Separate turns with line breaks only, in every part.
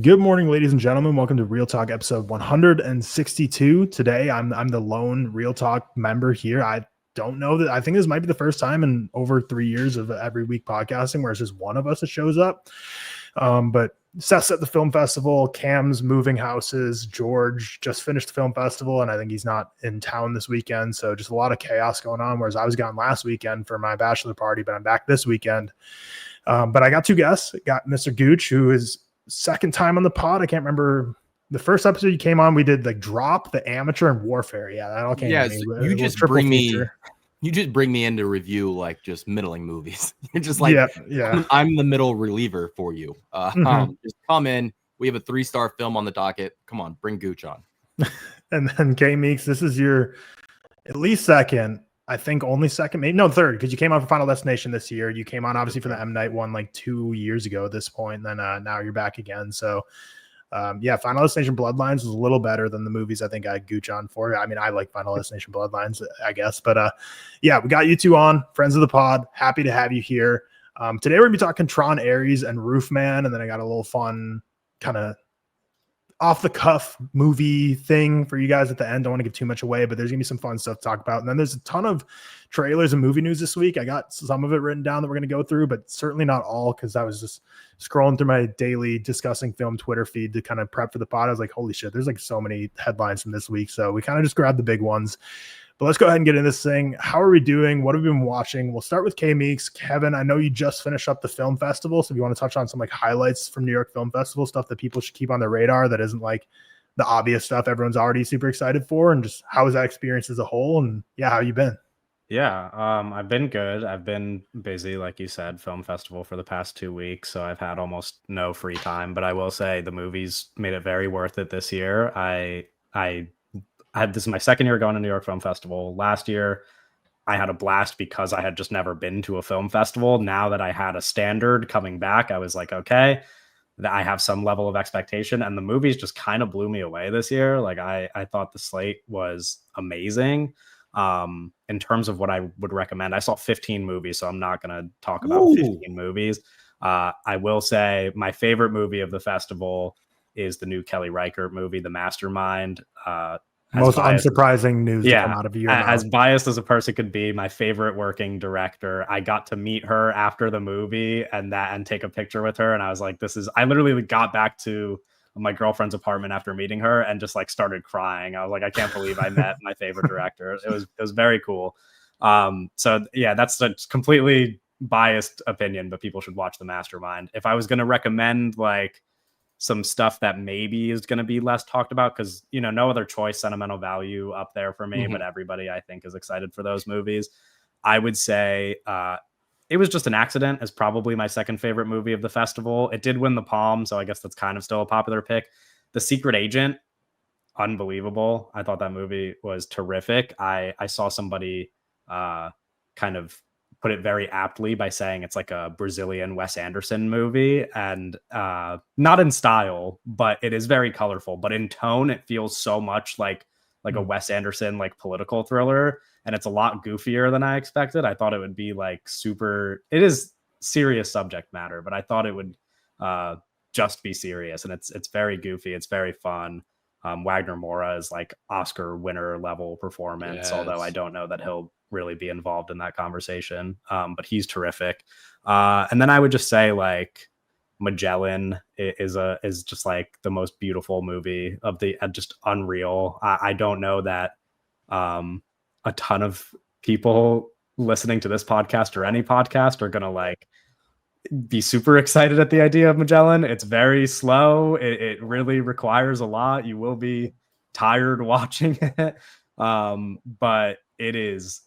Good morning, ladies and gentlemen. Welcome to ReelTok episode 162. Today, I'm the lone ReelTok member here. I don't know that I think this might be the first time in over 3 years of every week podcasting where it's just one of us that shows up. But Seth's at the film festival, Cam's moving houses, George just finished the film festival, and I think he's not in town this weekend. So just a lot of chaos going on. Whereas I was gone last weekend for my bachelor party, but I'm back this weekend. But I got two guests. Got Mr. Gooch, who is second time on the pod. I can't remember the first episode you came on. We did like Drop, the Amateur, and Warfare. Yeah, that all came to me.
You just bring me. You just bring me in to review like just middling movies. You're just like, yeah. I'm the middle reliever for you. Just come in. We have a 3-star film on the docket. Come on, bring Gooch on.
And then K Meeks, this is your at least second. I think only second, maybe no third, because you came on for Final Destination this year. You came on obviously for the M Night one like 2 years ago at this point, and then now you're back again. So Final Destination Bloodlines was a little better than the movies I think I had Gooch on for. I mean, I like Final Destination Bloodlines, I guess, but we got you two on, friends of the pod. Happy to have you here. Today we're gonna be talking Tron, ARES, and Roofman, and then I got a little fun kind of off the cuff movie thing for you guys at the end. Don't want to give too much away, but there's gonna be some fun stuff to talk about. And then there's a ton of trailers and movie news this week. I got some of it written down that we're gonna go through, but certainly not all, because I was just scrolling through my daily discussing film Twitter feed to kind of prep for the pod. I was like, holy shit, there's like so many headlines from this week. So we kind of just grabbed the big ones. But let's go ahead and get into this thing. How are we doing? What have we been watching? We'll start with KMeeks. Kevin, I know you just finished up the film festival, so if you want to touch on some like highlights from New York Film Festival, stuff that people should keep on their radar that isn't like the obvious stuff everyone's already super excited for, and just how was that experience as a whole, and how you been?
Yeah, I've been good. I've been busy, like you said, film festival for the past 2 weeks, so I've had almost no free time. But I will say the movies made it very worth it this year. This is my second year going to New York Film Festival. Last year, I had a blast because I had just never been to a film festival. Now that I had a standard coming back, I was like, okay, I have some level of expectation, and the movies just kind of blew me away this year. Like I thought the slate was amazing. In terms of what I would recommend, I saw 15 movies, so I'm not going to talk about 15 movies. I will say my favorite movie of the festival is the new Kelly Reichardt movie, The Mastermind.
Most unsurprising news to come out of your mouth.
As biased as a person could be, my favorite working director. I got to meet her after the movie and take a picture with her, and I was like, I literally got back to my girlfriend's apartment after meeting her and just like started crying. I was like, I can't believe I met my favorite director. It was very cool. So yeah, that's a completely biased opinion, but people should watch The Mastermind. If I was going to recommend like some stuff that maybe is going to be less talked about, because no other choice, sentimental value up there for me, but everybody I think is excited for those movies. I would say It Was Just an Accident is probably my second favorite movie of the festival. It did win the Palm, so I guess that's kind of still a popular pick. The Secret Agent, unbelievable. I thought that movie was terrific. I saw somebody kind of put it very aptly by saying it's like a Brazilian Wes Anderson movie, and not in style, but it is very colorful. But in tone, it feels so much like a Wes Anderson like political thriller, and it's a lot goofier than I expected. I thought it would be like super. It is serious subject matter, but I thought it would just be serious, and it's very goofy. It's very fun. Wagner Moura is like Oscar winner level performance, although I don't know that he'll really be involved in that conversation. But he's terrific. And then I would just say like Magellan is just like the most beautiful movie of the just unreal. I don't know that a ton of people listening to this podcast or any podcast are gonna like be super excited at the idea of Magellan. It's very slow. It really requires a lot. You will be tired watching it. But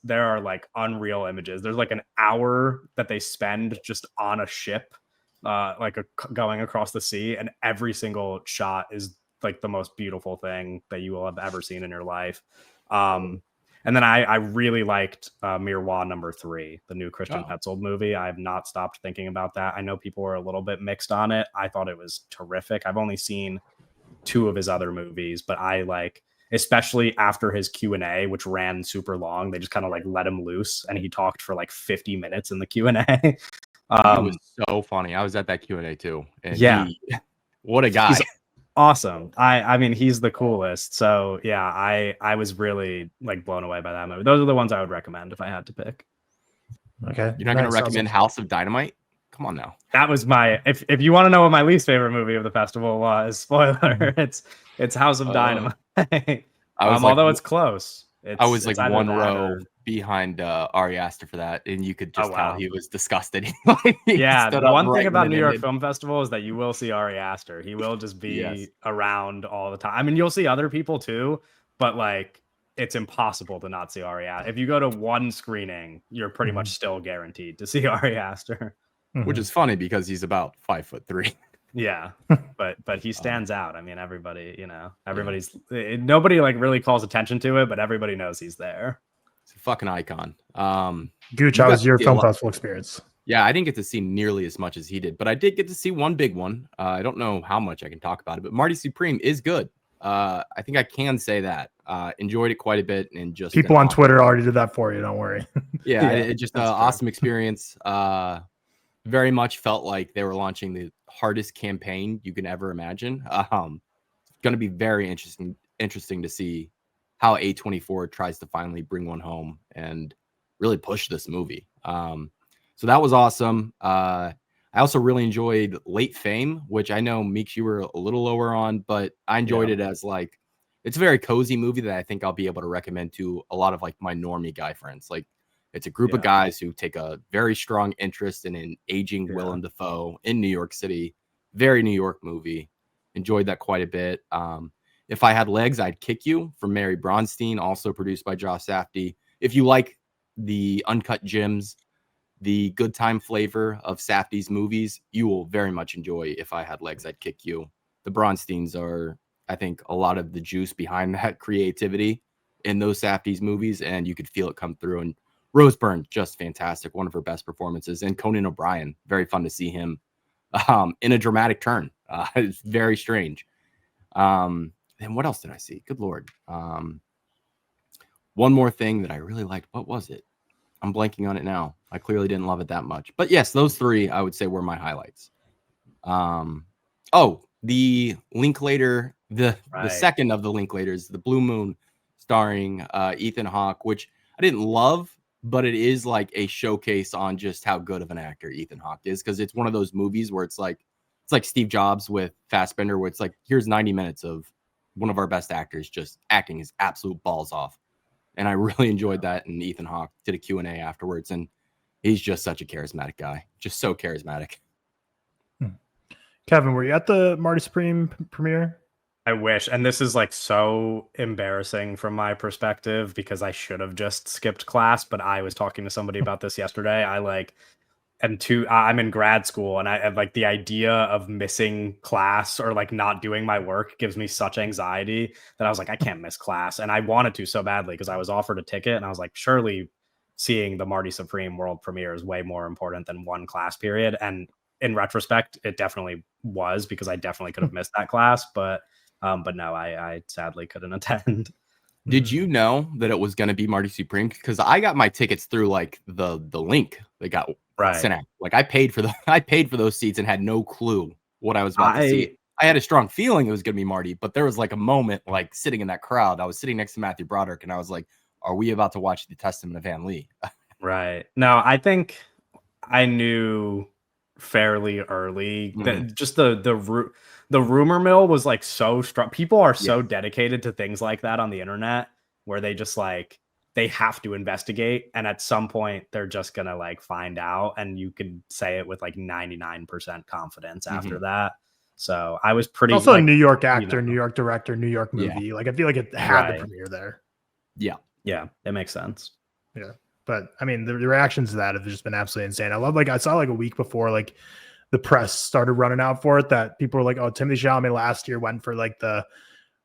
there are like unreal images. There's like an hour that they spend just on a ship, going across the sea, and every single shot is like the most beautiful thing that you will have ever seen in your life. And then I really liked Miroir number 3, the new Christian Petzold movie. I have not stopped thinking about that. I know people were a little bit mixed on it. I thought it was terrific. I've only seen 2 of his other movies, but I like, especially after his Q&A, which ran super long, they just kind of like let him loose, and he talked for like 50 minutes in the Q&A.
It was so funny. I was at that Q&A too. And What a guy.
He's awesome. I mean, he's the coolest. So yeah, I was really like blown away by that movie. Those are the ones I would recommend if I had to pick.
Okay.
You're not going to recommend House of Dynamite? Come on now.
That was my, if you want to know what my least favorite movie of the festival was, spoiler, it's House of Dynamite. Although it's close.
I was like one row behind Ari Aster for that, and you could just tell he was disgusted.
Yeah, the one thing about New York Film Festival is that you will see Ari Aster. He will just be around all the time. I mean, you'll see other people too, but like it's impossible to not see Ari Aster. If you go to one screening, you're pretty much still guaranteed to see Ari Aster.
Which is funny because he's about 5'3".
Yeah, but he stands out. I mean, everybody, nobody like really calls attention to it, but everybody knows he's there.
It's a fucking icon.
Gooch, how was your film festival experience?
Yeah, I didn't get to see nearly as much as he did, but I did get to see one big one. I don't know how much I can talk about it, but Marty Supreme is good. I think I can say that. Enjoyed it quite a bit, and just
people on Twitter already did that for you. Don't worry.
Yeah, it's just an awesome experience. Very much felt like they were launching the hardest campaign you can ever imagine. It's going to be very interesting to see how A24 tries to finally bring one home and really push this movie. So that was awesome. I also really enjoyed Late Fame, which I know, Meeks, you were a little lower on, but I enjoyed it as like, it's a very cozy movie that I think I'll be able to recommend to a lot of like my normie guy friends. Like, it's a group of guys who take a very strong interest in an aging Willem Dafoe in New York City. Very New York movie. Enjoyed that quite a bit. If I Had Legs, I'd Kick You from Mary Bronstein, also produced by Josh Safdie. If you like the uncut gems, the good time flavor of Safdie's movies, you will very much enjoy If I Had Legs, I'd Kick You. The Bronsteins are, I think, a lot of the juice behind that creativity in those Safdie's movies, and you could feel it come through. And Rose Byrne, just fantastic. One of her best performances. And Conan O'Brien, very fun to see him in a dramatic turn. It's very strange. And what else did I see? Good Lord. One more thing that I really liked. What was it? I'm blanking on it now. I clearly didn't love it that much. But yes, those three I would say were my highlights. The Linklater, the second of the Linklaters, The Blue Moon, starring Ethan Hawke, which I didn't love, but it is like a showcase on just how good of an actor Ethan Hawke is, because it's one of those movies where it's like Steve Jobs with Fassbender, where it's like, here's 90 minutes of one of our best actors just acting his absolute balls off. And I really enjoyed that. And Ethan Hawke did a Q&A afterwards, and he's just such a charismatic guy, just so charismatic.
Kevin, were you at the Marty Supreme premiere?
I wish. And this is like so embarrassing from my perspective because I should have just skipped class, but I was talking to somebody about this yesterday. I'm in grad school, and I like the idea of missing class or like not doing my work gives me such anxiety that I was like, I can't miss class. And I wanted to so badly because I was offered a ticket, and I was like, surely seeing the Marty Supreme world premiere is way more important than one class period. And in retrospect, it definitely was, because I definitely could have missed that class, but no, I sadly couldn't attend.
Did you know that it was going to be Marty Supreme? Because I got my tickets through like the link they got sent out. Like I paid for those seats and had no clue what I was about to see. I had a strong feeling it was going to be Marty, but there was like a moment like sitting in that crowd. I was sitting next to Matthew Broderick, and I was like, "Are we about to watch The Testament of Van Lee?"
Right. No, I think I knew fairly early that just the rumor mill was like so strong. People are so dedicated to things like that on the internet, where they just like, they have to investigate, and at some point they're just gonna like find out, and you could say it with like 99% confidence after that. So I was pretty
also like, a New York actor, New York director, New York movie. Like I feel like it had the premiere there.
Yeah, it makes sense.
Yeah. But I mean, the reactions to that have just been absolutely insane. I saw like a week before like the press started running out for it, that people were like, "Oh, Timothée Chalamet last year went for like the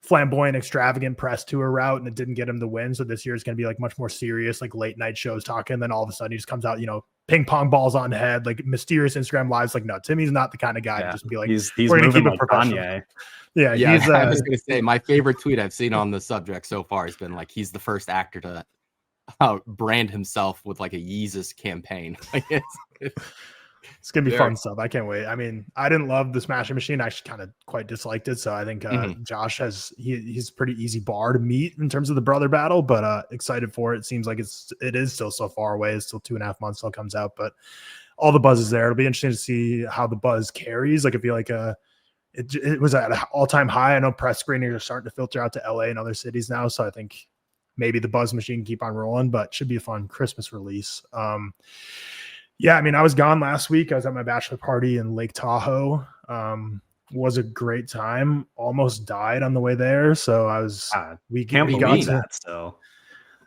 flamboyant, extravagant press tour route, and it didn't get him the win. So this year is going to be like much more serious, like late night shows talking." And then all of a sudden he just comes out, ping pong balls on head, like mysterious Instagram lives. Like, no, Timmy's not the kind of guy to just be like,
he's moving like Kanye.
Yeah. I was going to say, my favorite tweet I've seen on the subject so far has been like, he's the first actor to brand himself with like a Yeezus campaign. Like
It's gonna be fun stuff. I can't wait. I mean, I didn't love the Smashing Machine. I actually kind of quite disliked it. So I think Josh he's a pretty easy bar to meet in terms of the brother battle, but excited for it. It seems like it is still so far away. It's still 2.5 months till it comes out, but all the buzz is there. It'll be interesting to see how the buzz carries. Like I feel like it was at an all-time high. I know press screenings are starting to filter out to LA and other cities now, so I think maybe the buzz machine can keep on rolling, but should be a fun Christmas release. Yeah, I mean, I was gone last week. I was at my bachelor party in Lake Tahoe. Was a great time. Almost died on the way there. So I was we got that
still.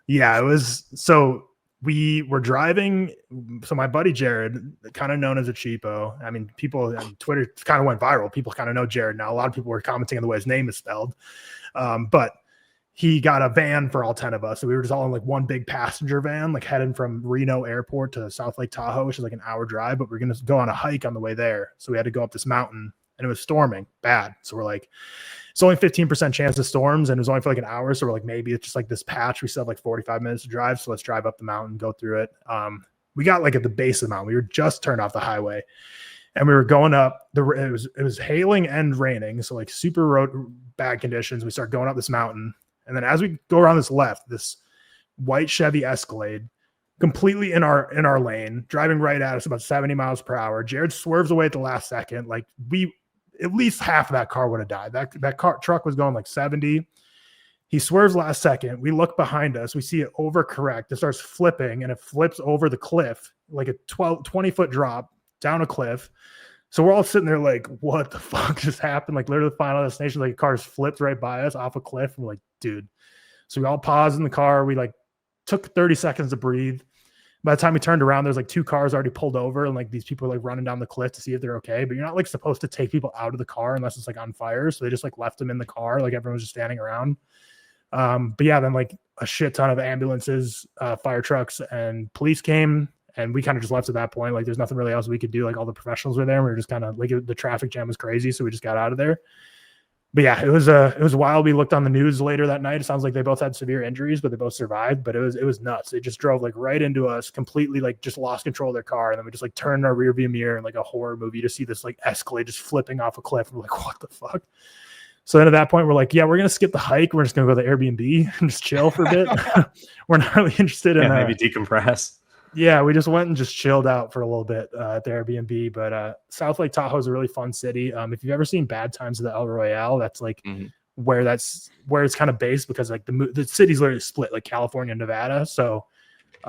Yeah, it was so we were driving. So my buddy Jared, kind of known as a cheapo. I mean, people on Twitter kind of went viral. People kind of know Jared now. A lot of people were commenting on the way his name is spelled. But he got a van for all 10 of us. So we were just all in like one big passenger van, like heading from Reno Airport to South Lake Tahoe, which is like an hour drive, but we're going to go on a hike on the way there. So we had to go up this mountain and it was storming bad. So we're like, it's only 15% chance of storms and it was only for like an hour. So we're like, maybe it's just like this patch. We still have like 45 minutes to drive. So let's drive up the mountain, go through it. We got like at the base of the mountain. We were just turned off the highway and we were going up. It was hailing and raining. So like super bad conditions. We start going up this mountain. And then as we go around this left, this white Chevy Escalade, completely in our lane, driving right at us about 70 miles per hour. Jared swerves away at the last second. Like at least half of that car would have died. That truck was going like 70. He swerves last second. We look behind us. We see it overcorrect. It starts flipping and it flips over the cliff, like a 20-foot drop down a cliff. So we're all sitting there like, what the fuck just happened? Like literally the final destination, like cars flipped right by us off a cliff. And we're like, dude. So we all paused in the car. We like took 30 seconds to breathe. By the time we turned around, there's like 2 cars already pulled over. And like these people are like running down the cliff to see if they're okay. But you're not like supposed to take people out of the car unless it's like on fire. So they just like left them in the car. Like everyone was just standing around. But yeah, then like a shit ton of ambulances, fire trucks and police came. And we kind of just left at that point. Like there's nothing really else we could do. Like all the professionals were there. And we were just kind of like the traffic jam was crazy. So we just got out of there. But yeah, it was wild. We looked on the news later that night. It sounds like they both had severe injuries, but they both survived. But it was nuts. They just drove like right into us, completely like just lost control of their car. And then we just like turned our rear view mirror and like a horror movie to see this like Escalade just flipping off a cliff. We're like, what the fuck? So then at that point, we're like, yeah, we're going to skip the hike. We're just going to go to the Airbnb and just chill for a bit. We're not really interested in
maybe decompress.
Yeah, we just went and just chilled out for a little bit at the Airbnb. But South Lake Tahoe is a really fun city. If you've ever seen Bad Times at the El Royale, that's like where it's kind of based because like the city's literally split like California and Nevada. So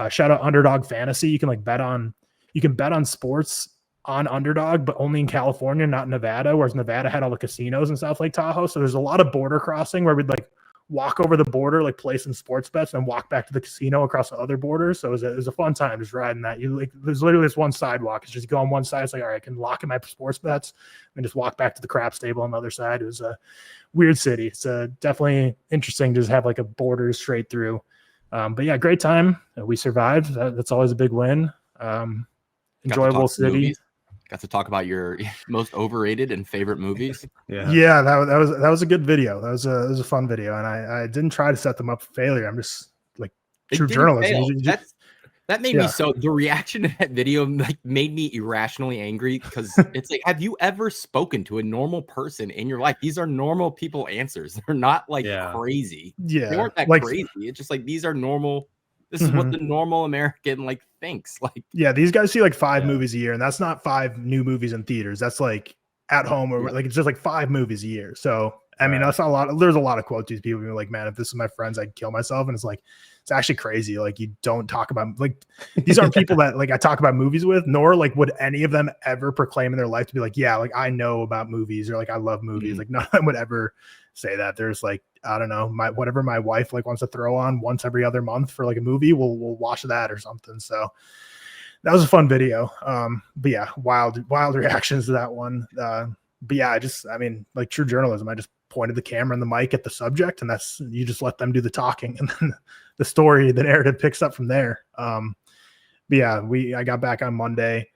shout out Underdog Fantasy. You can bet on sports on Underdog, but only in California, not Nevada. Whereas Nevada had all the casinos in South Lake Tahoe. So there's a lot of border crossing where we'd like walk over the border, like play some sports bets and walk back to the casino across the other border. So it was a fun time just riding that. There's literally this one sidewalk. It's just go on one side. It's like, all right, I can lock in my sports bets and just walk back to the crap stable on the other side. It was a weird city. It's definitely interesting to just have like a border straight through. But yeah, great time. We survived. That's always a big win. Enjoyable city.
Got to talk about your most overrated and favorite movies.
Yeah, that was a good video. That was a fun video, and I didn't try to set them up for failure. I'm just like true journalism.
That made me so. The reaction to that video like made me irrationally angry because it's like, have you ever spoken to a normal person in your life? These are normal people answers. They're not like crazy.
Yeah,
they weren't that crazy. It's just like these are normal. This is what the normal American like thinks. Like,
yeah, these guys see like 5 movies a year, and that's not 5 new movies in theaters. That's like at home or like it's just like 5 movies a year. So I mean, that's not a lot. There's a lot of quotes. These people being like, "Man, if this is my friends, I'd kill myself." And it's like, it's actually crazy. Like, you don't talk about like these aren't people that like I talk about movies with, nor like would any of them ever proclaim in their life to be like, "Yeah, like I know about movies," or like I love movies. Like none of them would ever say that. There's like, I don't know, whatever my wife like wants to throw on once every other month for like a movie, we'll watch that or something. So that was a fun video. But yeah, wild reactions to that one. But yeah, I mean, like true journalism, I just pointed the camera and the mic at the subject, and you just let them do the talking, and then the story, the narrative picks up from there. But yeah, I got back on Monday.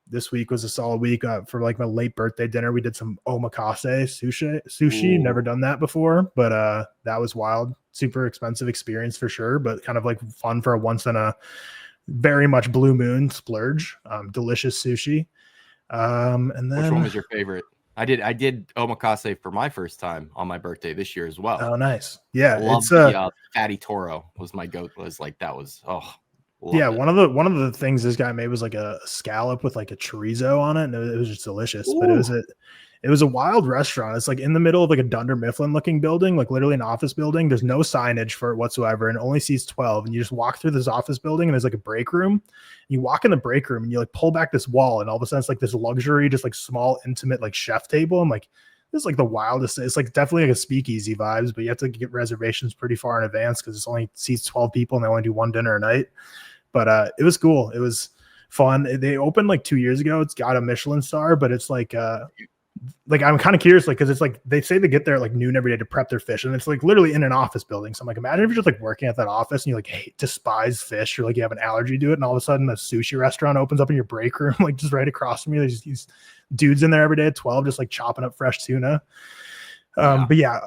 This week was a solid week for like my late birthday dinner. We did some omakase sushi. Ooh. Never done that before, but that was wild. Super expensive experience for sure, but kind of like fun for a once in a very much Blue Moon splurge, delicious sushi. And then
which one was your favorite? I did omakase for my first time on my birthday this year as well.
Oh, nice. Yeah,
it's the fatty toro was my goat.
Yeah, one of the things this guy made was like a scallop with like a chorizo on it, and it was just delicious. Ooh. But it was a wild restaurant. It's like in the middle of like a Dunder Mifflin looking building, like literally an office building. There's no signage for it whatsoever, and it only seats 12. And you just walk through this office building, and there's like a break room. You walk in the break room, and you like pull back this wall, and all of a sudden it's like this luxury, just like small, intimate like chef table. I'm like, this is like the wildest. It's like definitely like a speakeasy vibes, but you have to get reservations pretty far in advance because it's only seats 12 people, and they only do one dinner a night. But it was cool. It was fun. They opened like 2 years ago. It's got a Michelin star, but it's like I'm kind of curious, like, because it's like they say they get there at like noon every day to prep their fish, and it's like literally in an office building. So I'm like, imagine if you're just like working at that office and you like despise fish, or like you have an allergy to it, and all of a sudden a sushi restaurant opens up in your break room, like just right across from you. There's these dudes in there every day at 12, just like chopping up fresh tuna. But yeah,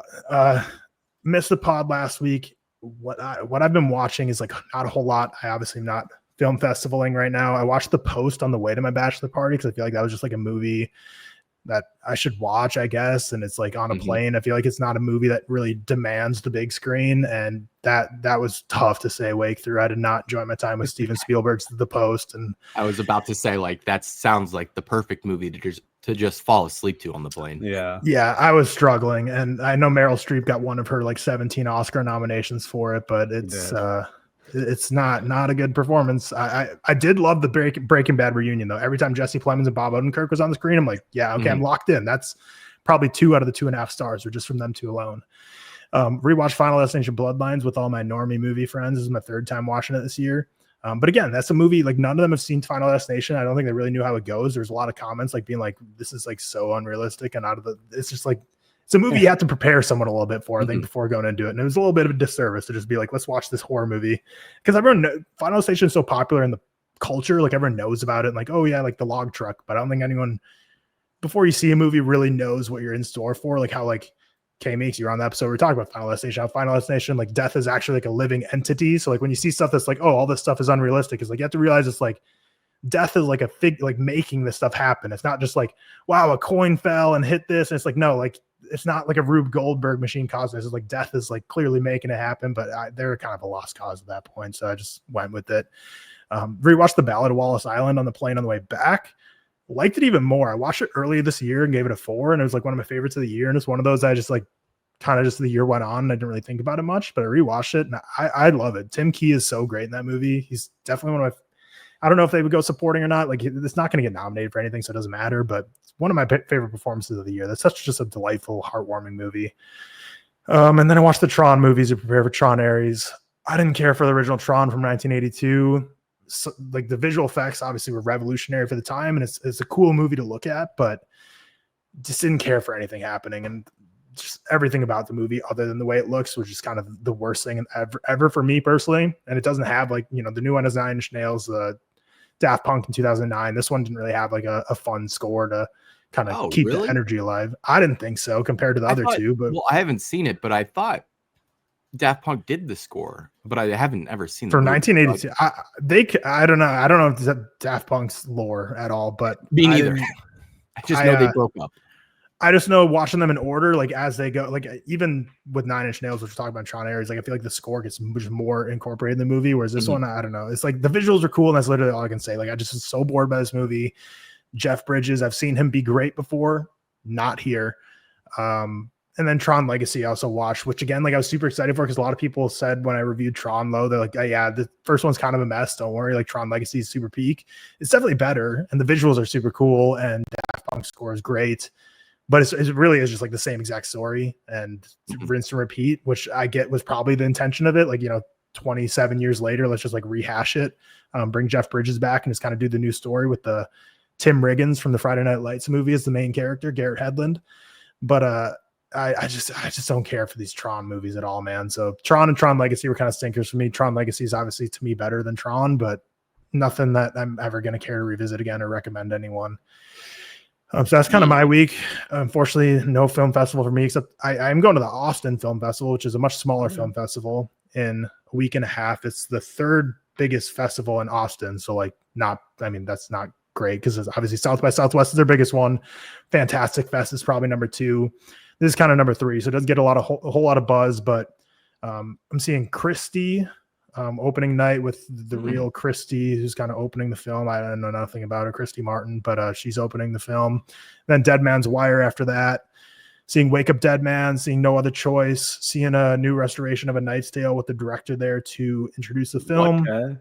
missed the pod last week. What I've been watching is like not a whole lot. I obviously am not film festivaling right now. I watched The Post on the way to my bachelor party because I feel like that was just like a movie that I should watch, I guess. And it's like on a plane. I feel like it's not a movie that really demands the big screen. And that was tough to stay awake through. I did not enjoy my time with Steven Spielberg's The Post. And
I was about to say, like, that sounds like the perfect movie to just fall asleep to on the plane.
Yeah, I was struggling. And I know Meryl Streep got one of her like 17 Oscar nominations for it, but it's not a good performance. I did love the Breaking Bad reunion though. Every time Jesse Plemons and Bob Odenkirk was on the screen, I'm like, yeah, okay, I'm locked in. That's probably 2 out of the 2.5 stars, or just from them two alone. Rewatched Final Destination Bloodlines with all my normie movie friends. This is my 3rd time watching it this year. But again, that's a movie, like none of them have seen Final Destination. I don't think they really knew how it goes. There's a lot of comments like being like, this is like so unrealistic and it's just like, it's a movie you have to prepare someone a little bit for, I think, before going into it. And it was a little bit of a disservice to just be like, let's watch this horror movie. Because Final Destination is so popular in the culture, like everyone knows about it. And like, oh yeah, like the log truck. But I don't think anyone, before you see a movie, really knows what you're in store for. Like how like KMeeks, you're on the episode, we're talking about Final Destination. How Final Destination, like death is actually like a living entity. So like when you see stuff that's like, oh, all this stuff is unrealistic, it's like you have to realize it's like death is like a like making this stuff happen. It's not just like, wow, a coin fell and hit this. And it's like, no, like it's not like a Rube Goldberg machine causing this. It's like death is like clearly making it happen, but they're kind of a lost cause at that point. So I just went with it. Rewatched The Ballad of Wallace Island on the plane on the way back. Liked it even more. I watched it earlier this year and gave it a 4, and it was like one of my favorites of the year. And it's one of those I just like kind of just the year went on and I didn't really think about it much, but I rewatched it and I love it. Tim Key is so great in that movie. He's definitely one of my, I don't know if they would go supporting or not. Like it's not going to get nominated for anything, so it doesn't matter, but it's one of my favorite performances of the year. That's such just a delightful, heartwarming movie. And then I watched the Tron movies to prepare for Tron ARES. I didn't care for the original Tron from 1982. So, like the visual effects obviously were revolutionary for the time, and it's a cool movie to look at, but just didn't care for anything happening, and just everything about the movie other than the way it looks was just kind of the worst thing ever for me personally. And it doesn't have like, you know, the new one has 9 Inch Nails, Daft Punk in 2009. This one didn't really have like a fun score to kind of keep the energy alive. I didn't think so compared to the other two, but
I haven't seen it, but I thought Daft Punk did the score, but I haven't ever seen
for 1982. I don't know. I don't know if it's Daft Punk's lore at all, but
me neither. I just know they broke up.
I just know watching them in order, like as they go, like even with 9 Inch Nails, which we're talking about Tron ARES, like I feel like the score gets much more incorporated in the movie. Whereas this one, I don't know. It's like the visuals are cool, and that's literally all I can say. Like I just was so bored by this movie. Jeff Bridges, I've seen him be great before, not here. And then Tron Legacy I also watched, which again, like I was super excited for because a lot of people said when I reviewed Tron Low, they're like, oh, yeah, the first one's kind of a mess. Don't worry, like Tron Legacy is super peak. It's definitely better, and the visuals are super cool, and Daft Punk score is great. But it really is just like the same exact story and rinse and repeat, which I get was probably the intention of it. Like, you know, 27 years later, let's just like rehash it, bring Jeff Bridges back and just kind of do the new story with the Tim Riggins from the Friday Night Lights movie as the main character, Garrett Hedlund. But I just don't care for these Tron movies at all, man. So Tron and Tron Legacy were kind of stinkers for me. Tron Legacy is obviously to me better than Tron, but nothing that I'm ever going to care to revisit again or recommend anyone. So that's kind of my week. Unfortunately, no film festival for me, except I'm going to the Austin Film Festival, which is a much smaller film festival in a week and a half. It's the third biggest festival in Austin. So like that's not great because obviously South by Southwest is their biggest one. Fantastic Fest is probably number 2. This is kind of number 3. So it doesn't get a whole lot of buzz, but I'm seeing Christie opening night with the real Christie, who's kind of opening the film. I don't know nothing about her, Christy Martin, but she's opening the film. Then Dead Man's Wire after that. Seeing Wake Up Dead Man, seeing No Other Choice, seeing a new restoration of A Knight's Tale with the director there to introduce the film. Okay.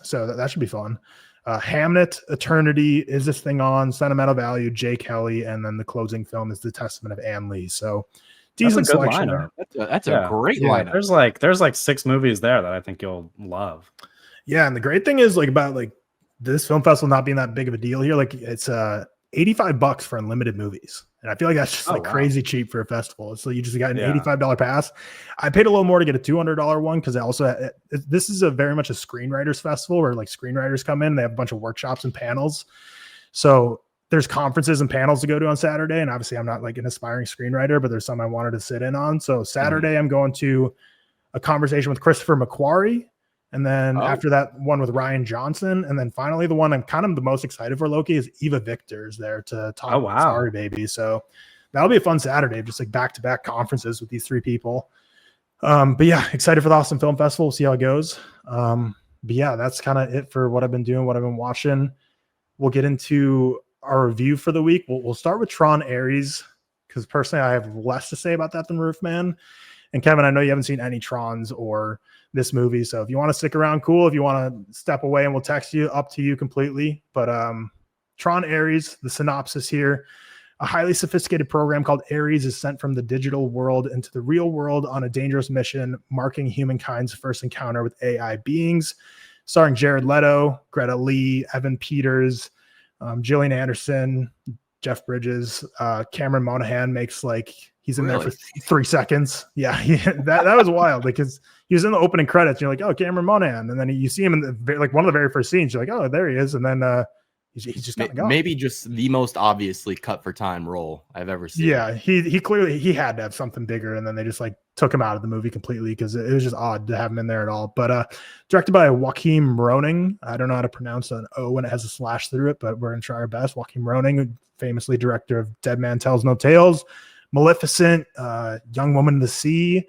So that should be fun. Hamnet, Eternity, Is This Thing On, Sentimental Value, Jay Kelly, and then the closing film is The Testament of Ann Lee. So decent selection.
That's a great lineup.
There's like 6 movies there that I think you'll love.
Yeah, and the great thing is like about like this film festival not being that big of a deal here. Like it's $85 for unlimited movies. And I feel like that's just crazy cheap for a festival. So you just got an $85 pass. I paid a little more to get a $200 one because I also this is a very much a screenwriters festival where like screenwriters come in. They have a bunch of workshops and panels. So there's conferences and panels to go to on Saturday. And obviously I'm not like an aspiring screenwriter, but there's some I wanted to sit in on. So Saturday I'm going to a conversation with Christopher McQuarrie. And then after that one with Ryan Johnson. And then finally the one I'm kind of the most excited for, Loki, is Eva Victor's there to talk about Sorry Baby. So that'll be a fun Saturday, just like back-to-back conferences with these 3 people. But yeah, excited for the Austin Film Festival. We'll see how it goes. But yeah, that's kind of it for what I've been doing, what I've been watching. We'll get into our review for the week. We'll start with Tron ARES because personally I have less to say about that than Roofman. And Kevin, I know you haven't seen any Trons or this movie, so if you want to stick around, cool. If you want to step away, and we'll text you, up to you completely. But Tron ARES, the synopsis here: a highly sophisticated program called ARES is sent from the digital world into the real world on a dangerous mission, marking humankind's first encounter with AI beings. Starring Jared Leto, Greta Lee, Evan Peters, Gillian Anderson, Jeff Bridges, Cameron Monaghan makes like he's in there for 3 seconds. Yeah, that was wild because he was in the opening credits. And you're like, oh, Cameron Monaghan, and then you see him in the like one of the very first scenes. You're like, oh, there he is, and then he's just kind of gone.
Maybe just the most obviously cut for time role I've ever seen.
Yeah, he clearly had to have something bigger, and then they just like took him out of the movie completely because it was just odd to have him in there at all. But directed by Joachim Roning. I don't know how to pronounce an O when it has a slash through it, but we're gonna try our best. Joachim Roning, famously director of Dead Man Tells No Tales, Maleficent, Young Woman in the Sea.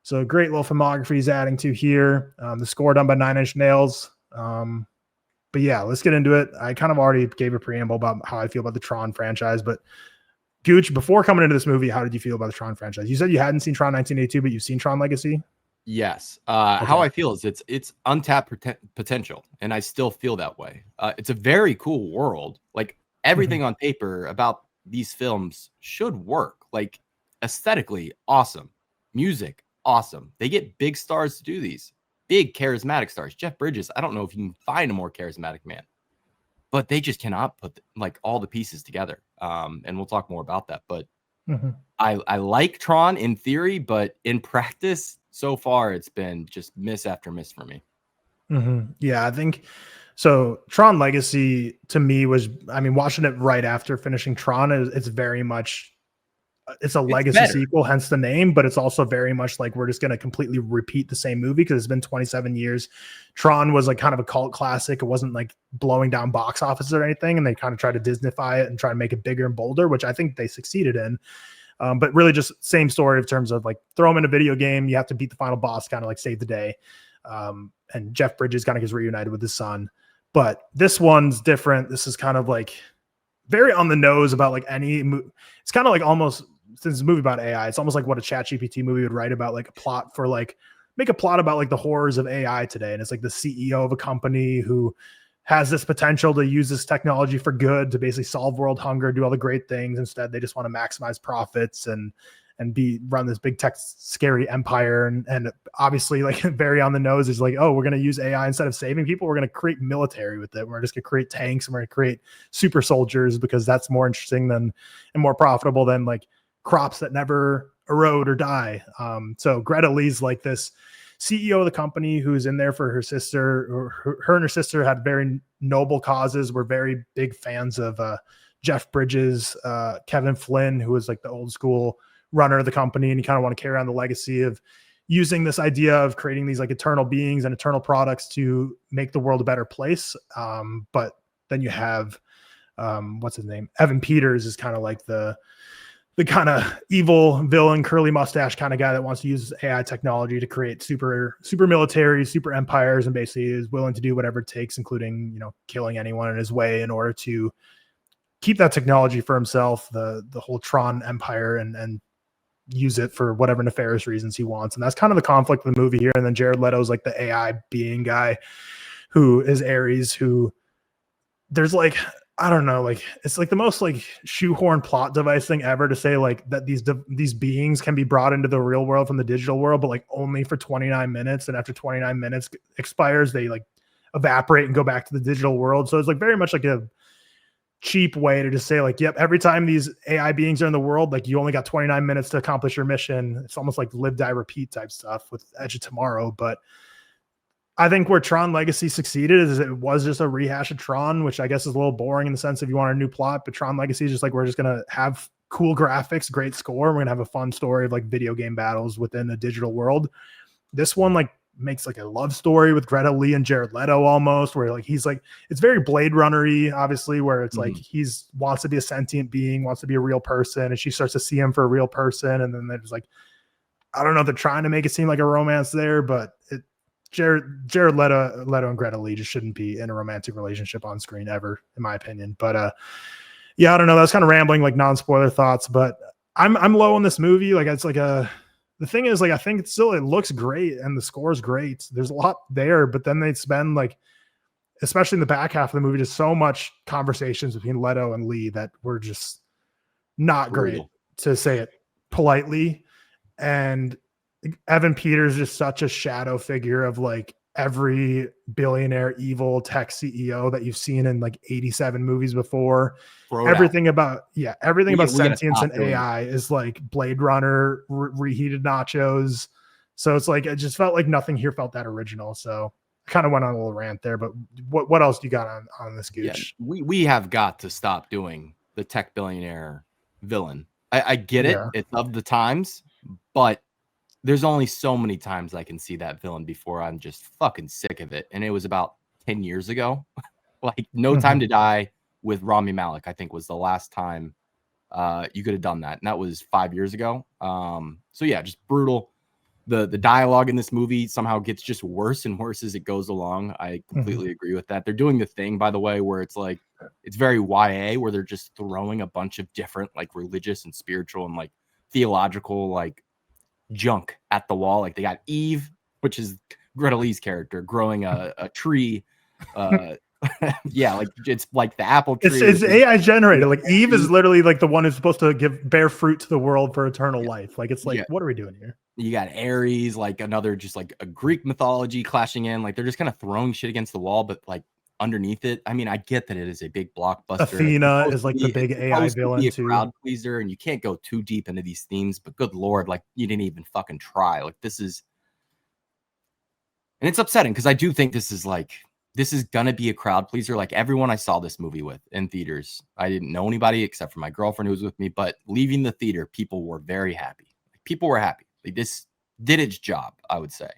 So a great little filmography he's adding to here. The score done by 9 Inch Nails. But yeah, let's get into it. I kind of already gave a preamble about how I feel about the Tron franchise, but Gooch, before coming into this movie, how did you feel about the Tron franchise? You said you hadn't seen Tron 1982, but you've seen Tron Legacy?
Yes. Okay. How I feel is it's untapped potential, and I still feel that way. It's a very cool world. Like everything on paper about these films should work. Like aesthetically, awesome. Music, awesome. They get big stars to do these. Big charismatic stars. Jeff Bridges, I don't know if you can find a more charismatic man, but they just cannot put like all the pieces together. And we'll talk more about that. But I like Tron in theory, but in practice, so far it's been just miss after miss for me.
Yeah, I think so. Tron Legacy to me was, I mean, watching it right after finishing Tron, it's very much, it's a legacy sequel, hence the name, but it's also very much like we're just going to completely repeat the same movie because it's been 27 years. Tron was like kind of a cult classic. It wasn't like blowing down box offices or anything, and they kind of tried to Disneyfy it and try to make it bigger and bolder, which I think they succeeded in. But really just same story in terms of like throw them in a video game. You have to beat the final boss, kind of like save the day. And Jeff Bridges kind of gets reunited with his son. But this one's different. This is kind of like very on the nose about like it's kind of like almost, since it's a movie about AI, it's almost like what a ChatGPT movie would write about, like a plot for like, make a plot about like the horrors of AI today. And it's like the CEO of a company who has this potential to use this technology for good to basically solve world hunger, do all the great things. Instead, they just want to maximize profits and run this big tech scary empire. And obviously like very on the nose is like, oh, we're going to use AI instead of saving people. We're going to create military with it. We're just going to create tanks and we're going to create super soldiers because that's more interesting than and more profitable than like crops that never erode or die. So Greta Lee's like this CEO of the company who's in there for her sister, or her and her sister had very noble causes. We're very big fans of Jeff Bridges, Kevin Flynn, who was like the old school runner of the company, and you kind of want to carry on the legacy of, using this idea of creating these like eternal beings and eternal products to make the world a better place. But then you have, what's his name? Evan Peters is kind of like the kind of evil villain, curly mustache kind of guy that wants to use AI technology to create super militaries, super empires, and basically is willing to do whatever it takes, including, killing anyone in his way in order to keep that technology for himself, the whole Tron empire, and use it for whatever nefarious reasons he wants. And that's kind of the conflict of the movie here. And then Jared Leto's like the AI being guy who is Ares, who there's like, I don't know, like it's like the most like shoehorn plot device thing ever to say like that these beings can be brought into the real world from the digital world, but like only for 29 minutes. And after 29 minutes expires, they like evaporate and go back to the digital world. So it's like very much like a cheap way to just say like, yep, every time these AI beings are in the world, like you only got 29 minutes to accomplish your mission. It's almost like live, die, repeat type stuff with Edge of Tomorrow. But I think where Tron Legacy succeeded is it was just a rehash of Tron, which I guess is a little boring in the sense if you want a new plot, but Tron Legacy is just like, we're just going to have cool graphics, great score. We're going to have a fun story of like video game battles within a digital world. This one like makes like a love story with Greta Lee and Jared Leto almost, where like he's like, it's very Blade Runner-y, obviously, where it's like he's wants to be a sentient being, wants to be a real person, and she starts to see him for a real person. And then there's like, I don't know if they're trying to make it seem like a romance there, but Jared Leto and Greta Lee just shouldn't be in a romantic relationship on screen ever, in my opinion. But yeah, I don't know. That's kind of rambling, like non-spoiler thoughts. But I'm low on this movie. Like it's like the thing is, like I think it looks great and the score is great. There's a lot there, but then they spend like, especially in the back half of the movie, just so much conversations between Leto and Lee that were just not great, to say it politely. And Evan Peters is just such a shadow figure of like every billionaire evil tech CEO that you've seen in like 87 movies before. Everything about sentience and AI is like Blade Runner, reheated nachos. So it's like, it just felt like nothing here felt that original. So I kind of went on a little rant there, but what else do you got on this, Gooch?
Yeah, we have got to stop doing the tech billionaire villain. I get it. Yeah. It's of the times, but there's only so many times I can see that villain before I'm just fucking sick of it. And it was about 10 years ago. Like No Time to Die with Rami Malek, I think was the last time you could have done that. And that was 5 years ago. So yeah, just brutal. The dialogue in this movie somehow gets just worse and worse as it goes along. I completely agree with that. They're doing the thing, by the way, where it's like, it's very YA, where they're just throwing a bunch of different like religious and spiritual and like theological like junk at the wall. Like they got Eve, which is Greta Lee's character, growing a tree. Yeah, like it's like the apple tree.
It's AI generated. Like Eve is literally like the one who's supposed to bear fruit to the world for eternal life. Like it's like, what are we doing here?
You got Ares, like another just like a Greek mythology clashing in. Like they're just kind of throwing shit against the wall, but like underneath it, I mean, I get that it is a big blockbuster.
Athena is like the big AI villain too.
Crowd pleaser, and you can't go too deep into these themes. But good lord, like you didn't even fucking try. Like this is, and it's upsetting because I do think this is gonna be a crowd pleaser. Like everyone I saw this movie with in theaters, I didn't know anybody except for my girlfriend who was with me. But leaving the theater, people were very happy. People were happy. Like this did its job, I would say.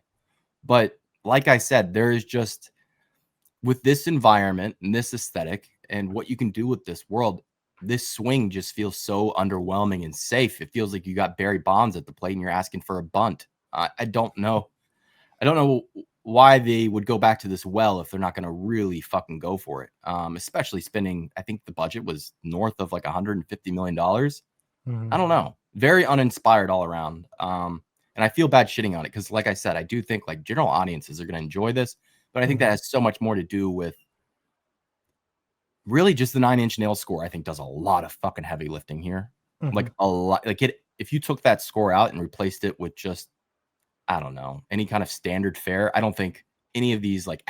But like I said, there is just, with this environment and this aesthetic and what you can do with this world, this swing just feels so underwhelming and safe. It feels like you got Barry Bonds at the plate and you're asking for a bunt. I don't know. I don't know why they would go back to this well if they're not going to really fucking go for it. Especially spending, I think the budget was north of like $150 million. I don't know. Very uninspired all around. And I feel bad shitting on it because, like I said, I do think like general audiences are going to enjoy this. But I think that has so much more to do with really just the 9 Inch Nails score. I think does a lot of fucking heavy lifting here. Like a lot. Like if you took that score out and replaced it with just, I don't know, any kind of standard fare, I don't think any of these like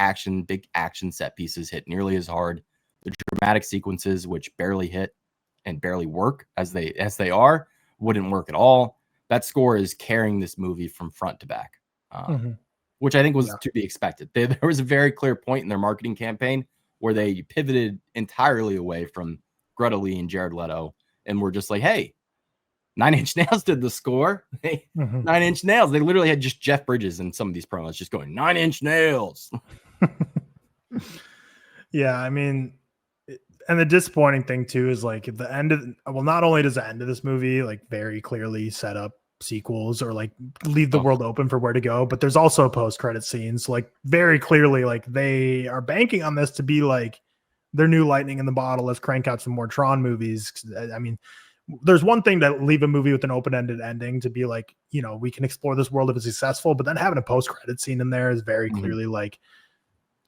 big action set pieces hit nearly as hard. The dramatic sequences, which barely hit and barely work as they are, wouldn't work at all. That score is carrying this movie from front to back. Which I think was to be expected. There was a very clear point in their marketing campaign where they pivoted entirely away from Greta Lee and Jared Leto and were just like, hey, Nine Inch Nails did the score. Nine Inch Nails. They literally had just Jeff Bridges in some of these promos just going 9 Inch Nails.
Yeah, I mean, and the disappointing thing too is like at the end of, well, not only does the end of this movie like very clearly set up sequels or like leave the world open for where to go, but there's also post-credit scenes. So, like very clearly, like they are banking on this to be like their new lightning in the bottle. Let's crank out some more Tron movies. I mean, there's one thing to leave a movie with an open-ended ending to be like, you know, we can explore this world if it's successful, but then having a post-credit scene in there is very clearly like,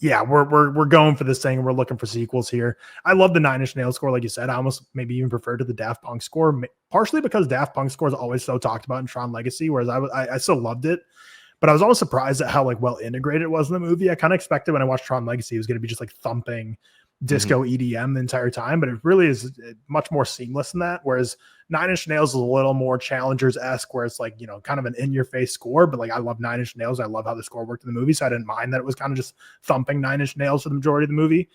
yeah, we're going for this thing and we're looking for sequels here. I love the 9 Inch Nails score, like you said. I almost maybe even prefer to the Daft Punk score, partially because Daft Punk score is always so talked about in Tron Legacy, whereas I still loved it, but I was almost surprised at how like well integrated it was in the movie. I kind of expected when I watched Tron Legacy it was going to be just like thumping disco EDM the entire time, but it really is much more seamless than that. Whereas 9 Inch Nails is a little more Challengers-esque, where it's like, you know, kind of an in-your-face score, but like I love 9 Inch Nails. I love how the score worked in the movie, so I didn't mind that it was kind of just thumping 9 Inch Nails for the majority of the movie.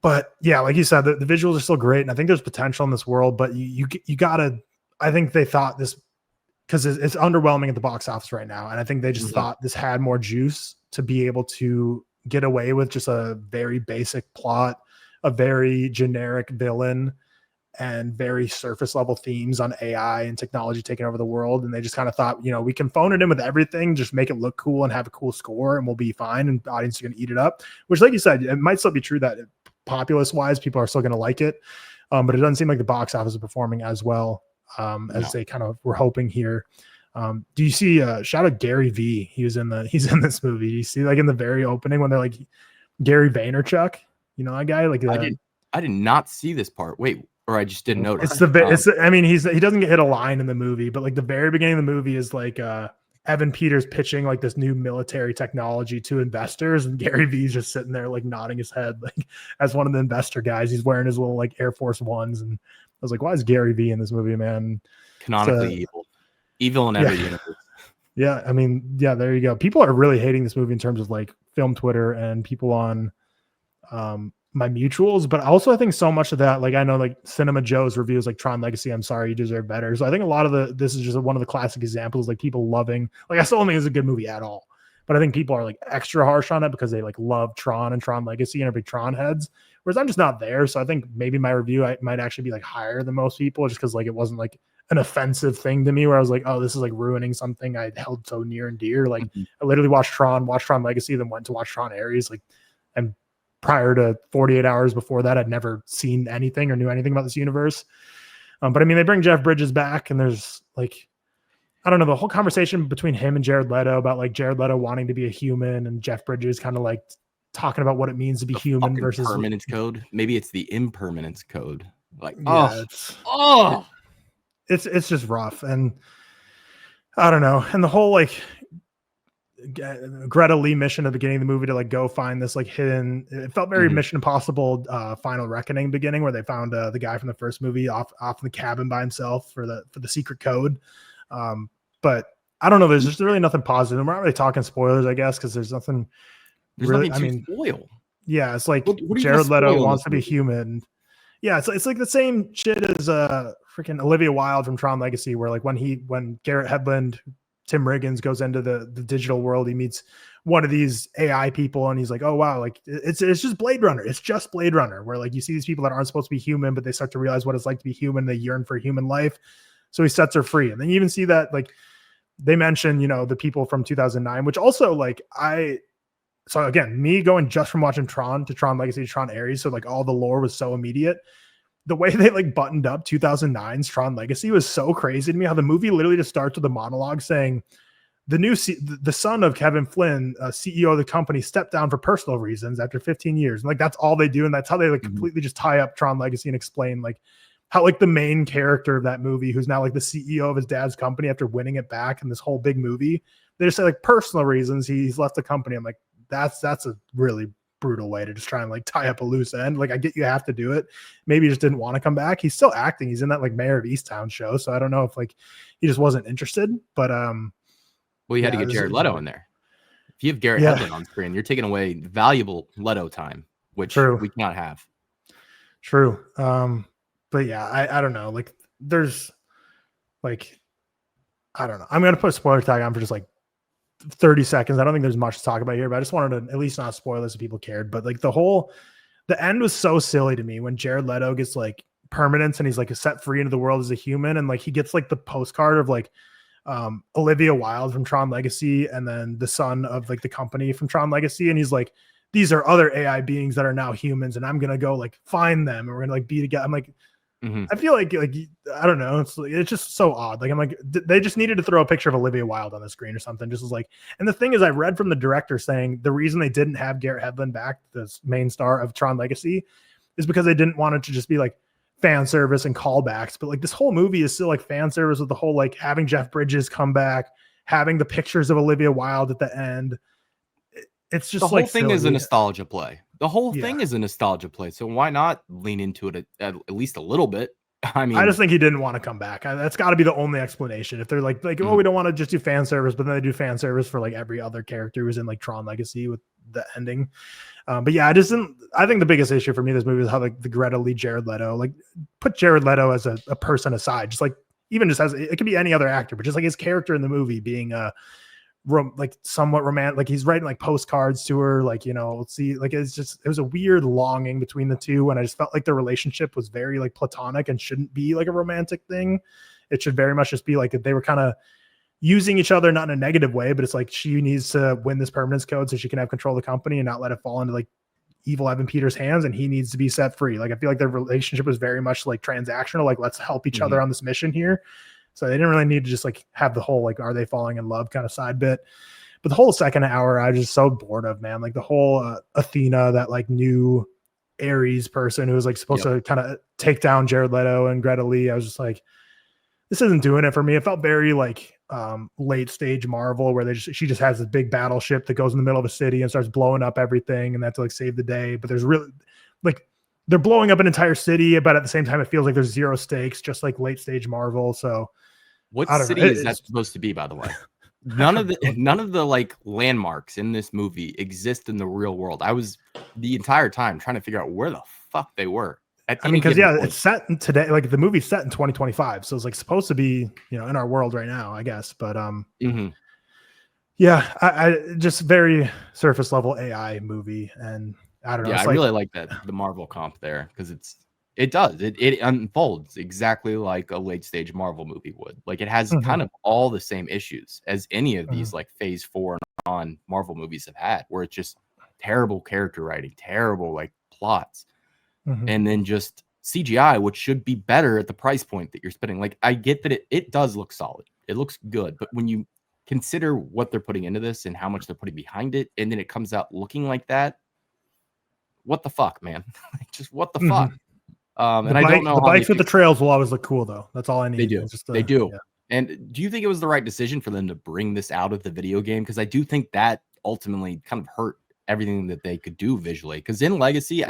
But yeah, like you said, the visuals are still great, and I think there's potential in this world, but you gotta, I think they thought this, because it's underwhelming at the box office right now, and I think they just thought this had more juice to be able to get away with just a very basic plot, a very generic villain, and very surface level themes on AI and technology taking over the world. And they just kind of thought, you know, we can phone it in with everything, just make it look cool and have a cool score and we'll be fine. And the audience are going to eat it up, which, like you said, it might still be true that populace wise, people are still going to like it. But it doesn't seem like the box office is performing as well as they kind of were hoping here. Do you see shout out Gary V? He's in this movie. You see like in the very opening when they're like Gary Vaynerchuk, you know, that guy, like
I did not see this part. Wait, or I just didn't notice.
I mean, he doesn't get hit a line in the movie, but like the very beginning of the movie is like Evan Peters pitching like this new military technology to investors, and Gary V's just sitting there like nodding his head like as one of the investor guys. He's wearing his little like Air Force Ones, and I was like, why is Gary V in this movie, man?
Canonically evil in every universe.
Yeah, I mean, yeah, there you go. People are really hating this movie in terms of like film Twitter and people on my mutuals, but also I think so much of that, like I know like Cinema Joe's reviews like Tron Legacy, I'm sorry, you deserve better. So I think a lot of this is just one of the classic examples, like people loving, like I still don't think it's a good movie at all, but I think people are like extra harsh on it because they like love Tron and Tron Legacy and are big Tron heads, whereas I'm just not there. So I think maybe my review might actually be like higher than most people just because like it wasn't like an offensive thing to me where I was like, oh, this is like ruining something I held so near and dear. Like I literally watched Tron Legacy, then went to watch Tron ARES, like, and prior to 48 hours before that, I'd never seen anything or knew anything about this universe. But I mean, they bring Jeff Bridges back, and there's like, I don't know, the whole conversation between him and Jared Leto about like Jared Leto wanting to be a human and Jeff Bridges kind of like talking about what it means to be human versus
permanence code. Maybe it's the impermanence code. Like,
yeah, it's just rough. And I don't know. And the whole like Greta Lee mission at the beginning of the movie to like go find this like hidden, it felt very Mission Impossible Final Reckoning beginning, where they found the guy from the first movie off in the cabin by himself for the secret code. But I don't know, there's just really nothing positive. We're not really talking spoilers, I guess, because there's nothing really,
nothing to spoil.
Yeah, it's like what Jared Leto wants to be human. Yeah, it's like the same shit as freaking Olivia Wilde from Tron Legacy, where like when Garrett Hedlund, Tim Riggins goes into the digital world, he meets one of these AI people, and he's like, oh wow, like it's just Blade Runner. It's just Blade Runner, where like you see these people that aren't supposed to be human, but they start to realize what it's like to be human. They yearn for human life, so he sets her free. And then you even see that like they mention, you know, the people from 2009, which also like so again, me going just from watching Tron to Tron Legacy to Tron ARES, so like all the lore was so immediate. The way they like buttoned up 2009's Tron Legacy was so crazy to me. How the movie literally just starts with a monologue saying the son of Kevin Flynn, CEO of the company, stepped down for personal reasons after 15 years. And like that's all they do, and that's how they like completely just tie up Tron Legacy and explain like how like the main character of that movie, who's now like the CEO of his dad's company after winning it back in this whole big movie, they just say like personal reasons he's left the company. I'm like, that's a really brutal way to just try and like tie up a loose end. Like I get you have to do it. Maybe he just didn't want to come back. He's still acting. He's in that like Mayor of Easttown show. So I don't know if like he just wasn't interested. But
well, you had to get Jared Leto in there. If you have Garrett Hedlund on screen, you're taking away valuable Leto time, which we cannot have.
True. But yeah, I don't know. Like there's like, I don't know. I'm gonna put a spoiler tag on for just like 30 seconds. I don't think there's much to talk about here, but I just wanted to at least not spoil this if people cared. But like the end was so silly to me when Jared Leto gets like permanence and he's like set free into the world as a human, and like he gets like the postcard of like Olivia Wilde from Tron Legacy, and then the son of like the company from Tron Legacy, and he's like, these are other AI beings that are now humans, and I'm gonna go like find them, and we're gonna like be together. I'm like, I feel like I don't know, it's just so odd. Like I'm like, they just needed to throw a picture of Olivia Wilde on the screen or something. Just as like, and the thing is, I read from the director saying the reason they didn't have Garrett Hedlund back, the main star of Tron Legacy, is because they didn't want it to just be like fan service and callbacks. But like this whole movie is still like fan service with the whole like having Jeff Bridges come back, having the pictures of Olivia Wilde at the end. It's just
the whole
like
thing
silly.
is a nostalgia play. The whole thing is a nostalgia play. So why not lean into it at least a little bit? I mean, I
just think he didn't want to come back. That's got to be the only explanation. If they're like, oh, we don't want to just do fan service, but then they do fan service for like every other character who's in like Tron Legacy with the ending. But yeah, I think the biggest issue for me in this movie is how like the Greta Lee Jared Leto, like put Jared Leto as a person aside, just like even just as it could be any other actor, but just like his character in the movie being like somewhat romantic, like he's writing like postcards to her, like, you know, let's see, like it was a weird longing between the two, and I just felt like their relationship was very like platonic and shouldn't be like a romantic thing. It should very much just be like they were kind of using each other, not in a negative way, but it's like she needs to win this permanence code so she can have control of the company and not let it fall into like evil Evan Peters' hands, and he needs to be set free. Like I feel like their relationship was very much like transactional, like let's help each other on this mission here. So they didn't really need to just like have the whole like, are they falling in love kind of side bit. But the whole second hour, I was just so bored of, man. Like the whole Athena, that like new ARES person who was like supposed to kind of take down Jared Leto and Greta Lee. I was just like, this isn't doing it for me. It felt very like late stage Marvel, where she just has this big battleship that goes in the middle of a city and starts blowing up everything, and that's to like save the day. But there's really like, they're blowing up an entire city, but at the same time, it feels like there's zero stakes, just like late stage Marvel. So
what city is that supposed to be, by the way? None of the like landmarks in this movie exist in the real world. I was the entire time trying to figure out where the fuck they were. I mean, because
it's set in today, like the movie's set in 2025, so it's like supposed to be, you know, in our world right now, I guess. But yeah, I just very surface level AI movie, and I don't know.
Yeah, I really like that the Marvel comp there, because it unfolds exactly like a late stage Marvel movie would. Like it has kind of all the same issues as any of these like phase 4 and on Marvel movies have had, where it's just terrible character writing, terrible like plots, and then just CGI, which should be better at the price point that you're spending. Like I get that it does look solid, it looks good, but when you consider what they're putting into this and how much they're putting behind it, and then it comes out looking like that, what the fuck, man? Just what the fuck? And I don't know.
The bikes with the trails will always look cool, though. That's all I need.
They do. They do. Yeah. And do you think it was the right decision for them to bring this out of the video game? Because I do think that ultimately kind of hurt everything that they could do visually. Because in Legacy,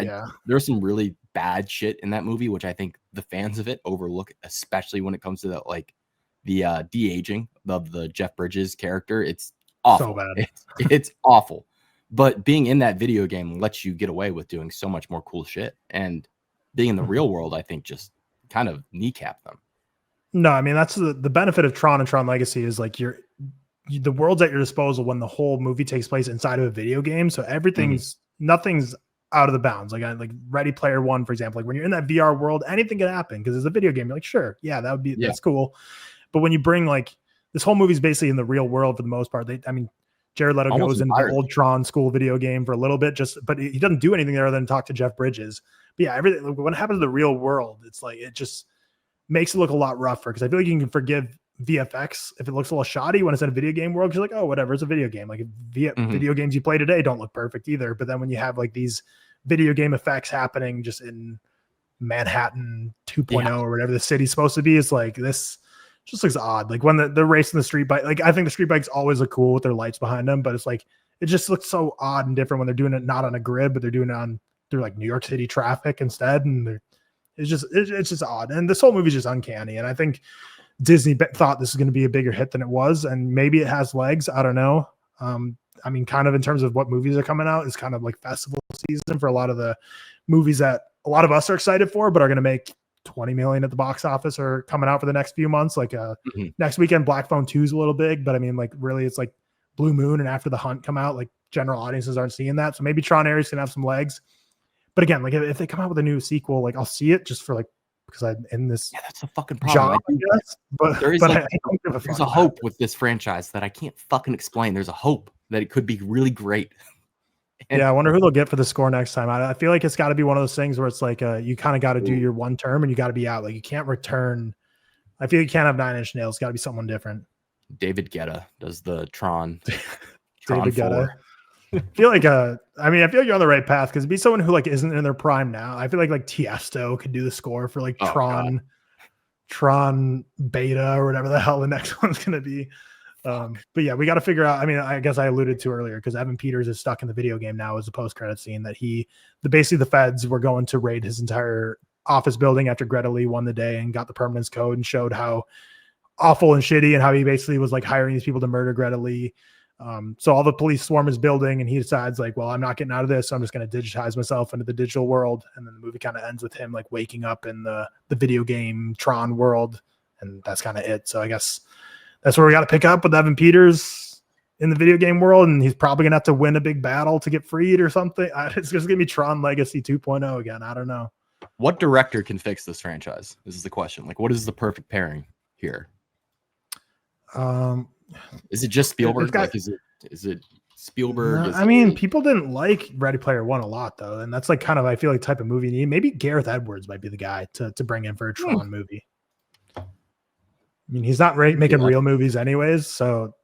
there's some really bad shit in that movie, which I think the fans of it overlook, especially when it comes to the de-aging of the Jeff Bridges character. It's awful. So bad. It's awful. But being in that video game lets you get away with doing so much more cool shit. And being in the real world, I think, just kind of kneecap them.
No, I mean, that's the benefit of Tron and Tron Legacy is like the world's at your disposal when the whole movie takes place inside of a video game. So nothing's out of the bounds. Like Ready Player One, for example, like when you're in that VR world, anything can happen because it's a video game. You're like, sure, yeah, that's cool. But when you bring like this whole movie's basically in the real world for the most part. Jared Leto goes into the old Tron school video game for a little bit, but he doesn't do anything there other than talk to Jeff Bridges. But yeah, everything when it happens in the real world, it's like it just makes it look a lot rougher, because I feel like you can forgive VFX if it looks a little shoddy when it's in a video game world. You're like, oh, whatever, it's a video game. Like video games you play today don't look perfect either. But then when you have like these video game effects happening just in Manhattan 2.0 or whatever the city's supposed to be, it's like this just looks odd. Like when they're racing the street bike, like I think the street bikes always look cool with their lights behind them, but it's like it just looks so odd and different when they're doing it not on a grid, but they're doing it through like New York City traffic instead, and it's just odd. And this whole movie is just uncanny. And I think Disney thought this was going to be a bigger hit than it was, and maybe it has legs. I don't know. I mean, kind of in terms of what movies are coming out, it's kind of like festival season for a lot of the movies that a lot of us are excited for, but are going to make 20 million at the box office are coming out for the next few months. Like next weekend, Black Phone 2 is a little big, but I mean, like really it's like Blue Moon and After the Hunt come out, like general audiences aren't seeing that. So maybe Tron Ares can have some legs. But again, like if they come out with a new sequel, like I'll see it just for like, because I'm in this.
Yeah, that's a fucking problem.
But
there's a hope with this franchise that I can't fucking explain. There's a hope that it could be really great.
And I wonder who they'll get for the score next time. I feel like it's got to be one of those things where it's like you kind of got to do your one term and you got to be out. Like you can't return. I feel you can't have 9 Inch Nails. Got to be someone different.
David Guetta does the Tron.
David Guetta. I feel like I feel like you're on the right path because it'd be someone who like isn't in their prime now. I feel like Tiesto could do the score for like Tron Beta or whatever the hell the next one's gonna be. But yeah, we got to figure out. I mean, I guess I alluded to earlier because Evan Peters is stuck in the video game now as a post-credit scene that basically the feds were going to raid his entire office building after Greta Lee won the day and got the permanence code and showed how awful and shitty and how he basically was like hiring these people to murder Greta Lee. So all the police swarm his building and he decides like, well, I'm not getting out of this. So I'm just going to digitize myself into the digital world. And then the movie kind of ends with him like waking up in the video game Tron world. And that's kind of it. So I guess that's where we got to pick up with Evan Peters in the video game world. And he's probably going to have to win a big battle to get freed or something. It's just going to be Tron Legacy 2.0 again. I don't know.
What director can fix this franchise? This is the question. Like, what is the perfect pairing here? Is it just Spielberg? Is it Spielberg?
I mean, people didn't like Ready Player One a lot though, and that's like kind of I feel like type of movie you need. Maybe Gareth Edwards might be the guy to bring in for a Tron movie. I mean, he's not making real movies anyways, so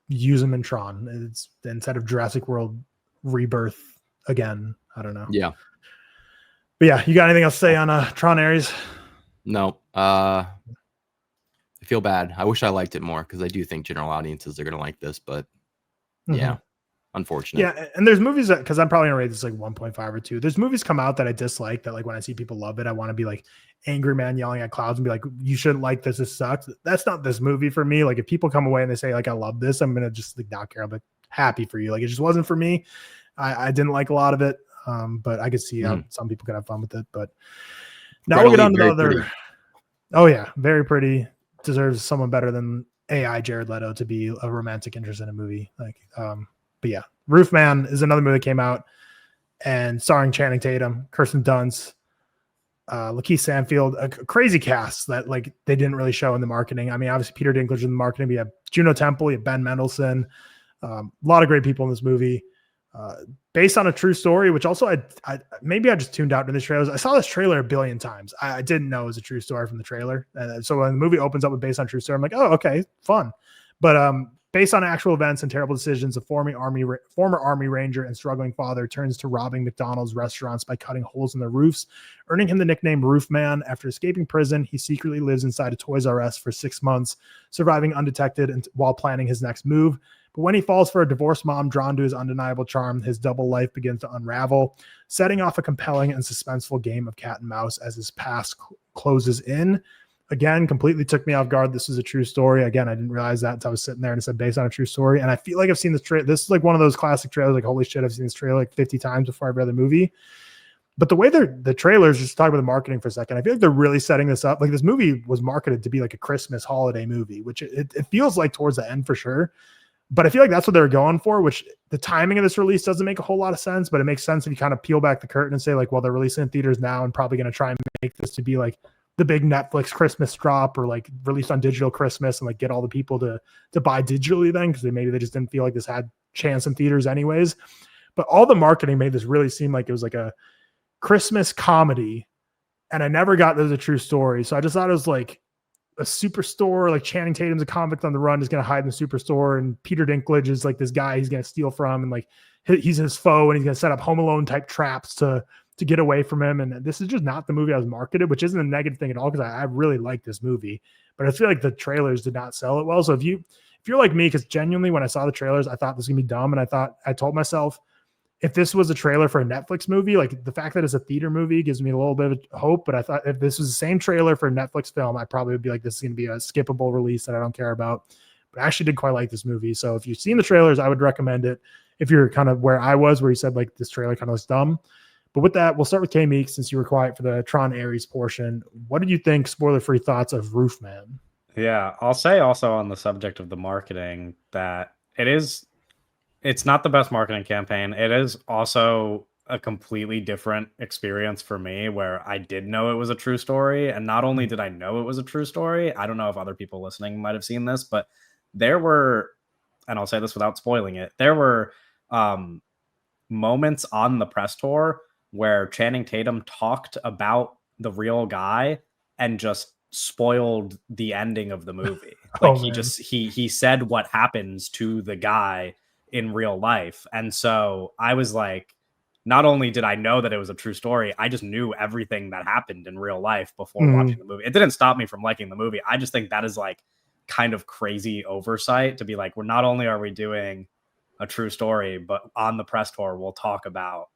use him in Tron. It's instead of Jurassic World Rebirth again. I don't know.
Yeah,
but yeah, you got anything else to say on Tron Ares?
No. I feel bad. I wish I liked it more because I do think general audiences are going to like this, but yeah, unfortunate.
Yeah, and there's movies that, because I'm probably going to rate this like 1.5 or 2. There's movies come out that I dislike that like when I see people love it, I want to be like angry man yelling at clouds and be like, you shouldn't like this. This sucks. That's not this movie for me. Like if people come away and they say like, I love this, I'm going to just like not care. I'm like happy for you. Like it just wasn't for me. I didn't like a lot of it. But I could see how some people could have fun with it. But now we'll get on to the other. Pretty. Oh yeah. Very pretty. Deserves someone better than AI Jared Leto to be a romantic interest in a movie. Like, but yeah, Roofman is another movie that came out and starring Channing Tatum, Kirsten Dunst, Lakeith Stanfield, a crazy cast that like they didn't really show in the marketing. I mean, obviously Peter Dinklage in the marketing. We have Juno Temple, you have Ben Mendelsohn, a lot of great people in this movie. Based on a true story, which also I maybe I just tuned out to this trailer. I saw this trailer a billion times. I didn't know it was a true story from the trailer. So when the movie opens up with based on true story, I'm like, oh, okay, fun. But based on actual events and terrible decisions, a former Army Ranger and struggling father turns to robbing McDonald's restaurants by cutting holes in their roofs, earning him the nickname Roofman. After escaping prison, he secretly lives inside a Toys R Us for 6 months, surviving undetected and while planning his next move. But when he falls for a divorced mom drawn to his undeniable charm, his double life begins to unravel, setting off a compelling and suspenseful game of cat and mouse as his past closes in. Again, completely took me off guard. This is a true story. Again, I didn't realize that until I was sitting there and it said based on a true story. And I feel like I've seen this trailer. This is like one of those classic trailers. Like, holy shit, I've seen this trailer like 50 times before every other movie. But the way the trailers, just talk about the marketing for a second, I feel like they're really setting this up. Like this movie was marketed to be like a Christmas holiday movie, which it feels like towards the end for sure. But I feel like that's what they're going for, which the timing of this release doesn't make a whole lot of sense, but it makes sense if you kind of peel back the curtain and say like, well, they're releasing in theaters now and probably going to try and make this to be like the big Netflix Christmas drop or like released on digital Christmas and like get all the people to buy digitally then because they just didn't feel like this had chance in theaters anyways. But all the marketing made this really seem like it was like a Christmas comedy, and I never got there's a true story. So I just thought it was like a superstore, like Channing Tatum's a convict on the run, is going to hide in the superstore, and Peter Dinklage is like this guy he's going to steal from, and like he's his foe, and he's going to set up Home Alone type traps to get away from him. And this is just not the movie I was marketed, which isn't a negative thing at all because I really like this movie, but I feel like the trailers did not sell it well. So if you're like me, because genuinely when I saw the trailers, I thought this was gonna be dumb, and I told myself if this was a trailer for a Netflix movie, like the fact that it's a theater movie gives me a little bit of hope. But I thought if this was the same trailer for a Netflix film, I probably would be like, this is going to be a skippable release that I don't care about. But I actually did quite like this movie. So if you've seen the trailers, I would recommend it. If you're kind of where I was, where you said like this trailer kind of looks dumb, But with that, we'll start with K Meeks since you were quiet for the Tron ARES portion. What did you think, spoiler-free thoughts of Roofman?
Yeah, I'll say also on the subject of the marketing that it's not the best marketing campaign. It is also a completely different experience for me where I did know it was a true story. And not only did I know it was a true story, I don't know if other people listening might have seen this, but there were, and I'll say this without spoiling it, there were moments on the press tour where Channing Tatum talked about the real guy and just spoiled the ending of the movie. Like he said what happens to the guy in real life. And so I was like, not only did I know that it was a true story, I just knew everything that happened in real life before watching the movie. It didn't stop me from liking the movie. I just think that is like kind of crazy oversight to be like, we're not only are we doing a true story, but on the press tour, we'll talk about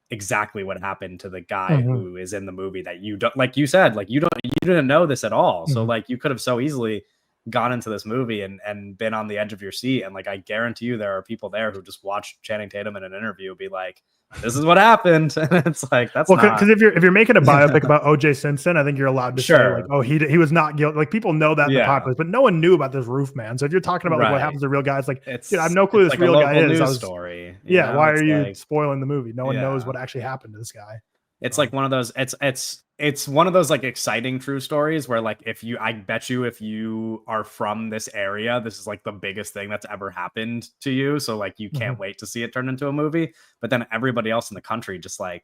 exactly what happened to the guy who is in the movie that you don't, like you said, like you didn't know this at all. So like you could have so easily gone into this movie and been on the edge of your seat. And like, I guarantee you there are people there who just watched Channing Tatum in an interview be like, this is what happened. And it's like, that's
because if you're making a biopic about OJ Simpson, I think you're allowed to say like, oh, he was not guilty. Like people know that in the populace, but no one knew about this Roofman. So if you're talking about like what happens to real guys, like dude, I have no clue who this real guy is.
Story.
Yeah, why are you spoiling the movie? No one knows what actually happened to this guy.
It's like one of those, it's one of those like exciting true stories where like I bet you if you are from this area, this is like the biggest thing that's ever happened to you. So like you can't wait to see it turn into a movie. But then everybody else in the country just like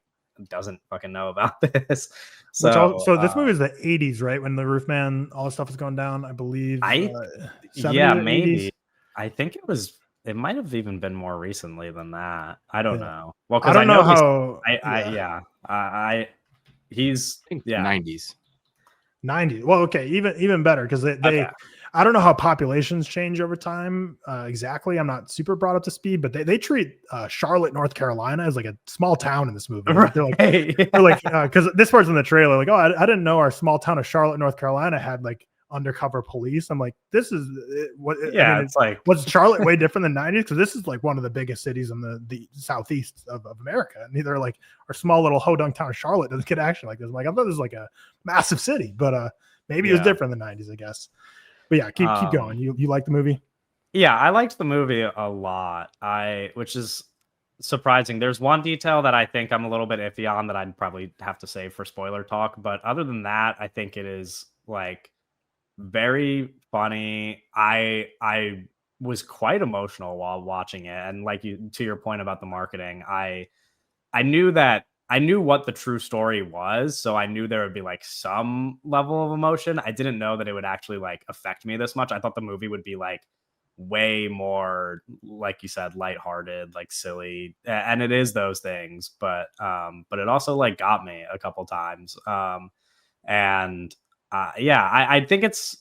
doesn't fucking know about this. So
this movie is the 80s, right? When the Roofman, all the stuff was going down, I believe.
Yeah, maybe. 80s? I think it might have even been more recently than that. I don't know. Well, because I know how he's
90s.
90s. Well, okay, even better because they I don't know how populations change over time exactly. I'm not super brought up to speed, but they treat Charlotte, North Carolina as like a small town in this movie. Right. They're like because this part's in the trailer, like, oh, I didn't know our small town of Charlotte, North Carolina had like undercover police. I'm like, this is what it's like. Was Charlotte way different than 90s? Because this is like one of the biggest cities in the southeast of America, and either like our small little hodunk town of Charlotte doesn't get action like this. I'm like, I thought this was like a massive city, but maybe it was different than 90s, I guess. But yeah, keep going. You like the movie?
Yeah, I liked the movie a lot. Which is surprising. There's one detail that I think I'm a little bit iffy on that I'd probably have to save for spoiler talk, but other than that, I think it is like very funny. I was quite emotional while watching it, and like to your point about the marketing, I knew what the true story was, so I knew there would be like some level of emotion. I didn't know that it would actually like affect me this much. I thought the movie would be like way more, like you said, lighthearted, like silly, and it is those things, but it also like got me a couple times, I think it's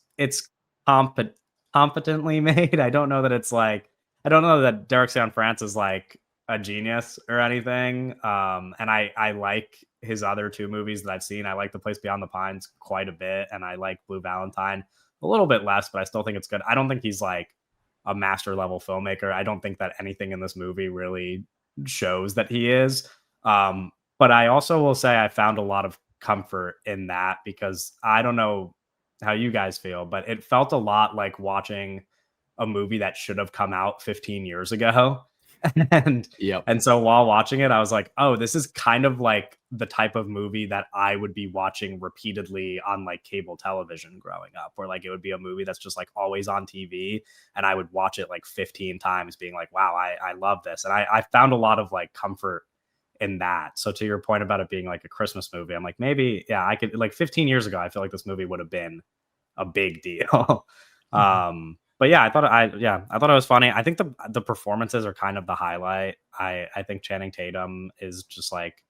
competently made. I don't know that Derek St. France is like a genius or anything. And I like his other two movies that I've seen. I like The Place Beyond the Pines quite a bit, and I like Blue Valentine a little bit less, but I still think it's good. I don't think he's like a master level filmmaker. I don't think that anything in this movie really shows that he is. But I also will say I found a lot of comfort in that, because I don't know how you guys feel, but it felt a lot like watching a movie that should have come out 15 years ago. And so while watching it, I was like, oh, this is kind of like the type of movie that I would be watching repeatedly on like cable television growing up, where like it would be a movie that's just like always on TV, and I would watch it like 15 times being like, wow, I love this. And I found a lot of like comfort in that. So to your point about it being like a Christmas movie, I'm like, maybe, I could, like 15 years ago, I feel like this movie would have been a big deal. But yeah, I thought it was funny. I think the performances are kind of the highlight. I think Channing Tatum is just like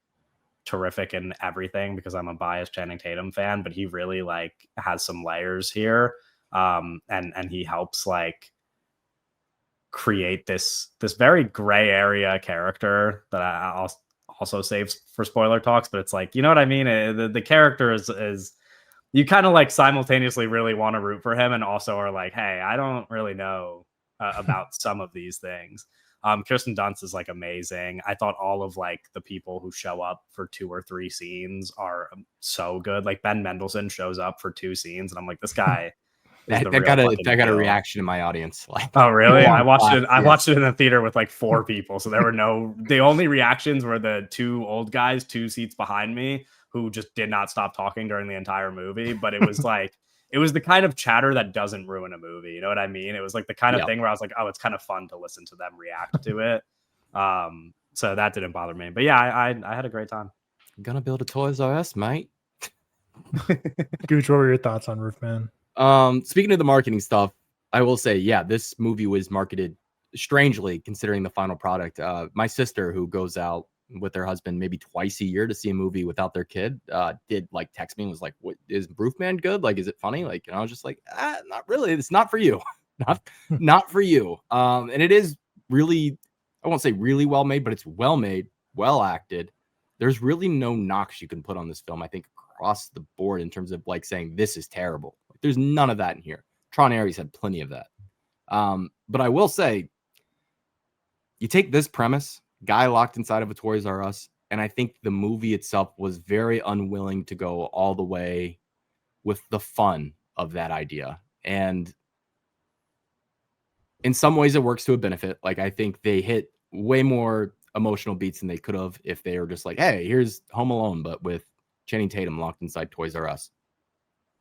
terrific in everything, because I'm a biased Channing Tatum fan, but he really like has some layers here. And he helps like create this very gray area character that I also saves for spoiler talks, but it's like, you know what I mean? The character is you kind of like simultaneously really want to root for him, and also are like, hey, I don't really know about some of these things. Kirsten Dunst is like amazing. I thought all of like the people who show up for 2 or 3 scenes are so good. Like Ben Mendelsohn shows up for 2 scenes, and I'm like, this guy.
That got a reaction in my audience. Like,
oh really? I watched it. I watched it in the theater with like 4 people, so there were the only reactions were the 2 old guys 2 seats behind me who just did not stop talking during the entire movie. But it was like, it was the kind of chatter that doesn't ruin a movie. You know what I mean? It was like the kind of thing where I was like, oh, it's kind of fun to listen to them react to it. So that didn't bother me. But yeah, I had a great time.
I'm gonna build a Toys R Us, mate.
Gooch, what were your thoughts on Roofman?
Speaking of the marketing stuff, I will say, yeah, this movie was marketed strangely considering the final product. My sister, who goes out with her husband maybe twice a year to see a movie without their kid, did like text me and was like, "What is Roofman good? Like, is it funny?" Like, and I was just like, not really. It's not for you. not for you. And it is really, I won't say really well made, but it's well made, well acted. There's really no knocks you can put on this film, I think, across the board in terms of like saying this is terrible. Like, there's none of that in here. Tron ARES had plenty of that. But I will say, you take this premise, guy locked inside of a Toys R Us, and I think the movie itself was very unwilling to go all the way with the fun of that idea. And in some ways it works to a benefit. Like, I think they hit way more emotional beats than they could have if they were just like, hey, here's Home Alone, but with Channing Tatum locked inside Toys R Us.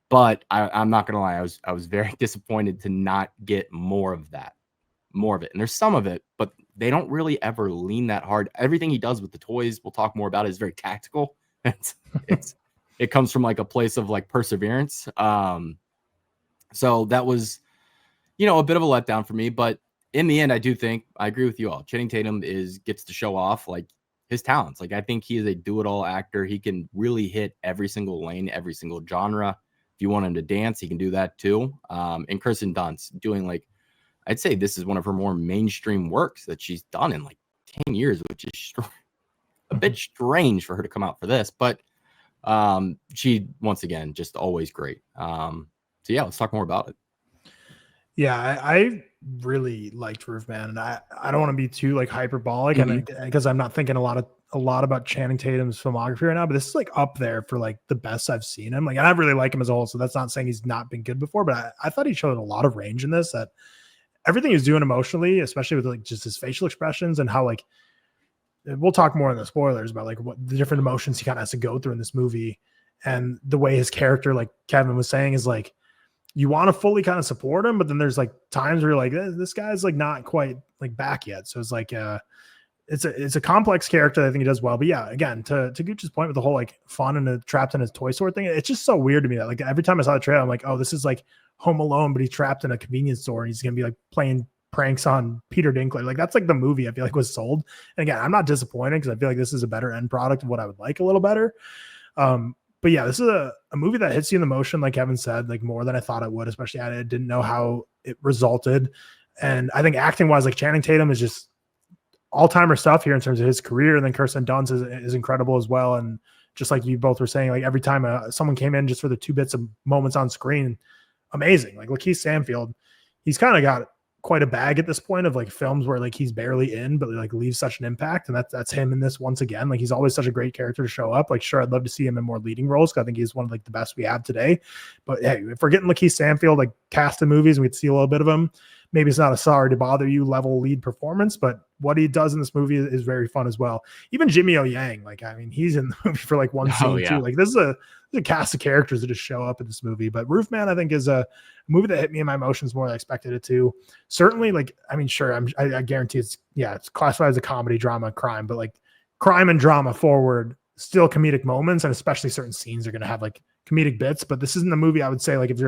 But I'm not gonna lie, I was very disappointed to not get more of it. And there's some of it, but they don't really ever lean that hard. Everything he does with the toys, we'll talk more about it, is very tactical. It comes from like a place of like perseverance. So that was, a bit of a letdown for me. But in the end, I do think I agree with you all. Channing Tatum gets to show off like his talents. Like, I think he is a do-it-all actor. He can really hit every single lane, every single genre. If you want him to dance, he can do that too. And Kirsten Dunst doing like, I'd say this is one of her more mainstream works that she's done in like 10 years, which is a bit strange for her to come out for this. But she, once again, just always great. So yeah, let's talk more about it.
Yeah, I really liked Roofman, and I don't want to be too like hyperbolic, and because I'm not thinking a lot about Channing Tatum's filmography right now, but this is like up there for like the best I've seen him. Like, and I really like him as a whole, so that's not saying he's not been good before, but I thought he showed a lot of range in this. That everything he's doing emotionally, especially with like just his facial expressions and how like we'll talk more in the spoilers about like what the different emotions he kind of has to go through in this movie, and the way his character, like Kevin was saying, is like you want to fully kind of support him, but then there's like times where you're like, this guy's like not quite like back yet. So it's like it's a complex character that I think he does well. But yeah, again, to Gooch's point with the whole like fun and trapped in his toy store thing, it's just so weird to me that like every time I saw the trailer, I'm like, oh, this is like Home Alone, but he's trapped in a convenience store and he's gonna be like playing pranks on Peter Dinklage. Like, that's like the movie I feel like was sold. And again, I'm not disappointed because I feel like this is a better end product of what I would like a little better. But yeah, this is a movie that hits you in the motion, like Kevin said, like more than I thought it would, especially I didn't know how it resulted. And I think acting wise, like Channing Tatum is just all-timer stuff here in terms of his career. And then Kirsten Dunst is incredible as well. And just like you both were saying, like every time someone came in just for the 2 bits of moments on screen, amazing. Like Lakeith Stanfield, he's kind of got quite a bag at this point of like films where like he's barely in, but like leaves such an impact. And that's him in this once again. Like, he's always such a great character to show up. Like, sure, I'd love to see him in more leading roles because I think he's one of like the best we have today. But hey, if we're getting Lakeith Stanfield like cast in movies and we'd see a little bit of him, maybe it's not a sorry to bother you level lead performance, but what he does in this movie is very fun as well. Even Jimmy O Yang, like, I mean, he's in the movie for like one scene too. Like, this is a cast of characters that just show up in this movie. But Roofman, I think, is a movie that hit me in my emotions more than I expected it to. Certainly, like, I mean, sure, I guarantee it's classified as a comedy, drama, crime, but like crime and drama forward, still comedic moments, and especially certain scenes are going to have like comedic bits. But this isn't a movie I would say like if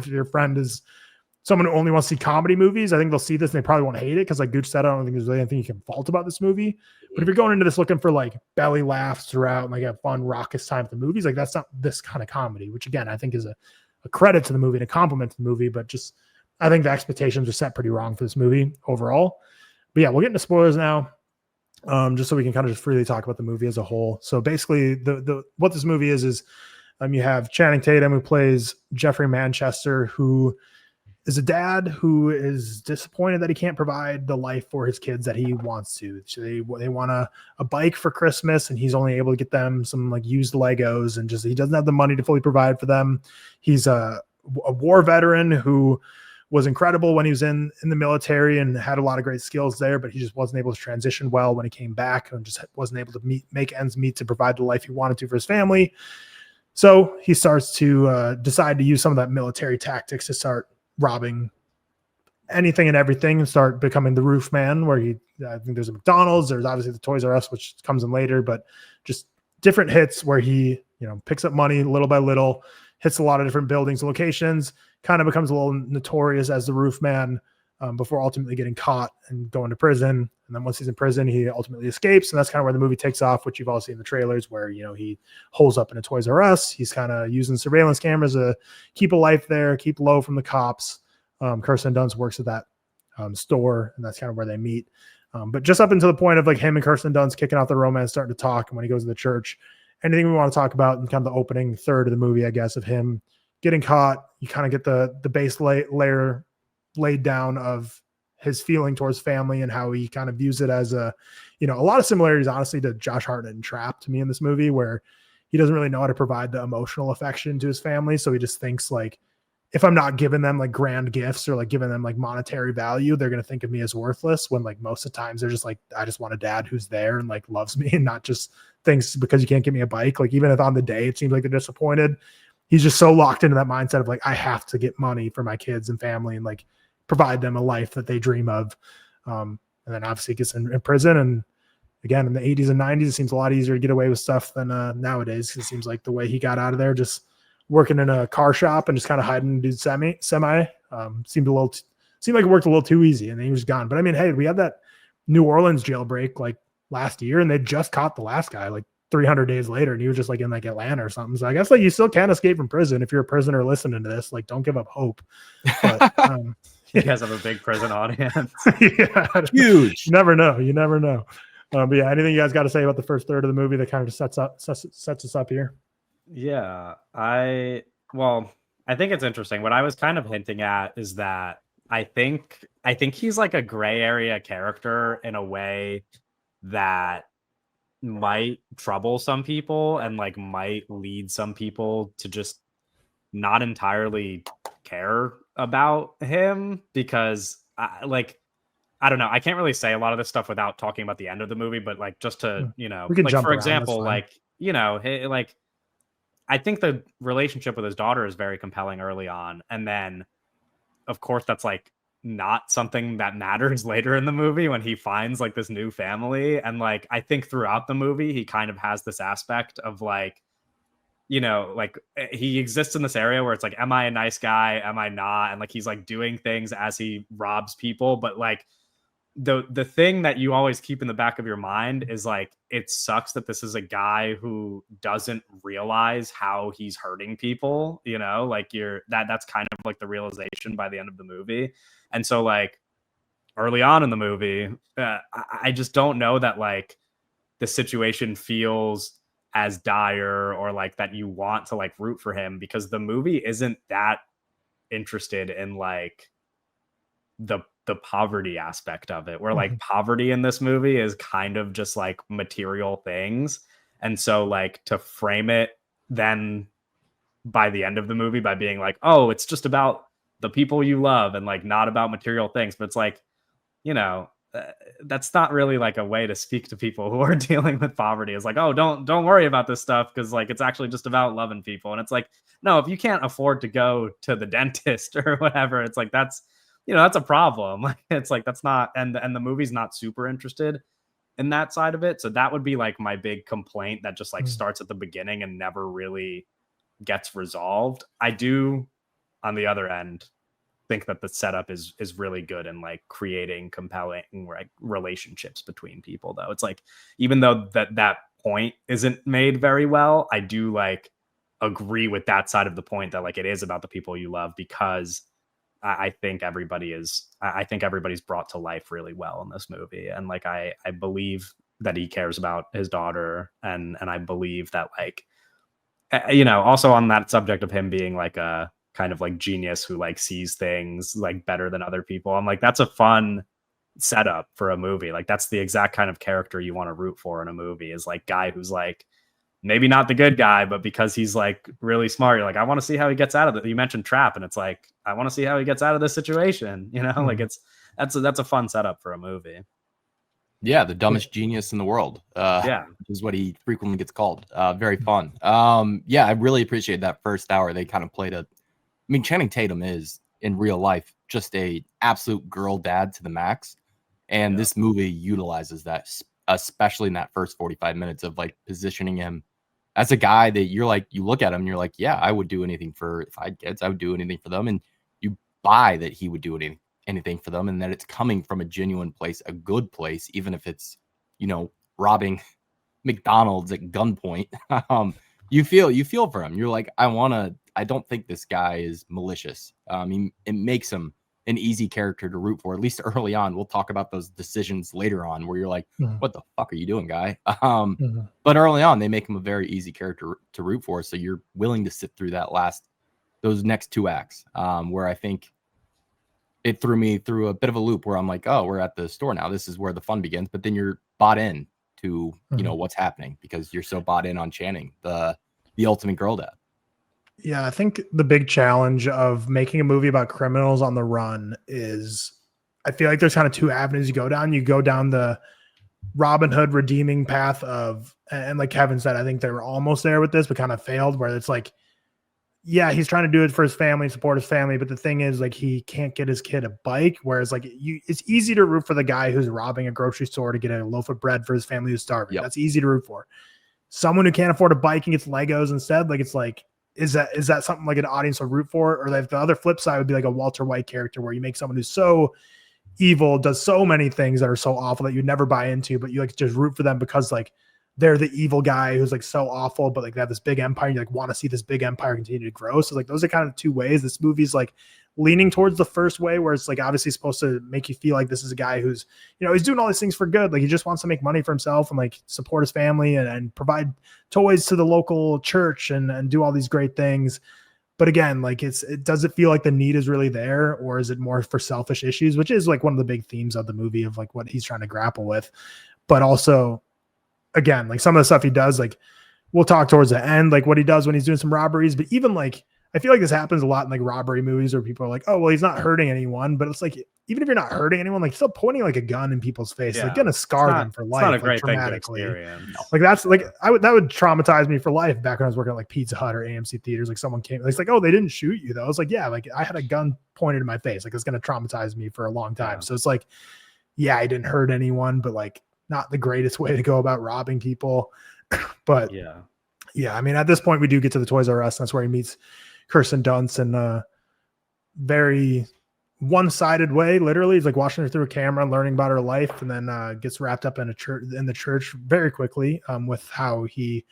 your friend is someone who only wants to see comedy movies, I think they'll see this and they probably won't hate it because, like Gooch said, I don't think there's really anything you can fault about this movie. But if you're going into this looking for like belly laughs throughout and like a fun, raucous time at the movies, like that's not this kind of comedy, which again, I think is a credit to the movie and a compliment to the movie. But just, I think the expectations are set pretty wrong for this movie overall. But yeah, we'll get into spoilers now, just so we can kind of just freely talk about the movie as a whole. So basically, the what this movie is you have Channing Tatum, who plays Jeffrey Manchester, who is a dad who is disappointed that he can't provide the life for his kids that he wants to. So they want a bike for Christmas, and he's only able to get them some like used Legos, and just he doesn't have the money to fully provide for them. He's a war veteran who was incredible when he was in the military and had a lot of great skills there, but he just wasn't able to transition well when he came back, and just wasn't able to make ends meet to provide the life he wanted to for his family. So he starts to decide to use some of that military tactics to start robbing anything and everything, and start becoming the roof man, where I think there's a McDonald's, there's obviously the Toys R Us, which comes in later, but just different hits where he, picks up money little by little, hits a lot of different buildings, locations, kind of becomes a little notorious as the roof man, before ultimately getting caught and going to prison. And then once he's in prison, he ultimately escapes. And that's kind of where the movie takes off, which you've all seen in the trailers, where, he holes up in a Toys R Us. He's kind of using surveillance cameras to keep a life there, keep low from the cops. Kirsten Dunst works at that store, and that's kind of where they meet. But just up until the point of like him and Kirsten Dunst kicking off the romance, starting to talk, and when he goes to the church, anything we want to talk about in kind of the opening third of the movie, I guess, of him getting caught, you kind of get the base layer laid down of his feeling towards family and how he kind of views it as a lot of similarities, honestly, to Josh Hartnett in Trap to me in this movie, where he doesn't really know how to provide the emotional affection to his family. So he just thinks like, if I'm not giving them like grand gifts or like giving them like monetary value, they're going to think of me as worthless, when like most of the times they're just like, I just want a dad who's there and like loves me, and not just thinks because you can't give me a bike. Like even if on the day it seems like they're disappointed, he's just so locked into that mindset of like, I have to get money for my kids and family and like provide them a life that they dream of. And then obviously gets in prison. And again, in the 80s and 90s, it seems a lot easier to get away with stuff than nowadays. It seems like the way he got out of there, just working in a car shop and just kind of hiding dude semi seemed like it worked a little too easy, and then he was gone. But I mean, hey, we had that New Orleans jailbreak like last year, and they just caught the last guy like 300 days later, and he was just like in like Atlanta or something. So I guess like you still can escape from prison if you're a prisoner listening to this. Like, don't give up hope. But,
you guys have a big prison audience.
Yeah, huge. You never know. But yeah, anything you guys got to say about the first third of the movie that kind of sets us up here?
Yeah, I think it's interesting. What I was kind of hinting at is that I think he's like a gray area character in a way that might trouble some people and like might lead some people to just not entirely care about him, because I don't know. I can't really say a lot of this stuff without talking about the end of the movie, but like just to, like for example, like, like I think the relationship with his daughter is very compelling early on. And then of course that's like not something that matters later in the movie when he finds like this new family. And like, I think throughout the movie, he kind of has this aspect of like, like he exists in this area where it's like, am I a nice guy? Am I not? And like, he's like doing things as he robs people. But like the thing that you always keep in the back of your mind is like, it sucks that this is a guy who doesn't realize how he's hurting people, like that's kind of like the realization by the end of the movie. And so like early on in the movie, I just don't know that like the situation feels as dire or like that you want to like root for him, because the movie isn't that interested in like the poverty aspect of it, where like poverty in this movie is kind of just like material things. And so like to frame it then by the end of the movie by being like, oh, it's just about the people you love and like not about material things. But it's like, that's not really like a way to speak to people who are dealing with poverty. It's like, oh, don't worry about this stuff, because like it's actually just about loving people. And it's like, no, if you can't afford to go to the dentist or whatever, it's like that's a problem. It's like that's not, and the movie's not super interested in that side of it. So that would be like my big complaint that just like starts at the beginning and never really gets resolved. I do, on the other end, think that the setup is really good in like creating compelling like relationships between people, though. It's like, even though that point isn't made very well, I do like agree with that side of the point that like it is about the people you love, because I think everybody's brought to life really well in this movie. And like I believe that he cares about his daughter, and I believe that like also on that subject of him being like a kind of like genius who like sees things like better than other people. I'm like, that's a fun setup for a movie. Like that's the exact kind of character you want to root for in a movie, is like guy who's like maybe not the good guy, but because he's like really smart, you're like, I want to see how he gets out of it. You mentioned Trap, and it's like, I want to see how he gets out of this situation. You know, like that's a fun setup for a movie.
Yeah, the dumbest genius in the world. Is what he frequently gets called. Very fun. Yeah, I really appreciate that first hour. They kind of played I mean, Channing Tatum is in real life just a absolute girl dad to the max, and this movie utilizes that, especially in that first 45 minutes of like positioning him as a guy that you're like, you look at him and you're like, yeah, I would do anything if I had kids, I would do anything for them, and you buy that he would do anything for them, and that it's coming from a genuine place, a good place, even if it's, you know, robbing McDonald's at gunpoint. You feel for him. You're like, I don't think this guy is malicious. It makes him an easy character to root for, at least early on. We'll talk about those decisions later on where you're like, what the fuck are you doing, guy? But early on, they make him a very easy character to root for. So you're willing to sit through those next two acts, where I think it threw me through a bit of a loop where I'm like, oh, we're at the store now. This is where the fun begins. But then you're bought in to, you know, what's happening because you're so bought in on Channing, the ultimate girl dad.
Yeah, I think the big challenge of making a movie about criminals on the run is, I feel like there's kind of two avenues you go down. You go down the Robin Hood redeeming path of, and like Kevin said, I think they were almost there with this, but kind of failed, where it's like, yeah, he's trying to do it for his family, support his family, but the thing is, like, he can't get his kid a bike, whereas like it's easy to root for the guy who's robbing a grocery store to get a loaf of bread for his family who's starving. That's easy to root for. Someone who can't afford a bike and gets Legos instead, like, it's like, is that something like an audience will root for? Or like the other flip side would be like a Walter White character where you make someone who's so evil, does so many things that are so awful that you'd never buy into, but you like just root for them because like they're the evil guy who's like so awful, but like they have this big empire and you like want to see this big empire continue to grow. So like those are kind of two ways. This movie's like leaning towards the first way, where it's like obviously supposed to make you feel like this is a guy who's, you know, he's doing all these things for good. Like he just wants to make money for himself and like support his family and provide toys to the local church and do all these great things. But again, like does it feel like the need is really there, or is it more for selfish issues, which is like one of the big themes of the movie of like what he's trying to grapple with. But also, again, like some of the stuff he does, like we'll talk towards the end, like what he does when he's doing some robberies, but even like, I feel like this happens a lot in like robbery movies where people are like, oh, well, he's not hurting anyone. But it's like, even if you're not hurting anyone, like still pointing like a gun in people's face, like going to scar them for life. It's not a great thing to experience. Like that's like, that would traumatize me for life back when I was working at like Pizza Hut or AMC theaters. Like someone came, it's like, oh, they didn't shoot you though. I was like, yeah, like I had a gun pointed in my face. Like it's going to traumatize me for a long time. So it's like, yeah, I didn't hurt anyone, but like not the greatest way to go about robbing people. But yeah, I mean, at this point we do get to the Toys R Us. And that's where he meets Kirsten Dunst in a very one-sided way. Literally, he's like watching her through a camera, learning about her life, and then gets wrapped up in the church very quickly with how he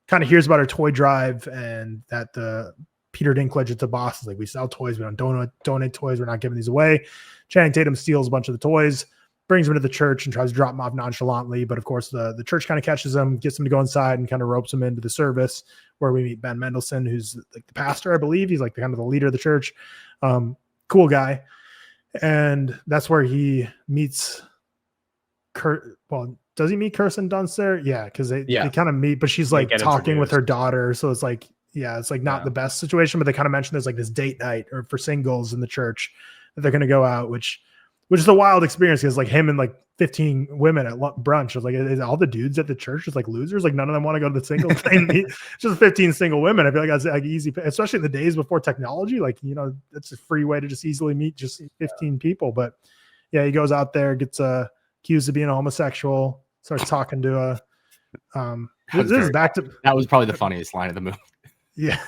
kind of hears about her toy drive and that the Peter Dinklage at the boss is like, we sell toys, we don't donate toys, we're not giving these away. Channing Tatum steals a bunch of the toys, brings him to the church and tries to drop him off nonchalantly. But of course, the church kind of catches him, gets him to go inside and kind of ropes him into the service, where we meet Ben Mendelsohn, who's like the pastor, I believe. He's like the kind of the leader of the church. Cool guy. And that's where he meets does he meet Kirsten Dunst there? Yeah, because they kind of meet, but she's like talking with her daughter. So it's like, it's like not the best situation, but they kind of mentioned there's like this date night or for singles in the church that they're going to go out, which is a wild experience because like him and like 15 women at brunch. I was like, is all the dudes at the church just like losers? Like none of them want to go to the single thing. It's just 15 single women. I feel like that's like easy, especially in the days before technology. Like, you know, it's a free way to just easily meet just 15 people. But yeah, he goes out there, gets accused of being a homosexual, starts talking to
that was probably the funniest line of the movie.
Yeah.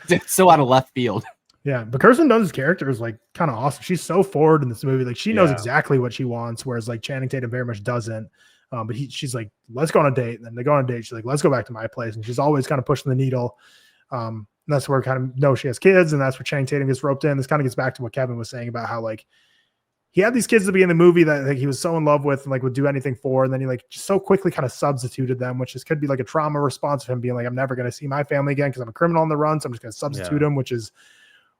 It's so out of lleft field.
Yeah, but Kirsten Dunst's character is like kind of awesome. She's so forward in this movie. Like she knows exactly what she wants, whereas like Channing Tatum very much doesn't. But she's like, let's go on a date. And then they go on a date. She's like, let's go back to my place. And she's always kind of pushing the needle. And that's where kind of know she has kids. And that's where Channing Tatum gets roped in. This kind of gets back to what Kevin was saying about how like he had these kids to be in the movie that like he was so in love with and like would do anything for. And then he like just so quickly kind of substituted them, which could be like a trauma response of him being like, I'm never going to see my family again because I'm a criminal on the run. So I'm just going to substitute him, which is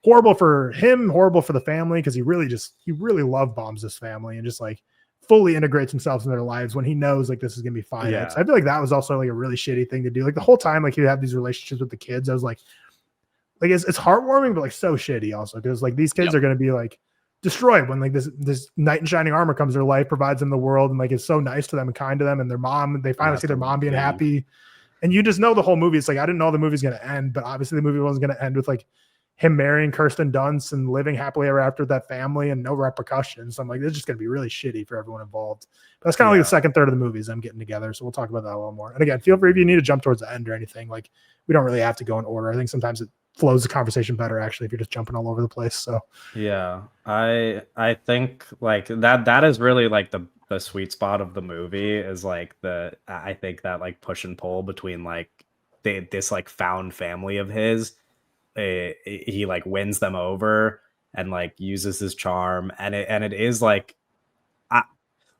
horrible for him, horrible for the family, because he really love bombs this family and just like fully integrates himself in their lives when he knows like this is gonna be fine.
Yeah.
So I feel like that was also like a really shitty thing to do. Like the whole time, like he would have these relationships with the kids. I was like it's heartwarming, but like so shitty also, because like these kids are gonna be like destroyed when like this knight in shining armor comes to their life, provides them the world, and like is so nice to them and kind to them, and their mom, they finally see their mom being happy. And you just know the whole movie. It's like I didn't know the movie's gonna end, but obviously the movie wasn't gonna end with like him marrying Kirsten Dunst and living happily ever after with that family and no repercussions. So I'm like, this is just going to be really shitty for everyone involved. But that's kind of like the second third of the movies I'm getting together. So we'll talk about that a little more. And again, feel free if you need to jump towards the end or anything. Like we don't really have to go in order. I think sometimes it flows the conversation better actually if you're just jumping all over the place. So
yeah, I think like that is really like the sweet spot of the movie is like I think that like push and pull between like this like found family of his. He like wins them over and like uses his charm, and it is like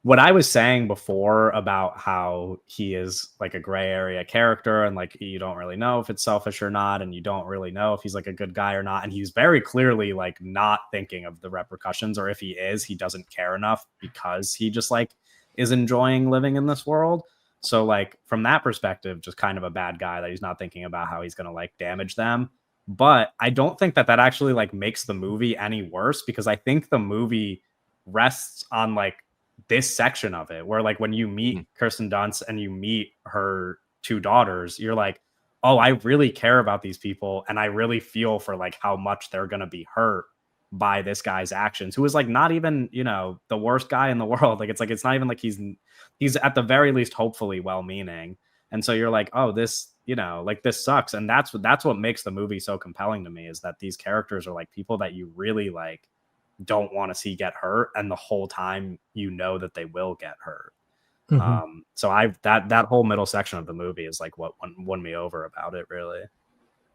what I was saying before about how he is like a gray area character and like you don't really know if it's selfish or not, and you don't really know if he's like a good guy or not, and he's very clearly like not thinking of the repercussions, or if he is, he doesn't care enough because he just like is enjoying living in this world. So like from that perspective, just kind of a bad guy that he's not thinking about how he's gonna like damage them. But I don't think that actually like makes the movie any worse, because I think the movie rests on like this section of it where like when you meet Kirsten Dunst and you meet her two daughters, you're like, oh, I really care about these people, and I really feel for like how much they're gonna be hurt by this guy's actions, who is like not even, you know, the worst guy in the world. Like it's not even like he's at the very least hopefully well-meaning. And so you're like, oh, this, you know, like this sucks. And that's what makes the movie so compelling to me, is that these characters are like people that you really like don't want to see get hurt, and the whole time you know that they will get hurt. So that whole middle section of the movie is like what won me over about it, really.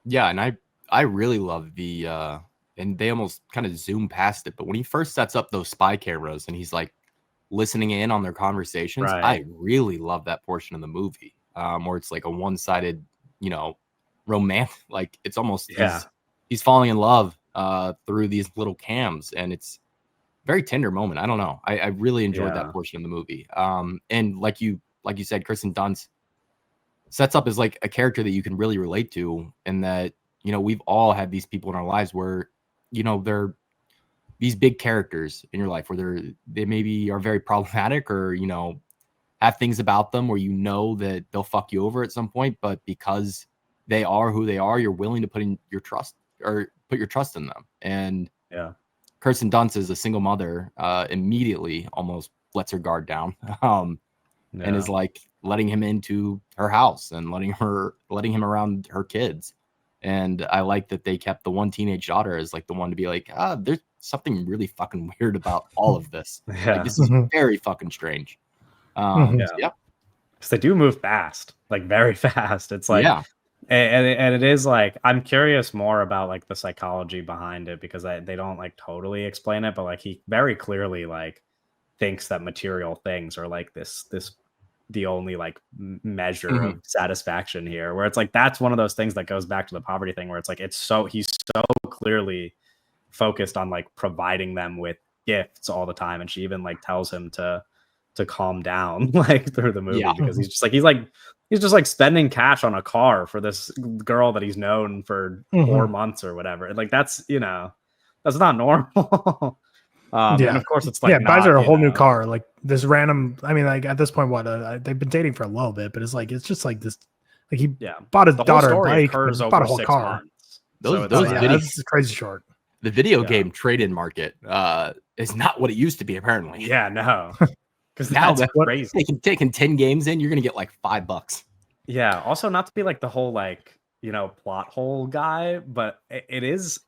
Yeah, and I really love the and they almost kind of zoom past it, but when he first sets up those spy cameras and he's like listening in on their conversations, right. I really love that portion of the movie. Where it's like a one-sided, you know, romantic, like it's almost he's falling in love through these little cams, and it's a very tender moment. I don't know. I really enjoyed that portion of the movie. And like you said, Kirsten Dunst sets up as like a character that you can really relate to, and that, you know, we've all had these people in our lives where, you know, they're these big characters in your life where they maybe are very problematic, or, you know, have things about them where you know that they'll fuck you over at some point, but because they are who they are, you're willing to put your trust in them. And Kirsten Dunst is a single mother, immediately almost lets her guard down, and is like letting him into her house and letting him around her kids. And I like that they kept the one teenage daughter as like the one to be like, there's something really fucking weird about all of this. Like, this is very fucking strange.
Because they do move fast, like very fast. It's like, and it is like, I'm curious more about like the psychology behind it, because they don't like totally explain it, but like he very clearly like thinks that material things are like the only like measure of satisfaction here, where it's like that's one of those things that goes back to the poverty thing, where it's like he's so clearly focused on like providing them with gifts all the time, and she even like tells him to calm down like through the movie, because he's just like spending cash on a car for this girl that he's known for 4 months or whatever. And like that's, you know, that's not normal. And of course it's like
buys her a whole new car, like this random, I mean, like at this point they've been dating for a little bit, but it's just like this, like he bought his daughter a bike, bought a whole car. This is crazy short.
The video game trade-in market is not what it used to be, apparently.
No. Because
now that's crazy. Taking 10 games in, you're gonna get like $5.
Yeah. Also, not to be like the whole like, you know, plot hole guy, but it is.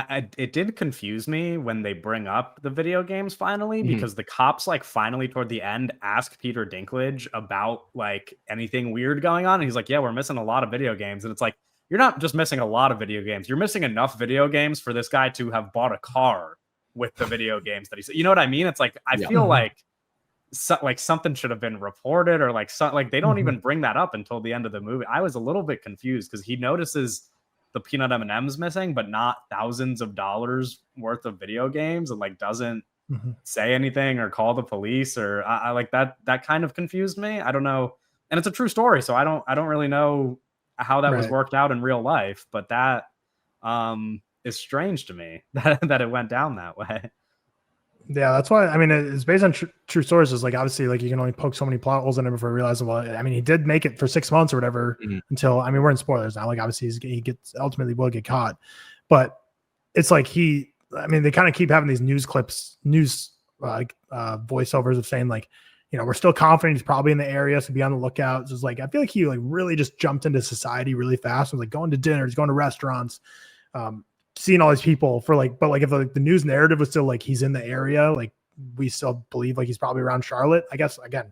It did confuse me when they bring up the video games finally, because the cops like finally toward the end ask Peter Dinklage about like anything weird going on, and he's like, "Yeah, we're missing a lot of video games," and it's like, you're not just missing a lot of video games. You're missing enough video games for this guy to have bought a car with the video games that he said. You know what I mean? It's like I feel like something should have been reported, or like they don't even bring that up until the end of the movie. I was a little bit confused because he notices the peanut M&Ms missing, but not thousands of dollars worth of video games, and like doesn't say anything or call the police, or I like that kind of confused me. I don't know. And it's a true story, so I don't really know how that was worked out in real life, but that is strange to me that it went down that way.
Yeah, that's why. I mean, it's based on true sources. Like, obviously, like you can only poke so many plot holes in it before you realize. Well, I mean, he did make it for 6 months or whatever until. I mean, we're in spoilers now. Like, obviously, he gets ultimately will get caught, but it's like I mean, they kind of keep having these news clips, voiceovers of saying like, you know, we're still confident he's probably in the area, so be on the lookout. So it's like I feel like he like really just jumped into society really fast. And like going to dinners, going to restaurants. Seeing all these people for like, but like if the news narrative was still like he's in the area, like we still believe like he's probably around Charlotte. I guess again,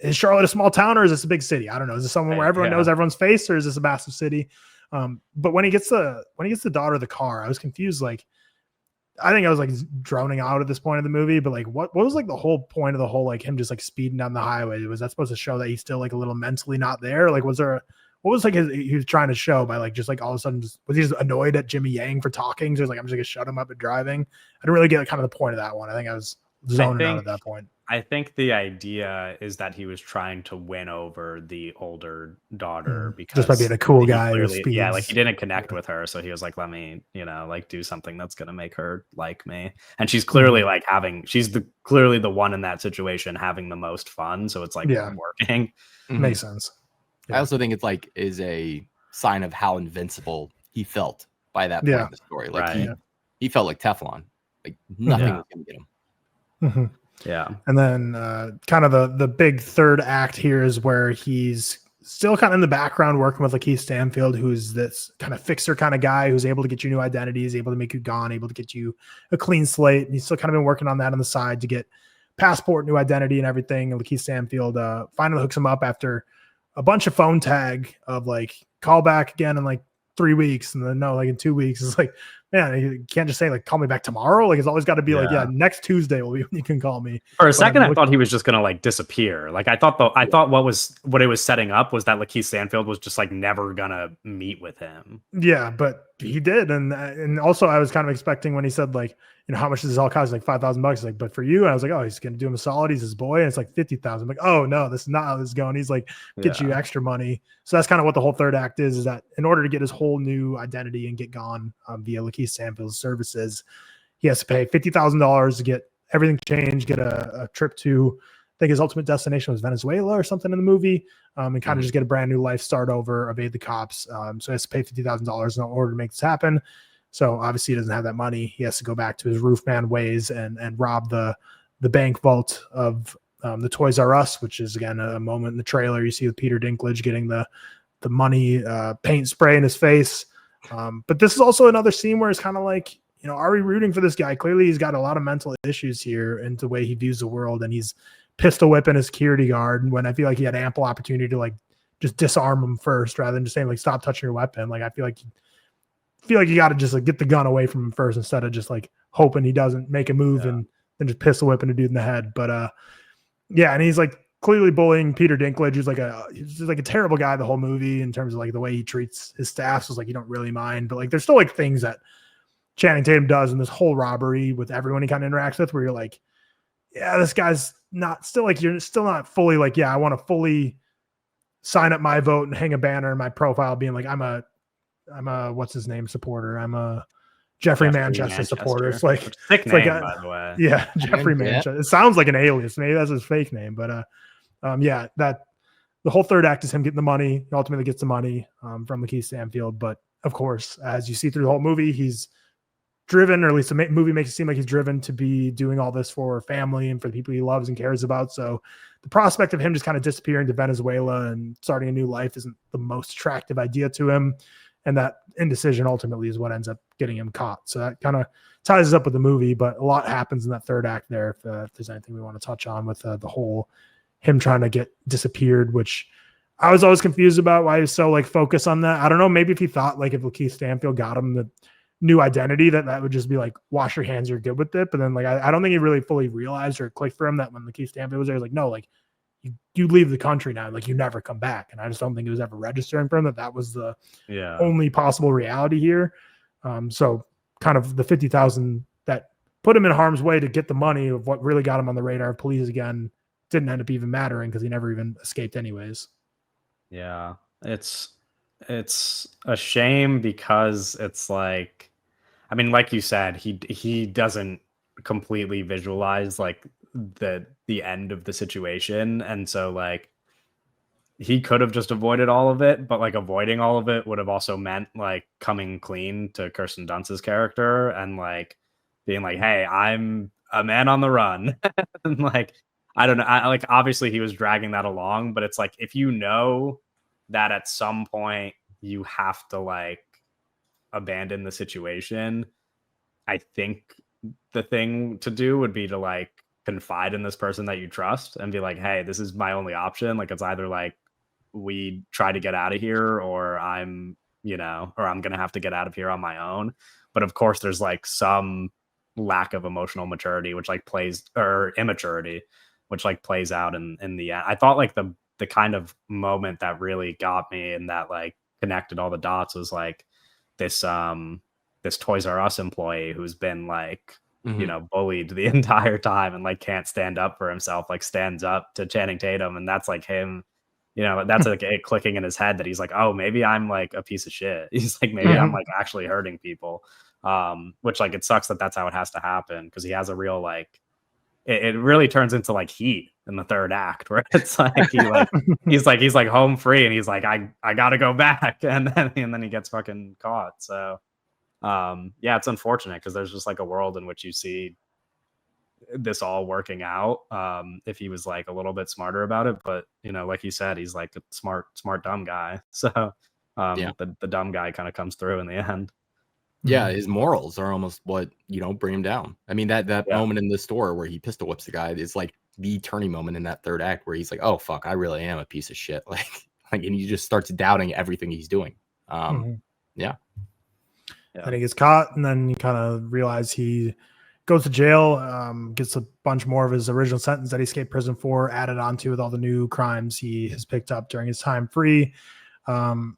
is Charlotte a small town or is this a big city? I don't know. Is this somewhere where everyone knows everyone's face, or is this a massive city? But when he gets the daughter of the car, I was confused. Like I think I was like droning out at this point of the movie, but like what was like the whole point of the whole like him just like speeding down the highway? Was that supposed to show that he's still like a little mentally not there? Like what was like he was trying to show by like just like all of a sudden was he just annoyed at Jimmy Yang for talking? So he's like, I'm just gonna shut him up at driving. I didn't really get kind of the point of that one. I think I was zoning out at that point.
I think the idea is that he was trying to win over the older daughter because
just by being a cool guy.
Like he didn't connect with her, so he was like, let me, like do something that's gonna make her like me. And she's clearly like she's clearly the one in that situation having the most fun. So it's like working.
Makes sense.
I also think it's like is a sign of how invincible he felt by that point of the story. Like he felt like Teflon, like nothing was gonna get him.
Yeah.
And then kind of the big third act here is where he's still kind of in the background working with Lakeith Stanfield, who's this kind of fixer kind of guy who's able to get you new identities, able to make you gone, able to get you a clean slate. And he's still kind of been working on that on the side to get passport, new identity and everything. And Lakeith Stanfield finally hooks him up after a bunch of phone tag of like call back again in like 3 weeks. And then no, like in 2 weeks. It's like, man, you can't just say like call me back tomorrow. Like it's always got to be like, next Tuesday will be when you can call me.
For a second, I thought he was just gonna like disappear. Like I thought what it was setting up was that Lakeith Stanfield was just like never gonna meet with him.
Yeah, but he did, and also I was kind of expecting when he said like, how much does this all cost? Like $5,000. Like, but for you, I was like, oh, he's gonna do him a solid. He's his boy, and it's like 50,000. Like, oh no, this is not how this is going. He's like, get you extra money. So that's kind of what the whole third act is that in order to get his whole new identity and get gone via Lakeith Stanfield's services, he has to pay $50,000 to get everything changed, get a trip to, I think his ultimate destination was Venezuela or something in the movie, and kind of just get a brand new life, start over, evade the cops. So he has to pay $50,000 in order to make this happen. So obviously he doesn't have that money. He has to go back to his roofman ways and rob the bank vault of the Toys R Us, which is again a moment in the trailer. You see with Peter Dinklage getting the money paint spray in his face. But this is also another scene where it's kind of like, are we rooting for this guy? Clearly he's got a lot of mental issues here and the way he views the world, and he's pistol whipping his security guard when I feel like he had ample opportunity to like just disarm him first rather than just saying like stop touching your weapon. Like I feel like you got to just like get the gun away from him first instead of just like hoping he doesn't make a move and then just pistol whipping a dude in the head. But and he's like clearly bullying Peter Dinklage, who's like a terrible guy the whole movie in terms of like the way he treats his staff. So it's like you don't really mind, but like there's still like things that Channing Tatum does in this whole robbery with everyone he kind of interacts with where you're like, yeah, this guy's not still like, you're still not fully like, yeah, I want to fully sign up my vote and hang a banner in my profile being like, I'm a what's his name supporter. I'm a Jeffrey Manchester supporter. It's like
thick name, by the way.
Yeah, Jeffrey Manchester. It sounds like an alias. Maybe that's his fake name, but that the whole third act is him getting the money. He ultimately gets the money from Lakeith Stanfield. But of course, as you see through the whole movie, he's driven, or at least the movie makes it seem like he's driven to be doing all this for family and for the people he loves and cares about. So the prospect of him just kind of disappearing to Venezuela and starting a new life isn't the most attractive idea to him. And that indecision ultimately is what ends up getting him caught. So that kind of ties us up with the movie, but a lot happens in that third act there. If there's anything we want to touch on with the whole him trying to get disappeared, which I was always confused about why he was so like focused on that. I don't know. Maybe if he thought like if Lakeith Stanfield got him the new identity, that would just be like, wash your hands, you're good with it. But then like, I don't think he really fully realized or clicked for him that when Lakeith Stanfield was there, he was like, no, like you leave the country now, like you never come back. And I just don't think it was ever registering for him that was the only possible reality here. So kind of the 50,000 that put him in harm's way to get the money of what really got him on the radar of police again didn't end up even mattering because he never even escaped anyways.
Yeah, it's a shame because it's like, I mean, like you said, he doesn't completely visualize like the end of the situation, and so like he could have just avoided all of it, but like avoiding all of it would have also meant like coming clean to Kirsten Dunst's character and like being like, hey, I'm a man on the run. And like, I don't know, like obviously he was dragging that along, but it's like if you know that at some point you have to like abandon the situation, I think the thing to do would be to like confide in this person that you trust and be like, hey, this is my only option. Like it's either like we try to get out of here or I'm gonna have to get out of here on my own. But of course there's like some lack of emotional maturity which like plays, or immaturity, which like plays out in the end. I thought like the kind of moment that really got me and that like connected all the dots was like this Toys R Us employee who's been like bullied the entire time and like can't stand up for himself, like stands up to Channing Tatum, and that's like him, that's like it clicking in his head that he's like, oh, maybe I'm like a piece of shit. He's like, maybe I'm like actually hurting people, which like it sucks that that's how it has to happen because he has a real like it really turns into like Heat in the third act where it's like he's like home free and he's like I gotta go back and then he gets fucking caught. So yeah, it's unfortunate because there's just like a world in which you see this all working out if he was like a little bit smarter about it, but like you said, he's like a smart dumb guy, so the dumb guy kind of comes through in the end.
Yeah, his morals are almost what bring him down. I mean that moment in the store where he pistol whips the guy is like the turning moment in that third act where he's like, oh fuck, I really am a piece of shit, like and he just starts doubting everything he's doing. Yeah.
And he gets caught, and then you kind of realize he goes to jail, gets a bunch more of his original sentence that he escaped prison for added onto with all the new crimes he has picked up during his time free.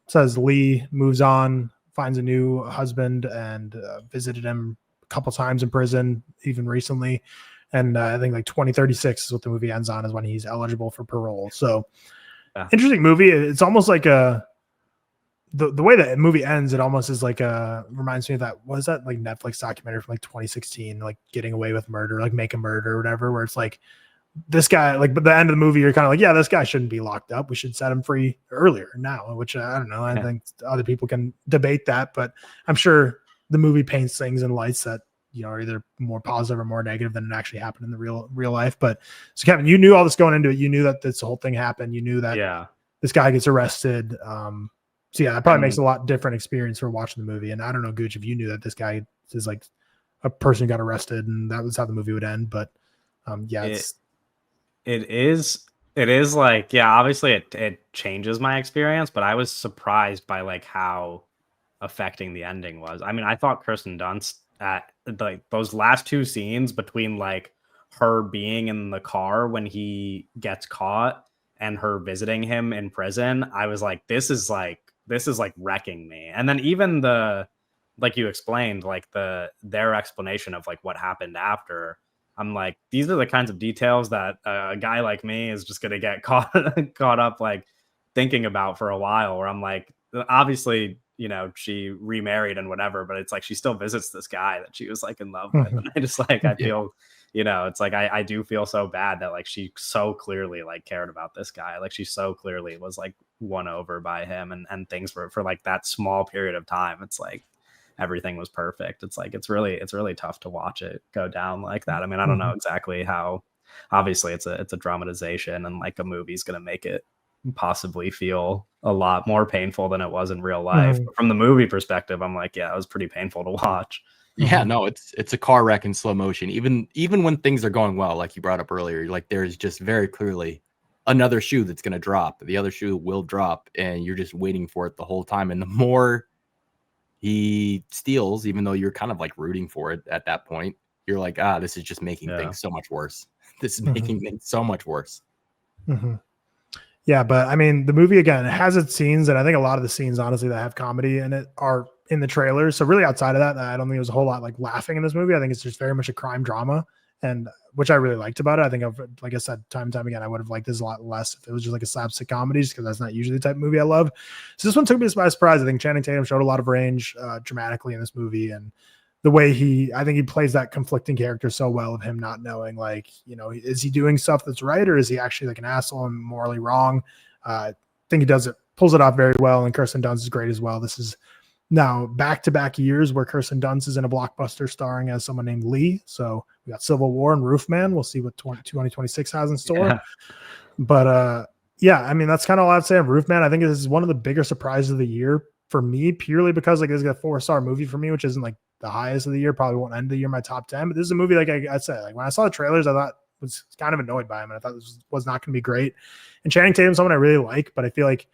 Says Lee moves on, finds a new husband, and visited him a couple times in prison, even recently. And I think like 2036 is what the movie ends on, is when he's eligible for parole. So interesting movie. It's almost like the way that movie ends, it almost is like reminds me of that, what is that like Netflix documentary from like 2016, like Getting Away with Murder, like Make a Murder or whatever, where it's like this guy, like, but the end of the movie, you're kind of like, yeah, this guy shouldn't be locked up. We should set him free earlier now, which I don't know. I think other people can debate that, but I'm sure the movie paints things in lights that, are either more positive or more negative than it actually happened in the real life. But so Kevin, you knew all this going into it. You knew that this whole thing happened. You knew that this guy gets arrested. So yeah, that probably makes a lot different experience for watching the movie. And I don't know, Gooch, if you knew that this guy is like a person who got arrested and that was how the movie would end. But
it is like, obviously it changes my experience, but I was surprised by like how affecting the ending was. I mean, I thought Kirsten Dunst at like those last two scenes between like her being in the car when he gets caught and her visiting him in prison, I was like, this is like wrecking me. And then even like you explained, like their explanation of like what happened after, I'm like, these are the kinds of details that a guy like me is just going to get caught up like thinking about for a while, where I'm like, obviously, she remarried and whatever, but it's like, she still visits this guy that she was like in love with. And I just like, I feel, it's like, I do feel so bad that like, she so clearly like cared about this guy. Like she so clearly was like won over by him and things for like that small period of time. It's like, everything was perfect. It's like, it's really tough to watch it go down like that. I mean, I don't know exactly how, obviously it's a dramatization and like a movie's going to make it possibly feel a lot more painful than it was in real life. But from the movie perspective, I'm like, yeah, it was pretty painful to watch.
Yeah, no, it's a car wreck in slow motion. Even when things are going well, like you brought up earlier, like there's just very clearly another shoe that's going to drop. The other shoe will drop, and you're just waiting for it the whole time. And the more he steals, even though you're kind of like rooting for it at that point, you're like, this is just making things so much worse. This is making things so much worse.
Mm-hmm. Yeah, but I mean, the movie again, it has its scenes, and I think a lot of the scenes, honestly, that have comedy in it are in the trailers. So really, outside of that, I don't think there's a whole lot like laughing in this movie. I think it's just very much a crime drama, and which I really liked about it. I think like I said, time and time again, I would have liked this a lot less if it was just like a slapstick comedy, because that's not usually the type of movie I love. So this one took me by surprise. I think Channing Tatum showed a lot of range dramatically in this movie, and the way I think he plays that conflicting character so well, of him not knowing, like, is he doing stuff that's right, or is he actually like an asshole and morally wrong? I think he pulls it off very well, and Kirsten Dunst is great as well. This is now back-to-back years where Kirsten Dunst is in a blockbuster starring as someone named Lee. So we got Civil War and Roofman. We'll see what 2026 has in store. Yeah. But yeah, I mean, that's kind of all I'd say of Roofman. I think this is one of the bigger surprises of the year for me, purely because like this is a 4-star movie for me, which isn't like the highest of the year, probably won't end the year in my top 10, but this is a movie, like I said, like when I saw the trailers, I thought was kind of annoyed by him, and I thought this was not going to be great. And Channing Tatum, someone I really like, but I feel like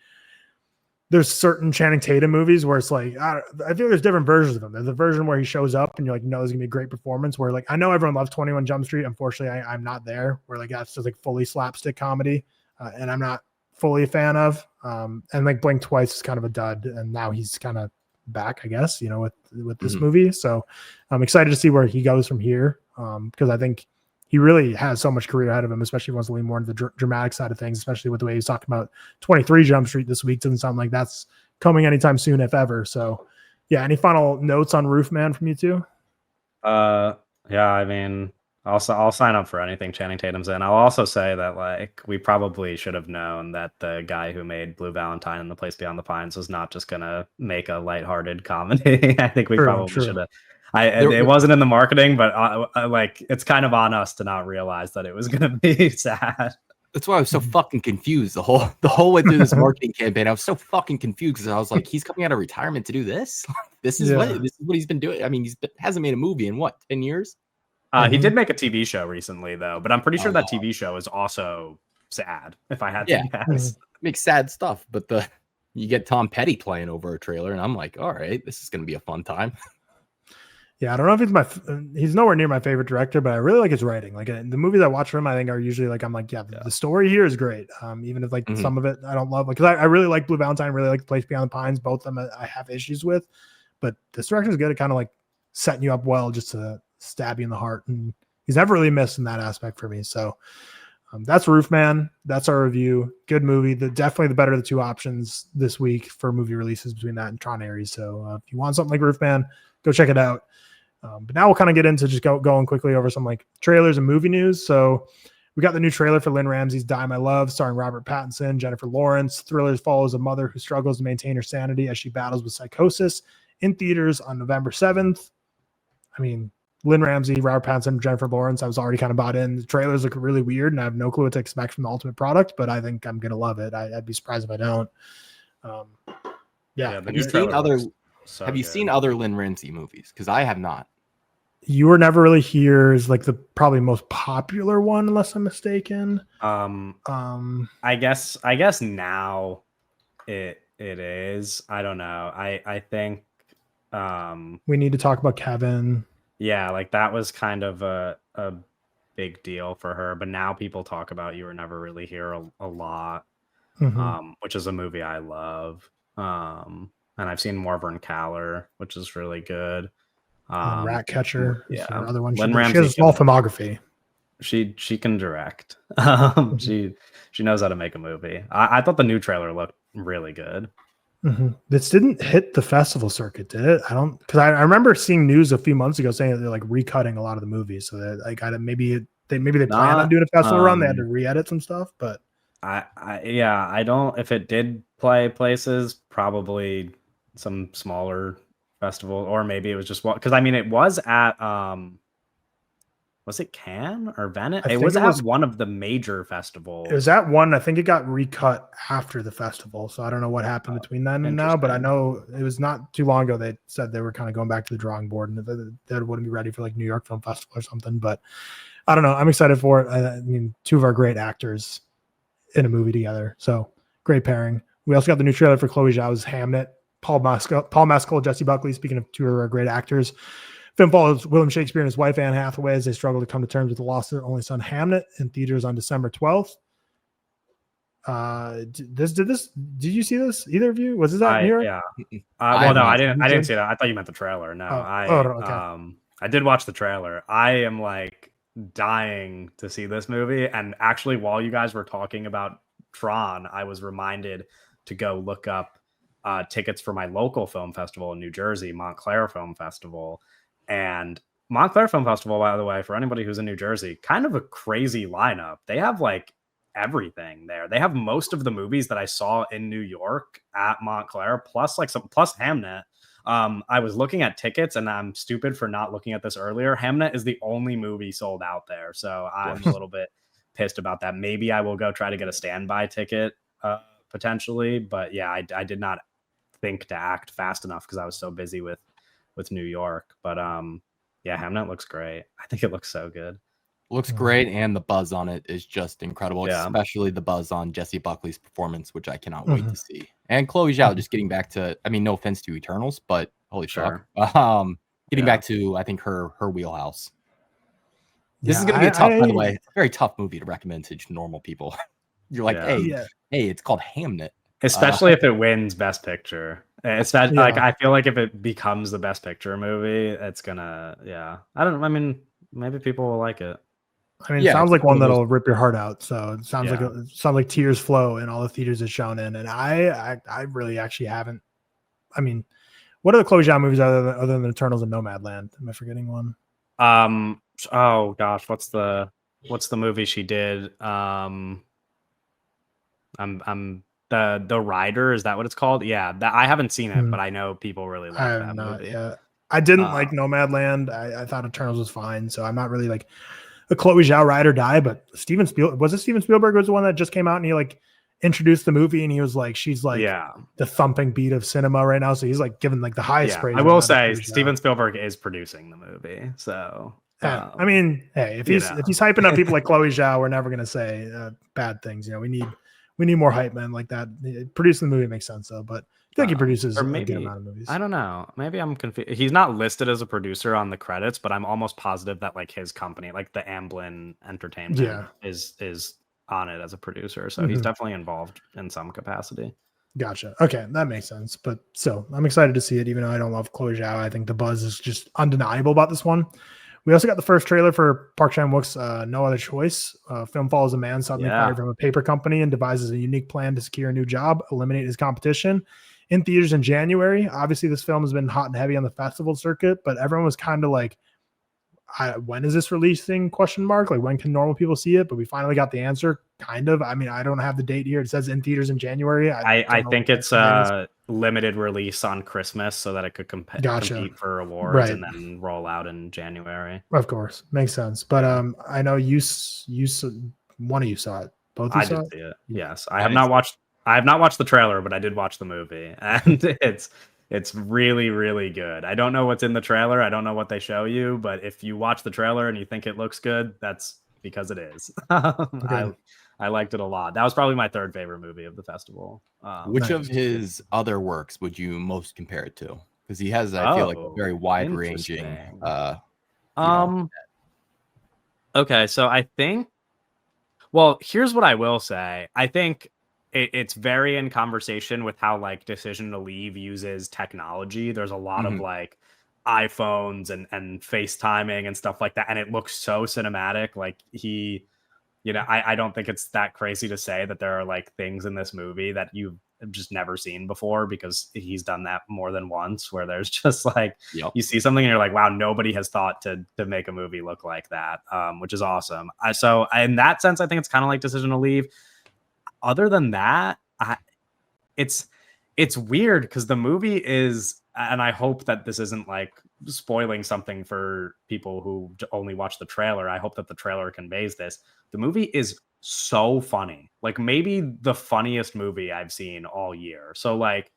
there's certain Channing Tatum movies where it's like, I feel there's different versions of him. There's a version where he shows up and you're like, no, there's gonna be a great performance, where like, I know everyone loves 21 Jump Street. Unfortunately, I'm not there, where like, that's just like fully slapstick comedy. And I'm not fully a fan of, and like Blink Twice is kind of a dud. And now he's kind of back, I guess, with this movie. So I'm excited to see where he goes from here. Because I think he really has so much career ahead of him, especially if he wants to lean more into the dramatic side of things, especially with the way he's talking about 23 Jump Street this week. Doesn't sound like that's coming anytime soon, if ever. So yeah, any final notes on Roofman from you two?
Yeah, I mean, I'll sign up for anything Channing Tatum's in. I'll also say that like we probably should have known that the guy who made Blue Valentine and The Place Beyond the Pines was not just gonna make a lighthearted comedy. I think we probably should have. It wasn't in the marketing, but like it's kind of on us to not realize that it was gonna be sad.
That's why I was so fucking confused the whole way through this marketing campaign. I was so fucking confused because I was like, he's coming out of retirement to do this. This is what he's been doing. I mean, hasn't made a movie in what, 10 years?
He did make a TV show recently, though, but I'm pretty sure that TV show is also sad, if I had to guess.
Makes sad stuff, but you get Tom Petty playing over a trailer, and I'm like, all right, this is going to be a fun time.
Yeah, I don't know if he's nowhere near my favorite director, but I really like his writing. Like the movies I watch from him, I think are usually like, I'm like, the story here is great. Even if like some of it I don't love, because I really like Blue Valentine, really like The Place Beyond the Pines. Both of them I have issues with, but this direction is good at kind of like setting you up well just to stab you in the heart, and he's never really missed in that aspect for me. So that's Roofman. That's our review. Good movie. Definitely the better of the two options this week for movie releases between that and Tron ARES. So if you want something like Roofman, go check it out. But now we'll kind of get into just going quickly over some like trailers and movie news. So we got the new trailer for Lynn Ramsey's Die My Love, starring Robert Pattinson, Jennifer Lawrence. Thriller follows a mother who struggles to maintain her sanity as she battles with psychosis, in theaters on November 7th. I mean, Lynn Ramsey, Robert Pattinson, Jennifer Lawrence, I was already kind of bought in. The trailers look really weird, and I have no clue what to expect from the ultimate product, but I think I'm going to love it. I'd be surprised if I don't.
Have you seen other Lynn Ramsey movies? Because I have not.
You Were Never Really Here is like the probably most popular one, unless I'm mistaken.
I guess now it is. I don't know. I think
we need to talk about Kevin.
Yeah, like that was kind of a big deal for her, but now people talk about You Were Never Really Here a lot, which is a movie I love. And I've seen Morvern Caller, which is really good.
Ratcatcher, another one.
Lynn
Ramsey, she has a small filmography.
She can direct. She knows how to make a movie. I thought the new trailer looked really good.
This didn't hit the festival circuit, did it? Because I remember seeing news a few months ago saying that they're like recutting a lot of the movies, so that like maybe they plan on doing a festival run. They had to re-edit some stuff, but
I don't. If it did play places, probably some smaller festival, or maybe it was just one, because I mean it was at was it Cannes or Venice? It was at one of the major festivals.
It was at one. I think it got recut after the festival, so I don't know what happened between then and now, but I know it was not too long ago they said they were kind of going back to the drawing board and that wouldn't be ready for like New York Film Festival or something. But I don't know, I'm excited for it. I mean, two of our great actors in a movie together, so great pairing. We also got the new trailer for Chloe Zhao's Hamnet. Paul Mescal, Jesse Buckley, speaking of two of our great actors. Film follows William Shakespeare and his wife, Anne Hathaway, as they struggle to come to terms with the loss of their only son, Hamnet, in theaters on December 12th. Did you see this? Either of you? Was this out New York?
Yeah. Well, no, I didn't see that. I thought you meant the trailer. No,
okay.
I did watch the trailer. I am like dying to see this movie. And actually, while you guys were talking about Tron, I was reminded to go look up tickets for my local film festival in New Jersey, Montclair Film Festival. And Montclair Film Festival, by the way, for anybody who's in New Jersey, kind of a crazy lineup. They have like everything there. They have most of the movies that I saw in New York at Montclair, plus Hamnet. I was looking at tickets, and I'm stupid for not looking at this earlier. Hamnet is the only movie sold out there, so I'm a little bit pissed about that. Maybe I will go try to get a standby ticket potentially, but yeah, I did not think to act fast enough because I was so busy with New York. But yeah, Hamnet looks great. I think it looks so good.
Looks great, and the buzz on it is just incredible, especially the buzz on Jessie Buckley's performance, which I cannot wait to see. And Chloe Zhao, just getting back to, I mean, no offense to Eternals, but holy fuck. Getting back to, I think, her wheelhouse. This is going to be a tough, by the way, a very tough movie to recommend to normal people. You're like, hey, it's called Hamnet.
Especially if it wins Best Picture. Especially, like, I feel like if it becomes the Best Picture movie, it's gonna, I mean, maybe people will like it.
I mean, it sounds like one that'll rip your heart out. So it sounds like tears flow in all the theaters it's shown in. And I really actually haven't. I mean, what are the Chloe Zhao movies other than Eternals and Nomadland? Am I forgetting one?
Oh gosh, what's the movie she did? I'm the Rider. Is that what it's called? Yeah, I haven't seen it, but I know people really like that movie.
Yeah, I didn't like Nomadland. I thought Eternals was fine, so I'm not really like a Chloe Zhao ride or die. But Steven Spielberg was the one that just came out and he like introduced the movie and he was like, she's like the thumping beat of cinema right now. So he's like giving like the highest praise.
I will say Steven Spielberg is producing the movie, so.
I mean, hey, if he's hyping up people like Chloe Zhao, we're never gonna say bad things. You know, we need more hype men like that. Producing the movie makes sense though, but I feel like he produces a good amount of movies.
I don't know. Maybe I'm confused. He's not listed as a producer on the credits, but I'm almost positive that like his company, like the Amblin Entertainment, is on it as a producer. So he's definitely involved in some capacity.
Gotcha. Okay, that makes sense. But so I'm excited to see it, even though I don't love Chloe Zhao. I think the buzz is just undeniable about this one. We also got the first trailer for Park Chan-wook's No Other Choice. Film follows a man suddenly fired from a paper company and devises a unique plan to secure a new job, eliminate his competition. In theaters in January. Obviously, this film has been hot and heavy on the festival circuit, but everyone was kind of like, when is this releasing? ? Like, when can normal people see it? But we finally got the answer, kind of. I mean, I don't have the date here. It says in theaters in January.
I think it's a limited release on Christmas so that it could compete for awards and then roll out in January.
Of course. Makes sense. But I know you one of you saw it. Both of you saw
it? See it. Yes. I have not watched the trailer, but I did watch the movie. And it's really, really good. I don't know what's in the trailer. I don't know what they show you, but if you watch the trailer and you think it looks good, that's because it is. Okay. I liked it a lot. That was probably my third favorite movie of the festival.
Which of his other works would you most compare it to? Because he has, I feel like, a very wide-ranging.
Okay, so I think. Well, here's what I will say. I think it's very in conversation with how like Decision to Leave uses technology. There's a lot of like iPhones and FaceTiming and stuff like that, and it looks so cinematic. Like I don't think it's that crazy to say that there are like things in this movie that you've just never seen before, because he's done that more than once, where there's just like you see something and you're like, wow, nobody has thought to make a movie look like that, which is awesome. So in that sense, I think it's kind of like Decision to Leave. Other than that, it's weird because the movie is, and I hope that this isn't like spoiling something for people who only watch the trailer. I hope that the trailer conveys this. The movie is so funny, like maybe the funniest movie I've seen all year. So like,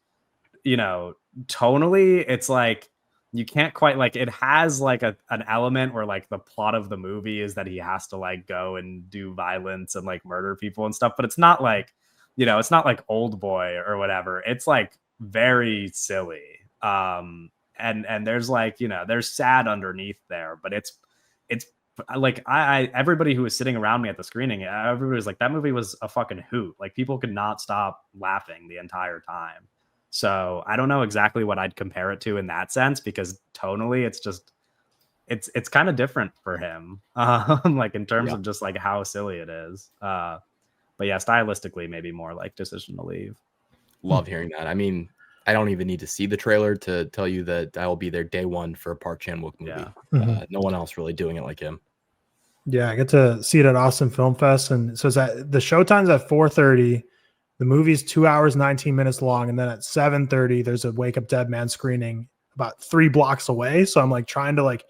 tonally, it's like you can't quite like, it has like an element where like the plot of the movie is that he has to like go and do violence and like murder people and stuff, but it's not like, it's not like Old Boy or whatever. It's like very silly. And there's like, there's sad underneath there, but it's like I everybody who was sitting around me at the screening, everybody was like, that movie was a fucking hoot. Like people could not stop laughing the entire time. So I don't know exactly what I'd compare it to in that sense, because tonally it's just it's kind of different for him, like in terms of just like how silly it is. But yeah, stylistically, maybe more like Decision to Leave.
Love hearing that. I mean, I don't even need to see the trailer to tell you that I will be there day one for a Park Chan-wook movie.
Yeah.
No one else really doing it like him.
Yeah, I get to see it at Austin Film Fest, and so it's at the showtime's at 4:30. The movie's 2 hours 19 minutes long, and then at 7:30 there's a Wake Up Dead Man screening about 3 blocks away. So I'm like trying to like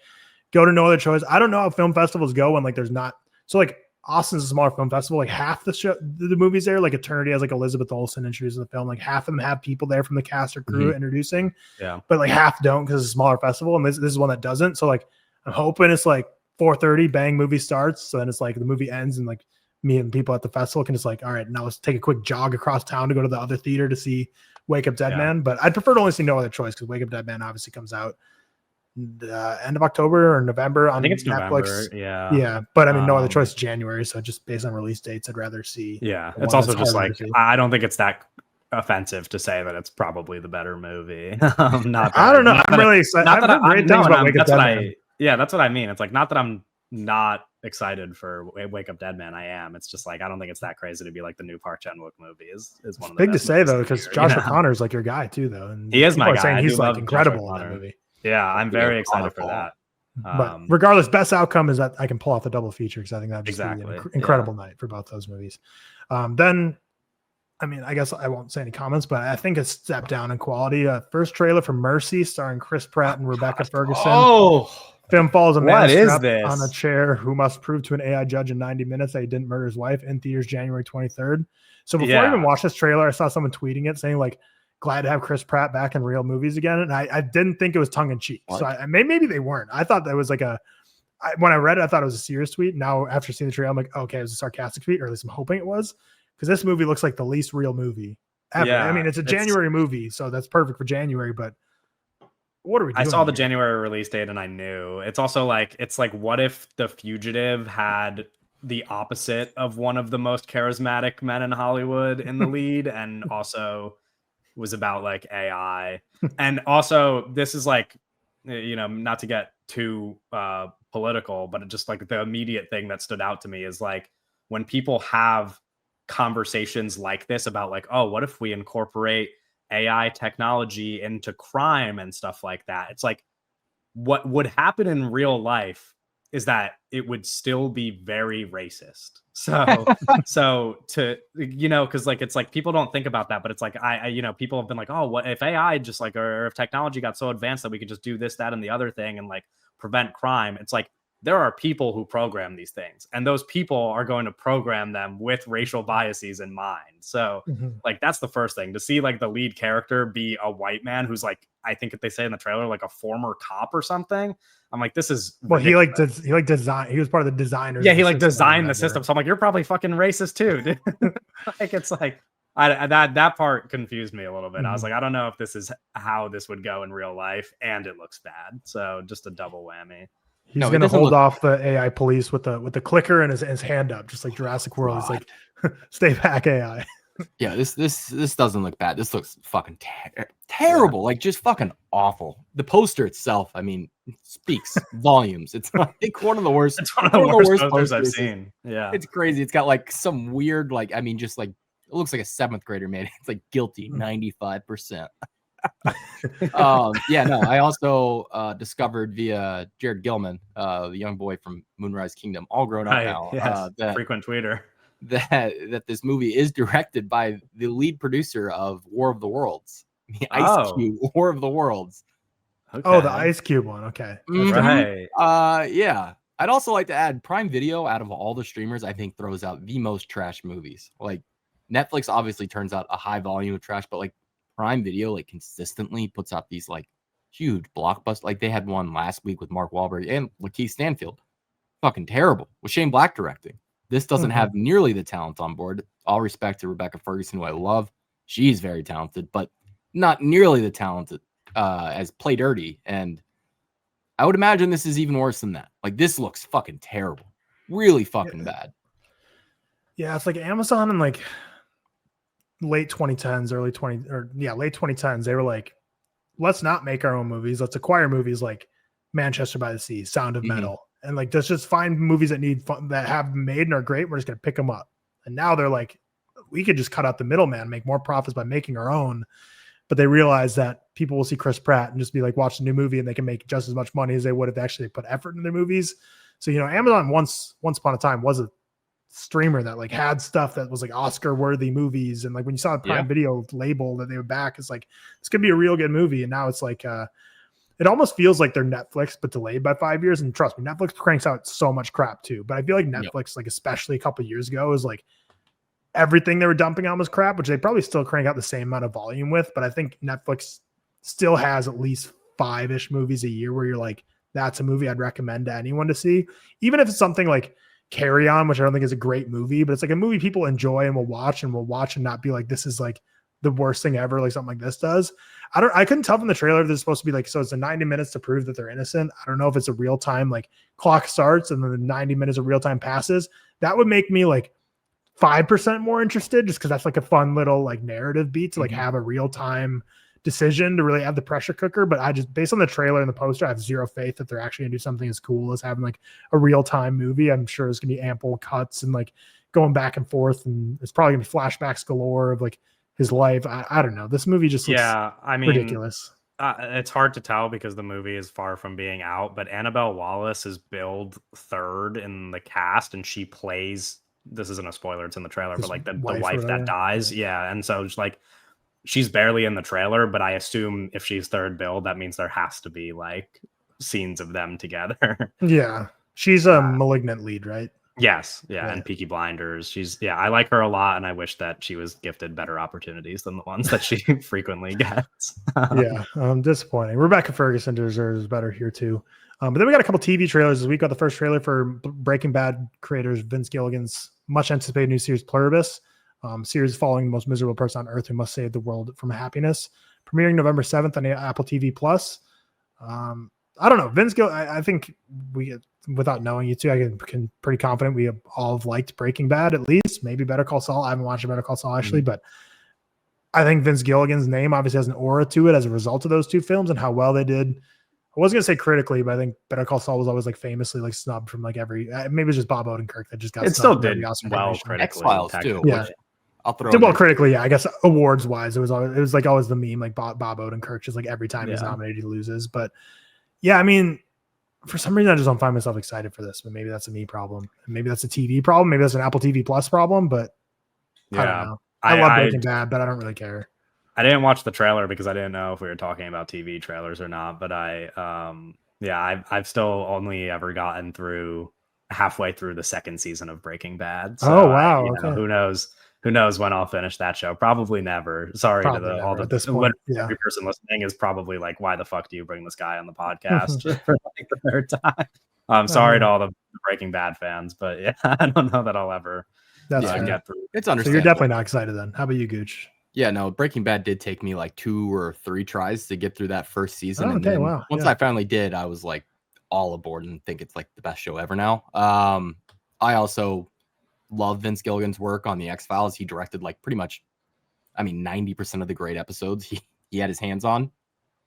go to no other choice. I don't know how film festivals go when like there's not, so like Austin's a smaller film festival. Like half the movies there, like Eternity has like Elizabeth Olsen introducing the film. Like half of them have people there from the cast or crew introducing. Yeah, but like half don't because it's a smaller festival, and this is one that doesn't. So like I'm hoping it's like 4:30, bang, movie starts. So then it's like the movie ends, and like me and people at the festival can just like, all right, now let's take a quick jog across town to go to the other theater to see Wake Up Dead Man. But I'd prefer to only see No Other Choice, because Wake Up Dead Man obviously comes out the end of October or November on Netflix.
November,
yeah. But I mean, No Other Choice is January, so just based on release dates, I'd rather see.
Yeah, it's also just like I don't think it's that offensive to say that it's probably the better movie. Not
I don't know. I'm really excited.
Not that
I've heard great things about Wake Up Dead Man.
Yeah, that's what I mean. It's like not that I'm not excited for Wake Up Dead Man. I am. It's just like I don't think it's that crazy to be like the new Park Chan-wook movie is one of the
big to say though, because Josh O'Connor's like your guy too, though. And
he is my guy.
Saying he's like incredible in that movie.
Yeah, I'm very excited for that.
But regardless, best outcome is that I can pull off the double feature, because I think that'd just be an incredible night for both those movies. Then, I mean, I guess I won't say any comments, but I think it's a step down in quality. First trailer for Mercy, starring Chris Pratt and Rebecca Ferguson. Film follows a man strapped on a chair who must prove to an AI judge in 90 minutes that he didn't murder his wife. In theaters January 23rd. So before I even watched this trailer, I saw someone tweeting it saying like, glad to have Chris Pratt back in real movies again. And I didn't think it was tongue in cheek. So maybe they weren't. I thought that was like when I read it, I thought it was a serious tweet. Now after seeing the trailer, I'm like, okay, it was a sarcastic tweet, or at least I'm hoping it was, because this movie looks like the least real movie ever. Yeah, I mean, it's a January movie, so that's perfect for January, but what are we doing?
I saw the January release date and I knew. It's also like, it's like, what if The Fugitive had the opposite of one of the most charismatic men in Hollywood in the lead, and also was about like AI? And also this is like, you know, not to get too political, but just like the immediate thing that stood out to me is like when people have conversations like this about like, oh, what if we incorporate AI technology into crime and stuff like that? It's like, what would happen in real life is that it would still be very racist. So to, you know, because like it's like people don't think about that, but it's like I you know, people have been like, oh, what if AI just like, or if technology got so advanced that we could just do this, that, and the other thing and like prevent crime? It's like there are people who program these things, and those people are going to program them with racial biases in mind. So like that's the first thing, to see like the lead character be a white man who's like, I think if they say in the trailer, like a former cop or something. I'm like, this is ridiculous. He was part of the designers. Yeah, he like designed the system. So I'm like, you're probably fucking racist too, dude. Like it's like that part confused me a little bit. I was like, I don't know if this is how this would go in real life, and it looks bad. So just a double whammy.
He's gonna hold off the AI police with the clicker and his hand up, just like Jurassic World. He's like, stay back, AI.
Yeah, this doesn't look bad. This looks fucking terrible. Like just fucking awful. The poster itself, I mean, speaks volumes. It's like one of the worst.
It's one of the worst posters I've seen. Yeah,
it's crazy. It's got like some weird, like, I mean, just like it looks like a 7th grader made it. It's like guilty 95%. Yeah, no. I also discovered via Jared Gilman, the young boy from Moonrise Kingdom, all grown up now.
Yes, frequent tweeter.
That this movie is directed by the lead producer of War of the Worlds, the Ice Cube War of the Worlds.
Okay. Oh, the Ice Cube one. Okay,
right.
Yeah. I'd also like to add Prime Video, out of all the streamers, I think throws out the most trash movies. Like Netflix obviously turns out a high volume of trash, but like Prime Video like consistently puts out these like huge blockbusters. Like they had one last week with Mark Wahlberg and Lakeith Stanfield. Fucking terrible. With Shane Black directing. This doesn't have nearly the talent on board. All respect to Rebecca Ferguson, who I love. She's very talented, but not nearly the talented as Play Dirty. And I would imagine this is even worse than that. Like, this looks fucking terrible. Really fucking bad.
Yeah, it's like Amazon in like late 2010s, late 2010s, they were like, let's not make our own movies. Let's acquire movies like Manchester by the Sea, Sound of Metal. And like, let's just find movies that need fun, that have been made and are great. We're just going to pick them up. And now they're like, we could just cut out the middleman, make more profits by making our own. But they realize that people will see Chris Pratt and just be like, watch the new movie, and they can make just as much money as they would if they actually put effort in their movies. So, Amazon once upon a time was a streamer that like had stuff that was like Oscar worthy movies. And like when you saw the Prime Video label that they would back, it's like, it's going to be a real good movie. And now it's like, it almost feels like they're Netflix, but delayed by 5 years. And trust me, Netflix cranks out so much crap too. But I feel like Netflix, like especially a couple of years ago, is like everything they were dumping on was crap, which they probably still crank out the same amount of volume with. But I think Netflix still has at least 5-ish movies a year where you're like, that's a movie I'd recommend to anyone to see. Even if it's something like Carry On, which I don't think is a great movie, but it's like a movie people enjoy and will watch and not be like, this is like the worst thing ever, like something like this does. I couldn't tell from the trailer if this is supposed to be like, so it's a 90 minutes to prove that they're innocent. I don't know if it's a real time, like clock starts and then the 90 minutes of real time passes. That would make me like 5% more interested, just because that's like a fun little like narrative beat to like have a real time decision to really have the pressure cooker. But I just, based on the trailer and the poster, I have zero faith that they're actually gonna do something as cool as having like a real time movie. I'm sure there's gonna be ample cuts and like going back and forth, and it's probably gonna be flashbacks galore of like his life. I don't know. This movie just looks ridiculous.
It's hard to tell because the movie is far from being out, but Annabelle Wallis is billed third in the cast, and she plays, this isn't a spoiler, it's in the trailer, but like the wife that dies. Yeah. And so it's like, she's barely in the trailer, but I assume if she's third billed, that means there has to be like scenes of them together.
Yeah. She's a Malignant lead, right?
Yes. Yeah. And Peaky Blinders. I like her a lot, and I wish that she was gifted better opportunities than the ones that she frequently gets.
Disappointing. Rebecca Ferguson deserves better here too. But then we got a couple TV trailers this week. Got the first trailer for Breaking Bad creators Vince Gilligan's much anticipated new series Pluribus. Series following the most miserable person on earth who must save the world from happiness. Premiering November 7th on Apple TV Plus. I don't know. Vince Gill, I think we, without knowing you two, I can pretty confident we all have liked Breaking Bad, at least. Maybe Better Call Saul. I haven't watched Better Call Saul actually, but I think Vince Gilligan's name obviously has an aura to it as a result of those two films and how well they did. I wasn't gonna say critically, but I think Better Call Saul was always like famously like snubbed from like every. Maybe it was just Bob Odenkirk that just got.
It still did well critically.
X-Files too.
Yeah.
I'll throw
did well critically, yeah. I guess awards wise, it was always the meme, like Bob Odenkirk, just like every time he's nominated, he loses. But yeah, I mean, for some reason, I just don't find myself excited for this. But maybe that's a me problem. Maybe that's a TV problem. Maybe that's an Apple TV Plus problem. But I don't know. I love Breaking Bad, but I don't really care.
I didn't watch the trailer because I didn't know if we were talking about TV trailers or not. But I've still only ever gotten through halfway through the second season of Breaking Bad. So,
wow.
Who knows when I'll finish that show? Probably never. Sorry
probably
to all the every person listening is probably like, why the fuck do you bring this guy on the podcast for like the third time? I'm sorry to all the Breaking Bad fans, but yeah, I don't know that I'll ever get through.
It's understandable.
So you're definitely not excited then. How about you, Gooch?
Yeah, no, Breaking Bad did take me like 2 or 3 tries to get through that first season.
Oh, okay, wow.
Once I finally did, I was like all aboard and think it's like the best show ever now. I also love Vince Gilligan's work on the X-Files. He directed like pretty much, 90% of the great episodes he had his hands on.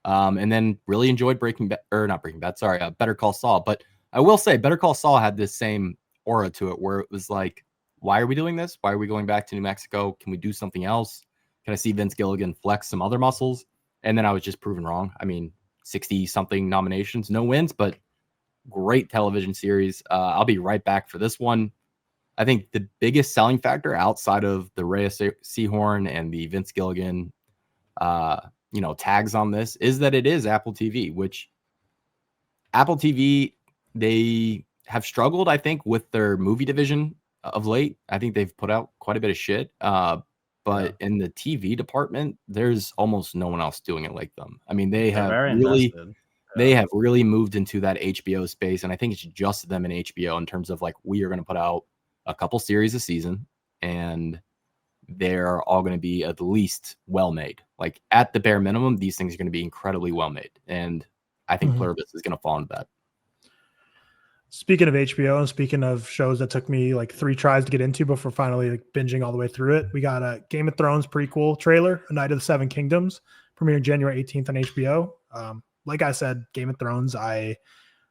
And then really enjoyed Better Call Saul. But I will say Better Call Saul had this same aura to it where it was like, why are we doing this? Why are we going back to New Mexico? Can we do something else? Can I see Vince Gilligan flex some other muscles? And then I was just proven wrong. 60 something nominations, no wins, but great television series. I'll be right back for this one. I think the biggest selling factor outside of the Reyes Sehorn and the Vince Gilligan, tags on this is that it is Apple TV, which Apple TV, they have struggled, I think, with their movie division of late. I think they've put out quite a bit of shit. But in the TV department, there's almost no one else doing it like them. They have really moved into that HBO space. And I think it's just them and HBO in terms of like, we are going to put out a couple series a season and they're all going to be at least well made. Like at the bare minimum, these things are going to be incredibly well made. And I think Pluribus is going to fall into that.
Speaking of HBO and speaking of shows that took me like 3 tries to get into before finally like binging all the way through it, we got a Game of Thrones prequel trailer, A Night of the Seven Kingdoms, premiering January 18th on HBO. Like I said, Game of Thrones, I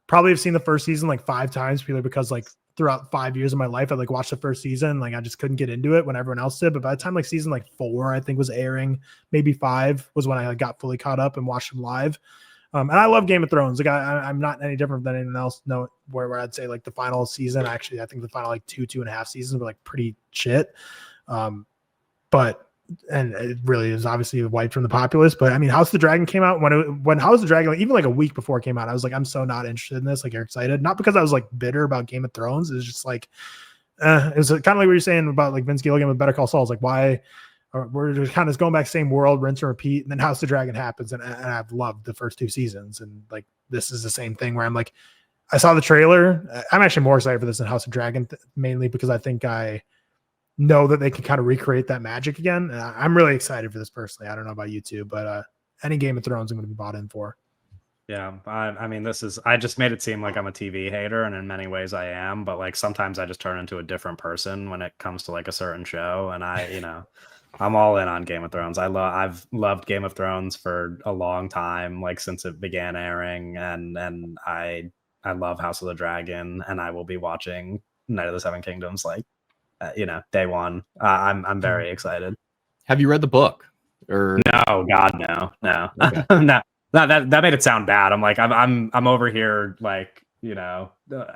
probably have seen the first season like 5 times purely because like throughout 5 years of my life, I like watched the first season. Like I just couldn't get into it when everyone else did. But by the time like season like 4, I think was airing, maybe 5 was when I like, got fully caught up and watched them live. And I love Game of Thrones. Like I'm not any different than anyone else. No, where I'd say like the final season, actually, I think the final like 2.5 seasons were like pretty shit. But it really is obviously wiped from the populace. But I mean, House of the Dragon came out when House of the Dragon, like, even like a week before it came out, I was like, I'm so not interested in this. Like, you're excited, not because I was like bitter about Game of Thrones. It's just like, it was kind of like what you're saying about like Vince Gilligan with Better Call Saul. It's like, why? We're just kind of going back same world, rinse and repeat, and then House of the Dragon happens, and I've loved the first 2 seasons, and like this is the same thing where I'm like, I saw the trailer. I'm actually more excited for this than House of Dragon, mainly because I think I know that they can kind of recreate that magic again. I'm really excited for this personally. I don't know about you two, but any Game of Thrones I'm going to be bought in for.
Yeah, I mean, I just made it seem like I'm a TV hater, and in many ways I am, but like sometimes I just turn into a different person when it comes to like a certain show, and I'm all in on Game of Thrones. I've loved Game of Thrones for a long time, like since it began airing, and I love House of the Dragon, and I will be watching Night of the Seven Kingdoms like day one. I'm very excited.
Have you read the book? Or
no, God, no. Okay. No, that made it sound bad. I'm like I'm over here like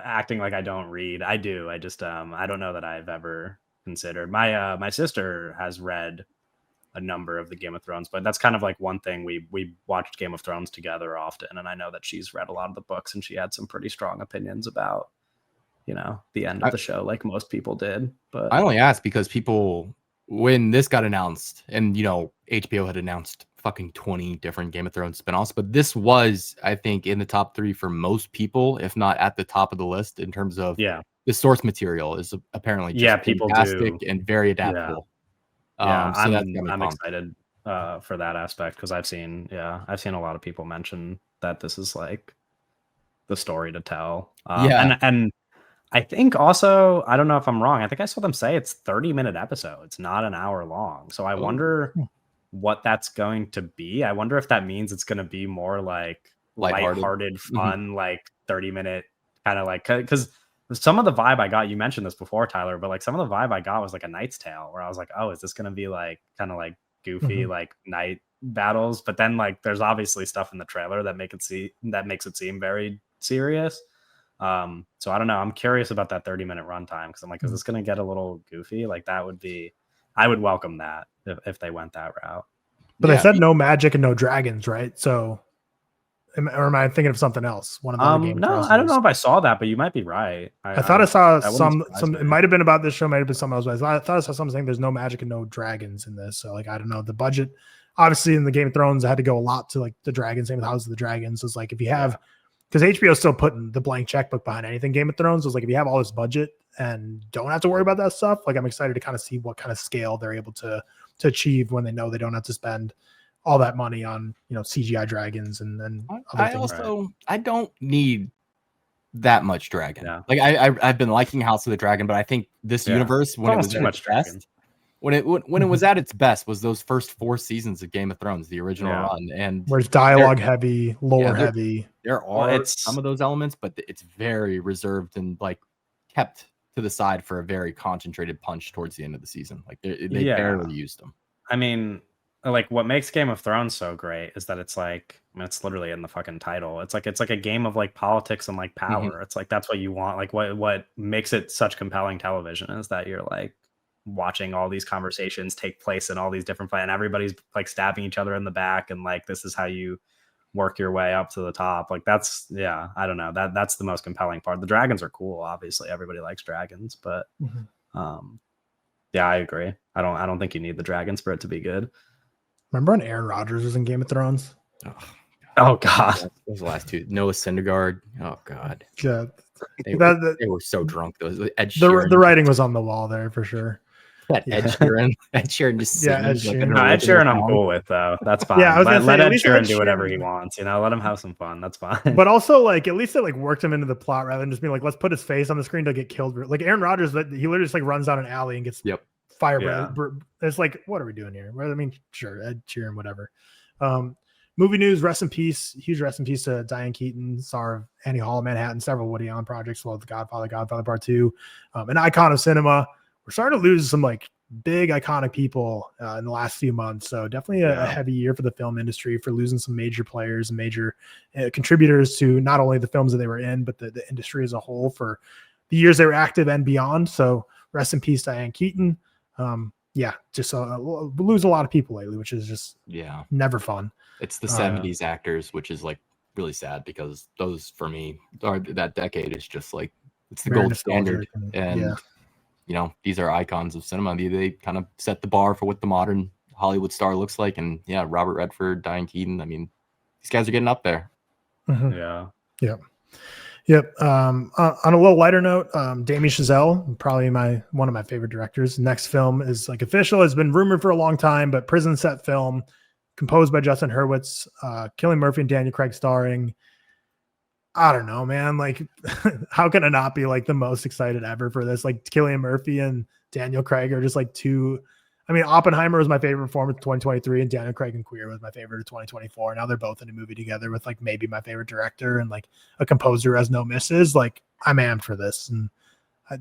acting like I don't read. I do. I just I don't know that I've ever considered. My sister has read a number of the Game of Thrones, but that's kind of like one thing we watched Game of Thrones together often, and I know that she's read a lot of the books and she had some pretty strong opinions about the end of the show, like most people did. But
I only asked because people, when this got announced, and HBO had announced fucking 20 different Game of Thrones spinoffs, but this was, I think, in the top 3 for most people, if not at the top of the list in terms of the source material is apparently just fantastic and very adaptable.
Yeah, I'm excited for that aspect because I've seen a lot of people mention that this is like the story to tell. And I think also, I don't know if I'm wrong, I think I saw them say it's 30-minute episodes, not an hour long. So I wonder what that's going to be. I wonder if that means it's going to be more like lighthearted fun, like 30-minute kind of like, because some of the vibe I got, you mentioned this before, Tyler, but like some of the vibe I got was like a Knight's Tale, where I was like, oh, is this going to be like kind of like goofy, like night battles? But then like there's obviously stuff in the trailer that makes it seem very serious. So I don't know. I'm curious about that 30-minute runtime because I'm like, is this going to get a little goofy? Like I would welcome that if they went that route.
But they said no magic and no dragons, right? So, or am I thinking of something else? One of the
no, I don't know if I saw that, but you might be right.
I thought I saw some. It might have been about this show, might have been something else. But I thought I saw something saying there's no magic and no dragons in this. So like I don't know. The budget, obviously, in the Game of Thrones, I had to go a lot to like the dragons. Same with House of the Dragons. So it's like if you have. Because HBO is still putting the blank checkbook behind anything Game of Thrones. So it's like if you have all this budget and don't have to worry about that stuff, like I'm excited to kind of see what kind of scale they're able to achieve when they know they don't have to spend all that money on CGI dragons and other things.
I don't need that much dragon. Yeah. Like I've been liking House of the Dragon, but I think this universe when it was too much best, when it was at its best was those first 4 seasons of Game of Thrones, the original run, and
where it's dialogue heavy, lore heavy.
There are some of those elements, but it's very reserved and like kept to the side for a very concentrated punch towards the end of the season. Like they barely used them.
I mean, like what makes Game of Thrones so great is that it's like, I mean, it's literally in the fucking title. It's like a game of like politics and like power. It's like that's what you want. Like what makes it such compelling television is that you're like watching all these conversations take place in all these different and everybody's like stabbing each other in the back, and like this is how you work your way up to the top. Like that's I don't know, that's the most compelling part. The dragons are cool, obviously everybody likes dragons, but I agree. I don't think you need the dragons for it to be good.
Remember when Aaron Rodgers was in Game of Thrones?
Oh god,
those last 2. Noah Syndergaard. Oh god,
yeah,
they were so drunk. Those
the writing was on the wall there for sure.
Ed Sheeran just
yeah, Ed
singing.
Sheeran I'm cool with though. That's fine.
Yeah, I was gonna
let
say,
Ed Sheeran do whatever he wants. Let him have some fun. That's fine.
But also, like, at least it like worked him into the plot rather than just being like, let's put his face on the screen to get killed. Like Aaron Rodgers, he literally just like runs down an alley and gets fired.
Yeah.
It's like, what are we doing here? Well, I mean, sure, Ed Sheeran, whatever. Movie news, rest in peace. Huge rest in peace to Diane Keaton, star of Annie Hall of Manhattan, several Woody Allen projects, well, The Godfather, Godfather Part 2, an icon of cinema. We're starting to lose some like big iconic people in the last few months. So definitely a heavy year for the film industry, for losing some major players and major contributors to not only the films that they were in, but the industry as a whole for the years they were active and beyond. So rest in peace, Diane Keaton. Just lose a lot of people lately, which is just never fun.
It's the 70s actors, which is like really sad because those for me are that decade is just like it's the gold standard. And these are icons of cinema. They kind of set the bar for what the modern Hollywood star looks like. And Robert Redford, Diane Keaton. I mean, these guys are getting up there.
Mm-hmm. Yep. On a little lighter note, Damien Chazelle, probably one of my favorite directors. Next film is like official. It's been rumored for a long time, but prison set film composed by Justin Hurwitz, Cillian Murphy and Daniel Craig starring. I don't know, man. Like, how can I not be like the most excited ever for this? Like, Cillian Murphy and Daniel Craig are just like two. I mean, Oppenheimer was my favorite performance of 2023, and Daniel Craig and Queer was my favorite of 2024. Now they're both in a movie together with like maybe my favorite director and like a composer as no misses. Like, I'm amped for this, and I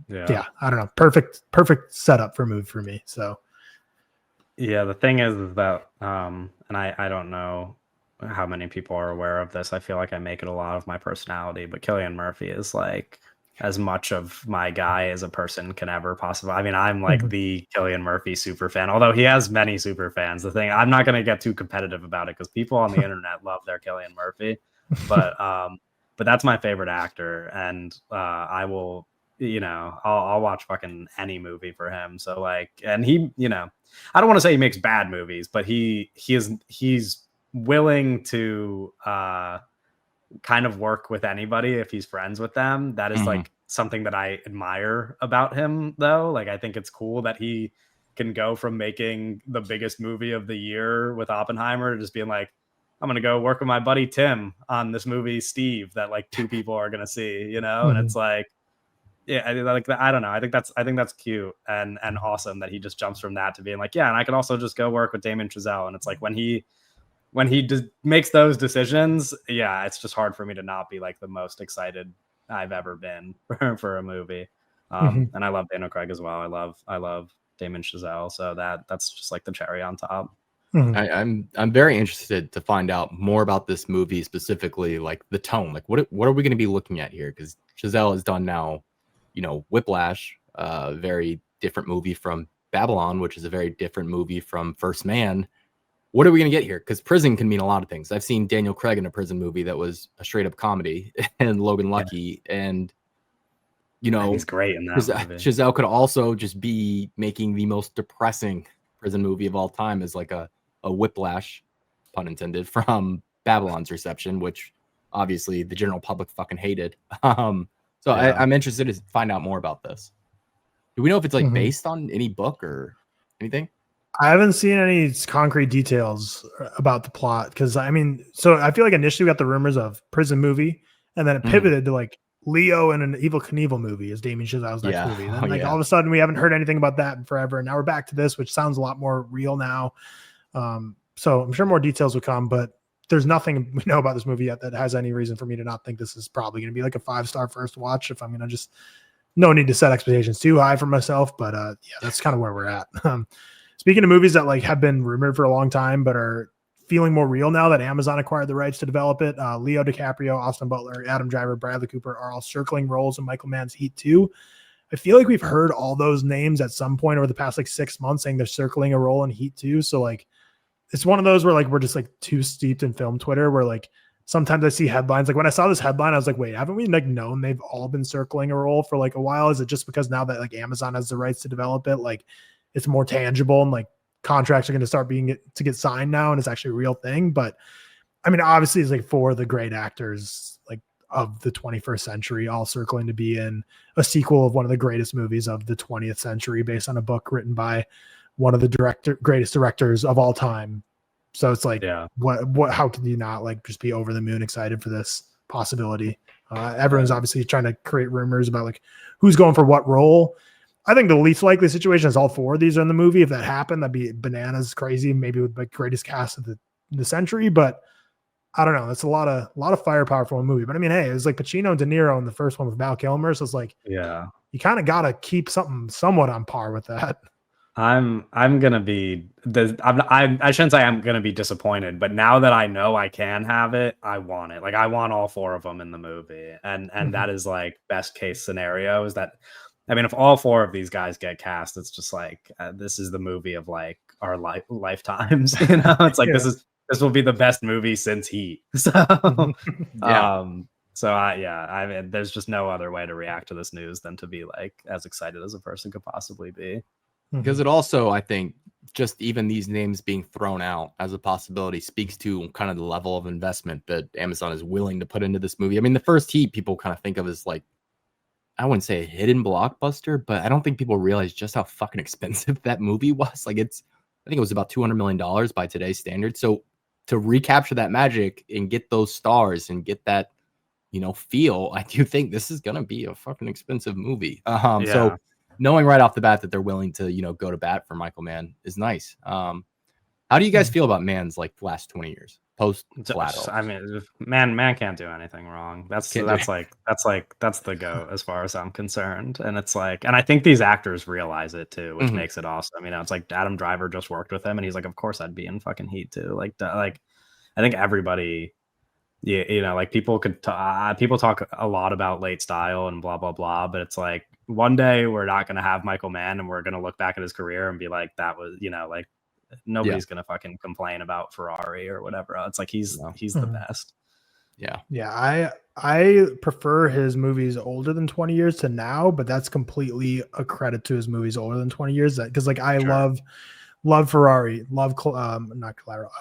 don't know, perfect setup for a movie for me. So,
the thing is that, and I don't know how many people are aware of this. I feel like I make it a lot of my personality, but Cillian Murphy is like as much of my guy as a person can ever possibly. I mean, I'm like the Cillian Murphy super fan, although he has many super fans. The thing, I'm not going to get too competitive about it because people on the internet love their Cillian Murphy, but that's my favorite actor. And I will, I'll watch fucking any movie for him. So like, and he, I don't want to say he makes bad movies, but he's willing to kind of work with anybody if he's friends with them. That is like something that I admire about him, though. Like, I think it's cool that he can go from making the biggest movie of the year with Oppenheimer to just being like, I'm gonna go work with my buddy Tim on this movie Steve that like two people are gonna see, and it's like, I don't know. I think that's cute and awesome that he just jumps from that to being like, and I can also just go work with Damien Chazelle. And it's like when he makes those decisions, it's just hard for me to not be like the most excited I've ever been for a movie. And I love Daniel Craig as well. I love Damien Chazelle. So that's just like the cherry on top.
I'm very interested to find out more about this movie, specifically like the tone. Like what are we going to be looking at here? Because Chazelle has done now, Whiplash, a very different movie from Babylon, which is a very different movie from First Man. What are we going to get here? Because prison can mean a lot of things. I've seen Daniel Craig in a prison movie that was a straight up comedy, and Logan Lucky, and
he's great in that movie.
Chazelle could also just be making the most depressing prison movie of all time as like a Whiplash, pun intended, from Babylon's reception, which obviously the general public fucking hated. I'm interested to find out more about this. Do we know if it's like based on any book or anything?
I haven't seen any concrete details about the plot because I feel like initially we got the rumors of prison movie, and then it pivoted to like Leo and an Evel Knievel movie as Damien Chazelle's next movie. And then all of a sudden we haven't heard anything about that in forever, and now we're back to this, which sounds a lot more real now. So I'm sure more details will come, but there's nothing we know about this movie yet that has any reason for me to not think this is probably going to be like a 5-star first watch. If I'm going to just, no need to set expectations too high for myself, but that's kind of where we're at. Speaking of movies that like have been rumored for a long time, but are feeling more real now that Amazon acquired the rights to develop it, Leo DiCaprio, Austin Butler, Adam Driver, Bradley Cooper are all circling roles in Michael Mann's Heat 2. I feel like we've heard all those names at some point over the past like 6 months saying they're circling a role in Heat 2. So like, it's one of those where like we're just like too steeped in film Twitter where like sometimes I see headlines. Like when I saw this headline, I was like, wait, haven't we like known they've all been circling a role for like a while? Is it just because now that like Amazon has the rights to develop it, like it's more tangible and like contracts are going to start to get signed now and it's actually a real thing? But I mean, obviously it's like for the great actors, like of the 21st century, all circling to be in a sequel of one of the greatest movies of the 20th century, based on a book written by one of the greatest directors of all time. So it's like, what? How can you not like just be over the moon excited for this possibility? Everyone's obviously trying to create rumors about like who's going for what role. I think the least likely situation is all four of these are in the movie. If that happened, that'd be bananas crazy, maybe with the greatest cast of the century. But I don't know. That's a lot of firepower for a movie. But I mean, hey, it was like Pacino and De Niro in the first one with Val Kilmer. So it's like, you kind of got to keep something somewhat on par with that.
I'm gonna be I shouldn't say I'm gonna be disappointed, but now that I know I can have it, I want it. Like I want all four of them in the movie, and that is like best case scenario. Is that, I mean, if all four of these guys get cast, it's just like this is the movie of like our lifetimes. You know, it's like this will be the best movie since Heat. So I mean, there's just no other way to react to this news than to be like as excited as a person could possibly be.
Because it also, I think, just even these names being thrown out as a possibility speaks to kind of the level of investment that Amazon is willing to put into this movie. I mean, the first Heat people kind of think of as like, I wouldn't say a hidden blockbuster, but I don't think people realize just how fucking expensive that movie was. Like I think it was about $200 million by today's standards. So to recapture that magic and get those stars and get that, feel, I do think this is going to be a fucking expensive movie. So knowing right off the bat that they're willing to, go to bat for Michael Mann is nice. How do you guys feel about Mann's like last 20 years post collateral?
I mean, man can't do anything wrong. That's the go as far as I'm concerned. And it's like, and I think these actors realize it too, which makes it awesome. It's like Adam Driver just worked with him, and he's like, of course I'd be in fucking Heat too. Like I think everybody. Yeah, like people talk a lot about late style and blah blah blah, but it's like one day we're not going to have Michael Mann, and we're going to look back at his career and be like, that was, like nobody's going to fucking complain about Ferrari or whatever. It's like he's the best.
Yeah. I prefer his movies older than 20 years to now, but that's completely a credit to his movies older than 20 years. Because like I love Ferrari, love not Collateral,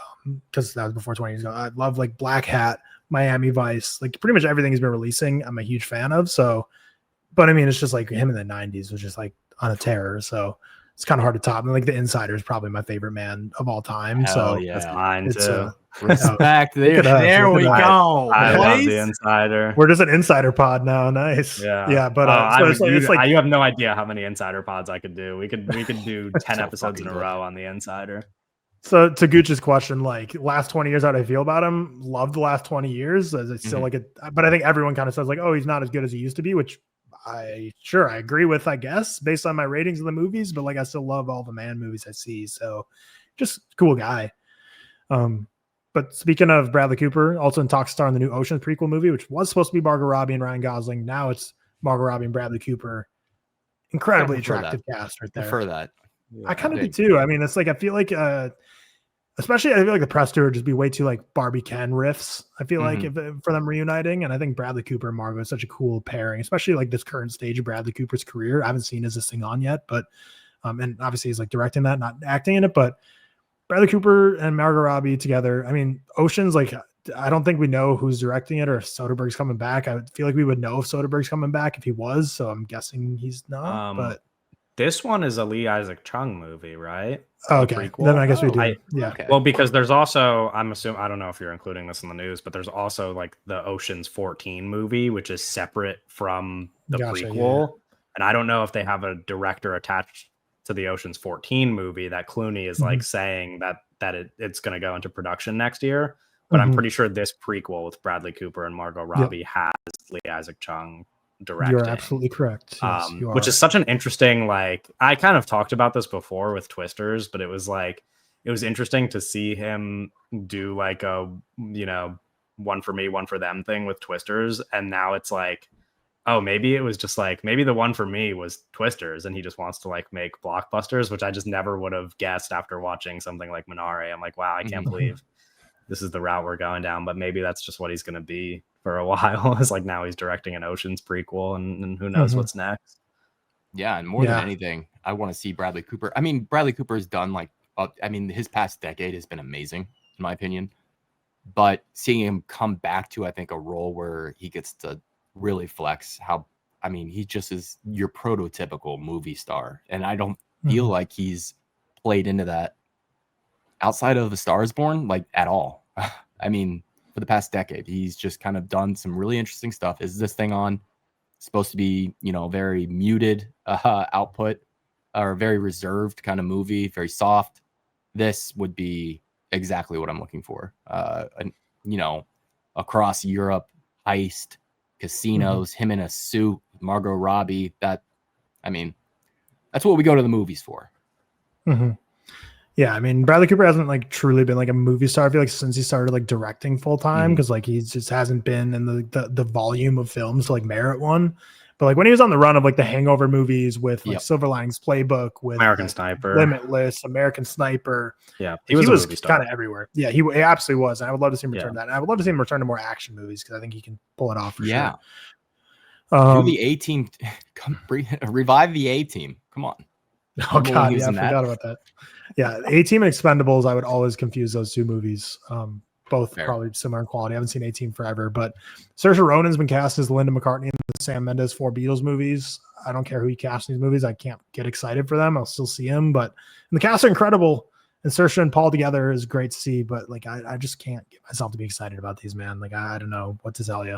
because that was before 20 years ago. I love like Black Hat, Miami Vice, like pretty much everything he's been releasing I'm a huge fan of. So, but I mean, it's just like him in the 90s was just like on a terror. So it's kind of hard to top. And like The Insider is probably my favorite man of all time.
Hell
That's mine too.
Respect. There we go.
I love The Insider.
We're just an Insider pod now. Nice.
Yeah. But it's like you have no idea how many Insider pods I could do. We could do 10 episodes in a row on The Insider.
So to Gooch's question, like last 20 years, how do I feel about him? Love the last 20 years. As it's still like it, but I think everyone kind of says like, oh, he's not as good as he used to be, which I agree with, I guess, based on my ratings of the movies, but like I still love all the Mann movies I see. So just cool guy. But speaking of Bradley Cooper, also in talks star in the new Ocean's prequel movie, which was supposed to be Margot Robbie and Ryan Gosling. Now it's Margot Robbie and Bradley Cooper. Incredibly attractive cast right there.
I prefer that.
I kind of do too. I mean, it's like I feel like especially I feel like the press tour would just be way too like Barbie Ken riffs. I feel like for them reuniting, and I think Bradley Cooper and Margot is such a cool pairing, especially like this current stage of Bradley Cooper's career. I haven't seen Is This Thing On yet, but and obviously he's like directing that, not acting in it, but Bradley Cooper and Margot Robbie together. I mean, Ocean's like, I don't think we know who's directing it or if Soderbergh's coming back. I feel like we would know if Soderbergh's coming back if he was. So I'm guessing he's not. But
this one is a Lee Isaac Chung movie, right?
Oh, okay. Then I guess we do.
Okay.
Well, because there's also, I'm assuming, I don't know if you're including this in the news, but there's also like the Ocean's 14 movie, which is separate from the prequel. Yeah. And I don't know if they have a director attached to the Ocean's 14 movie that Clooney is like saying that it's going to go into production next year. But I'm pretty sure this prequel with Bradley Cooper and Margot Robbie has Lee Isaac Chung directing.
You're absolutely correct. Yes,
which is such an interesting, like, I kind of talked about this before with Twisters, but it was interesting to see him do like a, one for me, one for them thing with Twisters. And now it's like, oh, maybe it was just like, maybe the one for me was Twisters and he just wants to like make blockbusters, which I just never would have guessed after watching something like Minari. I'm like, wow, I can't believe this is the route we're going down, but maybe that's just what he's going to be for a while. It's like now he's directing an Ocean's prequel and who knows what's next.
Yeah. And more than anything, I want to see Bradley Cooper. I mean, Bradley Cooper has done like, his past decade has been amazing in my opinion. but seeing him come back to, I think, a role where he gets to really flex he just is your prototypical movie star. And I don't feel like he's played into that outside of A Star Is Born, like, at all. I mean, for the past decade, he's just kind of done some really interesting stuff. Is this thing on? Supposed to be, very muted output, or very reserved kind of movie, very soft. This would be exactly what I'm looking for. Across Europe, heist, casinos, him in a suit, Margot Robbie. That's what we go to the movies for.
Yeah, I mean, Bradley Cooper hasn't like truly been like a movie star, I feel like, since he started like directing full time, because like he just hasn't been in the volume of films to like merit one. But like when he was on the run of like the Hangover movies with like Silver Linings Playbook, with
American Sniper,
Limitless, American Sniper.
Yeah,
he was kind of everywhere. Yeah, he absolutely was. And I would love to see him return to that. And I would love to see him return to more action movies, because I think he can pull it off for sure.
Do the A-Team, revive the A-Team. Come on.
Oh God, yeah, I forgot about that. Yeah, A-Team and Expendables, I would always confuse those two movies. Both probably similar in quality. I haven't seen A-Team forever, but Saoirse Ronan's been cast as Linda McCartney in the Sam Mendes 4 Beatles movies. I don't care who he casts in these movies. I can't get excited for them. I'll still see him, but the cast are incredible. And Saoirse and Paul together is great to see, but like I just can't get myself to be excited about these, man. Like I don't know what to tell you.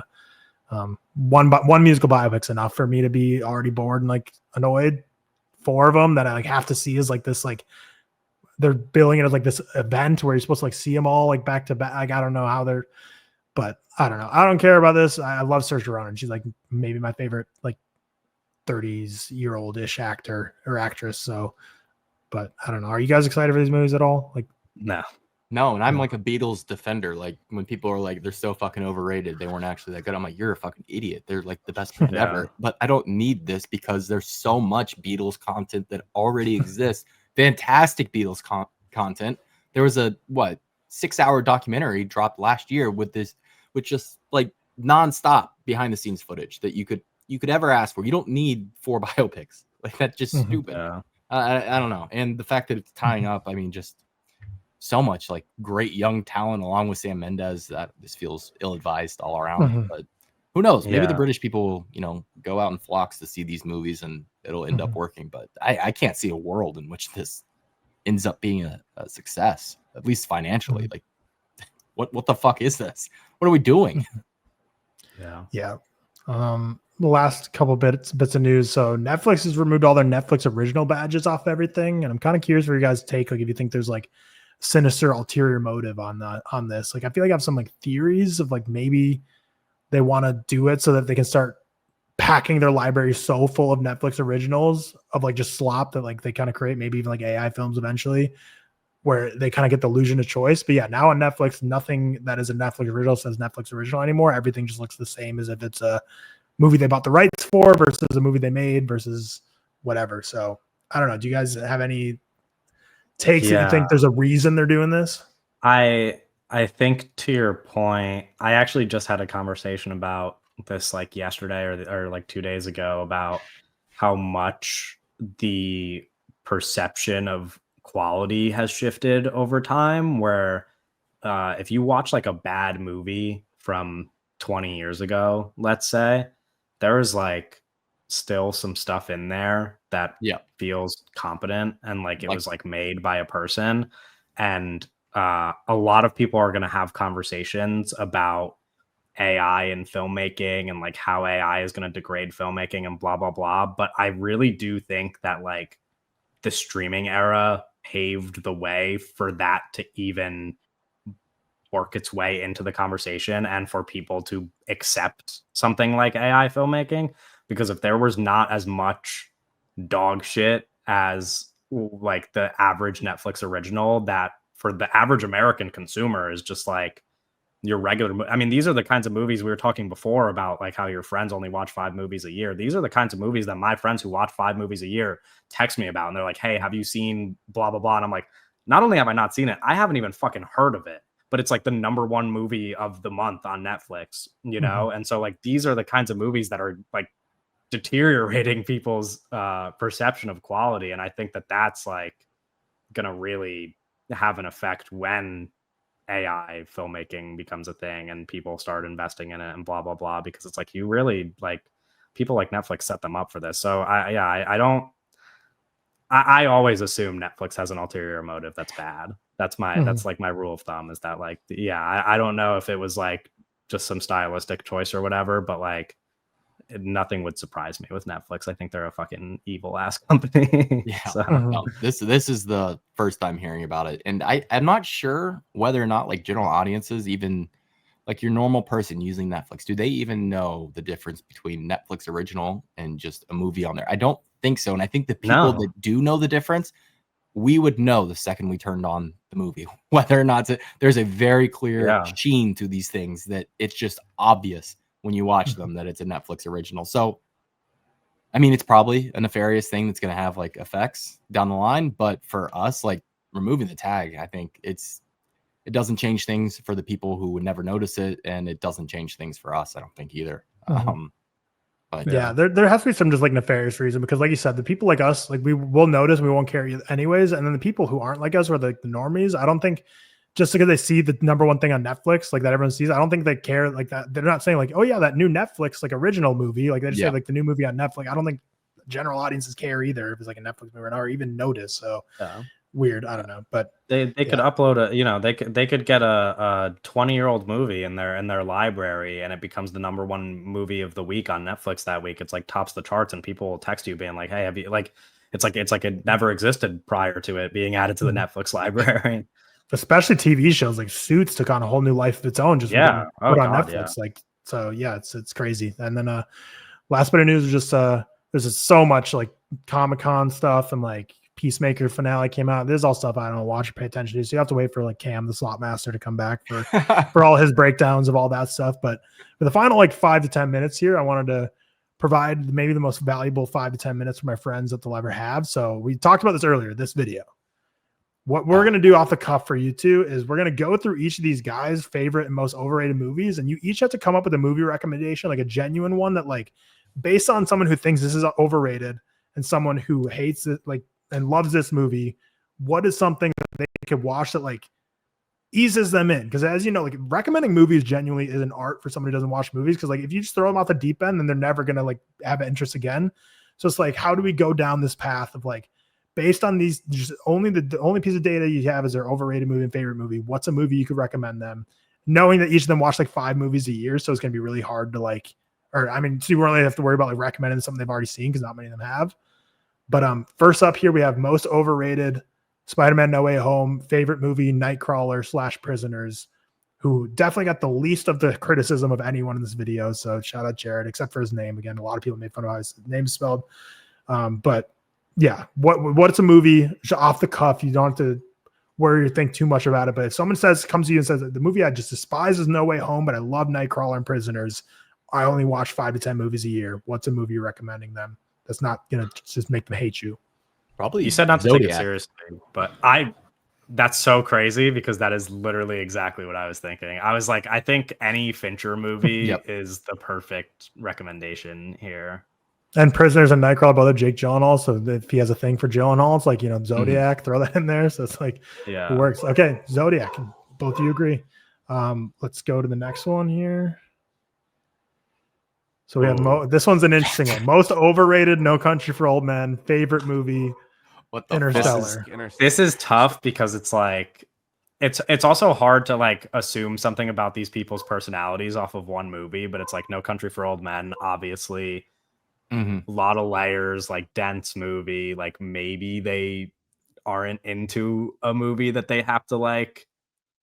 One musical biopic's enough for me to be already bored and like annoyed. 4 of them that I like have to see is like this, like they're billing it as like this event where you're supposed to like see them all like back to back. Like I don't know how they're, but I don't know. I don't care about this. I love Saoirse Ronan. She's like maybe my favorite like 30s-year-old-ish actor or actress. So, but I don't know. Are you guys excited for these movies at all? Like,
No, and I'm like a Beatles defender. Like when people are like, they're so fucking overrated, they weren't actually that good. I'm like, you're a fucking idiot. They're like the best band ever. But I don't need this because there's so much Beatles content that already exists. Fantastic Beatles content. There was a 6-hour documentary dropped last year with just like nonstop behind the scenes footage that you could ever ask for. You don't need 4 biopics. Like that's just stupid. I don't know. And the fact that it's tying up, I mean, just so much like great young talent along with Sam Mendes, that this feels ill-advised all around. But who knows? Maybe the British people, go out in flocks to see these movies and it'll end up working. But I can't see a world in which this ends up being a success, at least financially. Like, what the fuck is this? What are we doing?
Yeah. The last couple bits of news. So Netflix has removed all their Netflix original badges off everything, and I'm kind of curious for you guys' take. Like, if you think there's like sinister ulterior motive on this. Like I feel like I have some like theories of like maybe they want to do it so that they can start packing their library so full of Netflix originals of like just slop that like they kind of create maybe even like AI films eventually where they kind of get the illusion of choice. But yeah, now on Netflix, nothing that is a Netflix original says Netflix original anymore. Everything just looks the same as if it's a movie they bought the rights for versus a movie they made versus whatever. So I don't know. Do you guys have any takes that you think there's a reason they're doing this?
I think to your point, I actually just had a conversation about this like yesterday or like 2 days ago about how much the perception of quality has shifted over time, where if you watch like a bad movie from 20 years ago, let's say, there is like still some stuff in there that feels competent and like it was like made by a person. And a lot of people are going to have conversations about AI and filmmaking and like how AI is going to degrade filmmaking and blah, blah, blah. But I really do think that like the streaming era paved the way for that to even work its way into the conversation and for people to accept something like AI filmmaking. Because if there was not as much dog shit as like the average Netflix original, that for the average American consumer is just like your regular. I mean, these are the kinds of movies we were talking before about, like how your friends only watch 5 movies a year. These are the kinds of movies that my friends who watch 5 movies a year text me about. And they're like, hey, have you seen blah, blah, blah? And I'm like, not only have I not seen it, I haven't even fucking heard of it. But it's like the #1 movie of the month on Netflix, you know? And so like, these are the kinds of movies that are like deteriorating people's perception of quality. And I think that that's like going to really have an effect when AI filmmaking becomes a thing and people start investing in it and blah blah blah, because it's like you really like people like Netflix set them up for this. So I always assume Netflix has an ulterior motive that's bad. That's like my rule of thumb, is that like I don't know if it was like just some stylistic choice or whatever, but like nothing would surprise me with Netflix. I think they're a fucking evil ass company.
Yeah. So. No, this is the first time hearing about it. And I'm not sure whether or not like general audiences, even like your normal person using Netflix, do they even know the difference between Netflix original and just a movie on there? I don't think so. And I think the people that do know the difference, we would know the second we turned on the movie, whether or not there's a very clear sheen to these things that it's just obvious when you watch them that it's a Netflix original. So, I mean, it's probably a nefarious thing that's going to have like effects down the line. But for us, like removing the tag, I think it doesn't change things for the people who would never notice it. And it doesn't change things for us, I don't think either. But
there has to be some just like nefarious reason, because like you said, the people like us, like we will notice, we won't care anyways. And then the people who aren't like us, or like the normies, I don't think just because they see the number one thing on Netflix, like that everyone sees, I don't think they care like that. They're not saying like, oh yeah, that new Netflix, like original movie. Like they just say like the new movie on Netflix. I don't think general audiences care either if it's like a Netflix movie or even notice. So weird. I don't know, but
they could upload they could get a 20-year-old movie in their library, and it becomes the number one movie of the week on Netflix that week. It's like tops the charts, and people will text you being like, hey, have you like, it's like it never existed prior to it being added to the Netflix library.
Especially TV shows like Suits took on a whole new life of its own. Just put on Netflix. Like, so it's crazy. And then last bit of news is just there's just so much like Comic-Con stuff, and like Peacemaker finale came out. There's all stuff I don't watch or pay attention to. So you have to wait for like Cam, the slot master, to come back for all his breakdowns of all that stuff. But for the final like 5 to 10 minutes here, I wanted to provide maybe the most valuable 5 to 10 minutes for my friends that they'll ever have. So we talked about this earlier, this video. What we're going to do off the cuff for you two is we're going to go through each of these guys' favorite and most overrated movies. And you each have to come up with a movie recommendation, like a genuine one that like based on someone who thinks this is overrated and someone who hates it, like, and loves this movie. What is something that they could watch that like eases them in? Because as you know, like recommending movies genuinely is an art for somebody who doesn't watch movies. Because like if you just throw them off the deep end, then they're never going to like have an interest again. So it's like, how do we go down this path of like, based on these, just the only piece of data you have is their overrated movie and favorite movie. What's a movie you could recommend them, knowing that each of them watch like 5 movies a year? So it's going to be really hard to like, or I mean, so you really have to worry about like recommending something they've already seen, because not many of them have. But first up here, we have most overrated Spider-Man No Way Home, favorite movie Nightcrawler / Prisoners, who definitely got the least of the criticism of anyone in this video. So shout out Jared, except for his name. Again, a lot of people made fun of how his name is spelled. But yeah, what's a movie off the cuff? You don't have to worry or think too much about it. But if someone comes to you and says, the movie I just despise is No Way Home, but I love Nightcrawler and Prisoners, I only watch 5 to 10 movies a year, what's a movie you're recommending them that's not going to just make them hate you?
Probably you said not to take it seriously, but that's so crazy, because that is literally exactly what I was thinking. I was like, I think any Fincher movie is the perfect recommendation here.
And Prisoners and Nightcrawler both have Jake Gyllenhaal, so if he has a thing for Gyllenhaal, it's like, Zodiac, throw that in there. So it's like, it works. Okay, Zodiac. Both of you agree. Let's go to the next one here. So we have this one's an interesting one. Most overrated No Country for Old Men, favorite movie Interstellar.
This is tough, because it's like it's also hard to like assume something about these people's personalities off of one movie, but it's like No Country for Old Men, obviously. A lot of layers, like dense movie, like maybe they aren't into a movie that they have to like,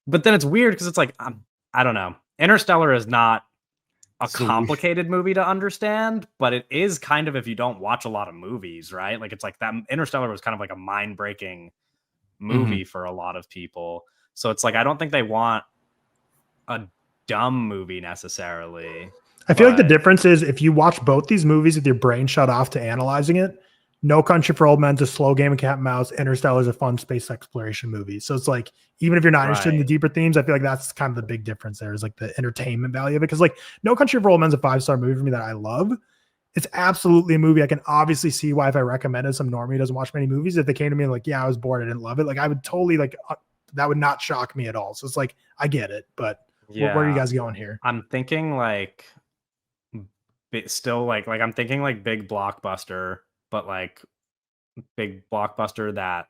but then it's weird because it's like I don't know. Interstellar is not a complicated movie to understand, but it is kind of if you don't watch a lot of movies, right? Like it's like that Interstellar was kind of like a mind-breaking movie for a lot of people. So it's like I don't think they want a dumb movie necessarily.
I feel like the difference is if you watch both these movies with your brain shut off to analyzing it, No Country for Old Men's a slow game of cat and mouse. Interstellar is a fun space exploration movie. So it's like, even if you're not interested in the deeper themes, I feel like that's kind of the big difference there, is like the entertainment value of it. Because like No Country for Old Men's a 5-star movie for me that I love. It's absolutely a movie I can obviously see why if I recommended some normie who doesn't watch many movies, if they came to me and like, yeah, I was bored, I didn't love it, like I would totally like That would not shock me at all. So it's like, I get it, but where are you guys going here?
I'm thinking like still like I'm thinking like big blockbuster, but like big blockbuster that,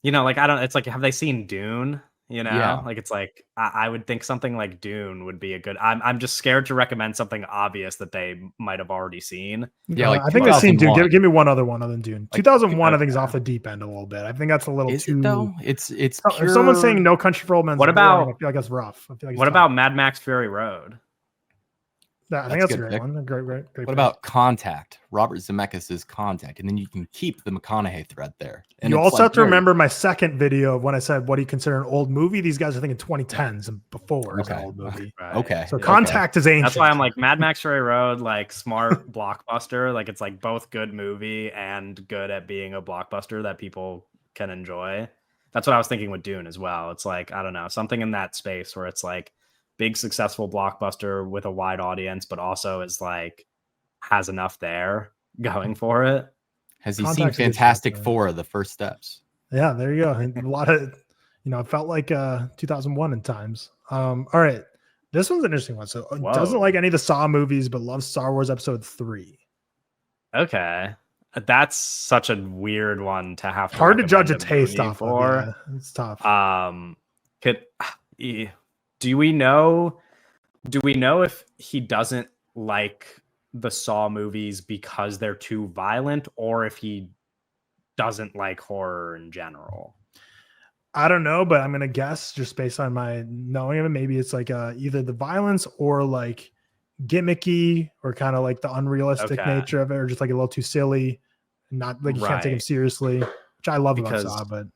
you know, like I don't, it's like, have they seen Dune? You know, like it's like I would think something like Dune would be a good. I'm just scared to recommend something obvious that they might have already seen.
Yeah, like I think I've seen Dune. Give me one other one other than Dune. Like, 2001, I think is off the deep end a little bit. I think that's a little too.
It though? It's
pure... Someone's saying No Country for Old Men.
What about?
I feel like that's rough. I feel like
what about Mad Max Fury Road?
I think that's a great one. Great
what about Contact? Robert Zemeckis' Contact, and then you can keep the McConaughey thread there. And
you also have to remember my second video of when I said, "What do you consider an old movie?" These guys are thinking 2010s and before is an old movie.
Right.
Okay.
So Contact is ancient.
That's why I'm like Mad Max Fury Road, like smart blockbuster. Like it's like both good movie and good at being a blockbuster that people can enjoy. That's what I was thinking with Dune as well. It's like, I don't know, something in that space where it's like big successful blockbuster with a wide audience, but also is like has enough there going for it.
Has he seen Fantastic Four, The First Steps?
Yeah, there you go. A lot of, it felt like 2001 in times. All right, this one's an interesting one. So doesn't like any of the Saw movies, but loves Star Wars Episode 3.
Okay, that's such a weird one to have.
Hard to judge a taste off of. Yeah, it's tough.
Do we know if he doesn't like the Saw movies because they're too violent, or if he doesn't like horror in general?
I don't know, but I'm gonna guess just based on my knowing of it, maybe it's like either the violence or like gimmicky or kind of like the unrealistic nature of it, or just like a little too silly, not like you can't take him seriously, which I love about Saw, but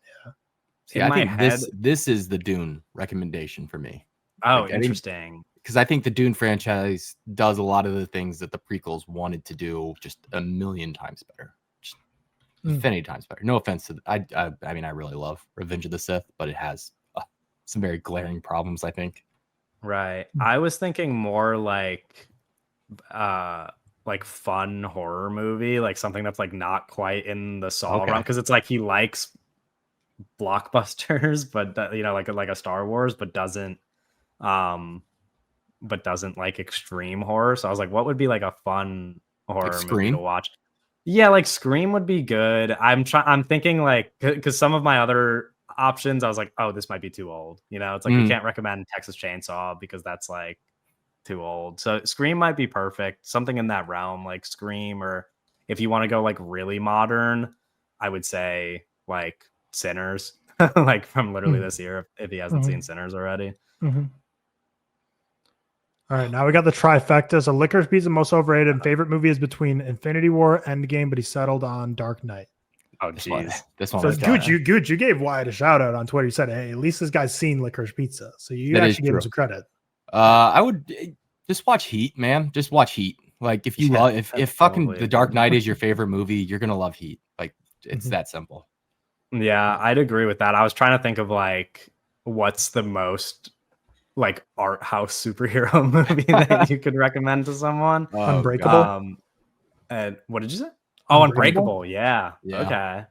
yeah. I think this is the Dune recommendation for me.
Oh, like, interesting.
Because I think the Dune franchise does a lot of the things that the prequels wanted to do just a million times better. Just infinity times better. No offense to I mean, I really love Revenge of the Sith, but it has some very glaring problems, I think.
Right. I was thinking more like fun horror movie, like something that's like not quite in the Saw realm, because it's like he likes blockbusters, but like a Star Wars, but doesn't like extreme horror. So I was like, what would be like a fun horror movie to watch? Yeah, like Scream would be good. I'm thinking like, because some of my other options, I was like, oh, this might be too old. It's like we can't recommend Texas Chainsaw because that's like too old. So Scream might be perfect. Something in that realm, like Scream, or if you want to go like really modern, I would say like Sinners, like from literally this year, if he hasn't seen Sinners already.
All right, now we got the trifecta. So Licorice Pizza, most overrated and favorite movie is between Infinity War, Endgame, but he settled on Dark Knight.
Oh, jeez.
This one.
So Gooch, you gave Wyatt a shout out on Twitter. You said, hey, at least this guy's seen Licorice Pizza. So you actually gave him some credit.
I would just watch Heat, man. Just watch Heat. Like if you love, if fucking The Dark Knight is your favorite movie, you're going to love Heat. Like it's that simple.
Yeah, I'd agree with that. I was trying to think of like, what's the most like art house superhero movie that you could recommend to someone?
Unbreakable.
And what did you say? Oh, Unbreakable. Yeah. Okay.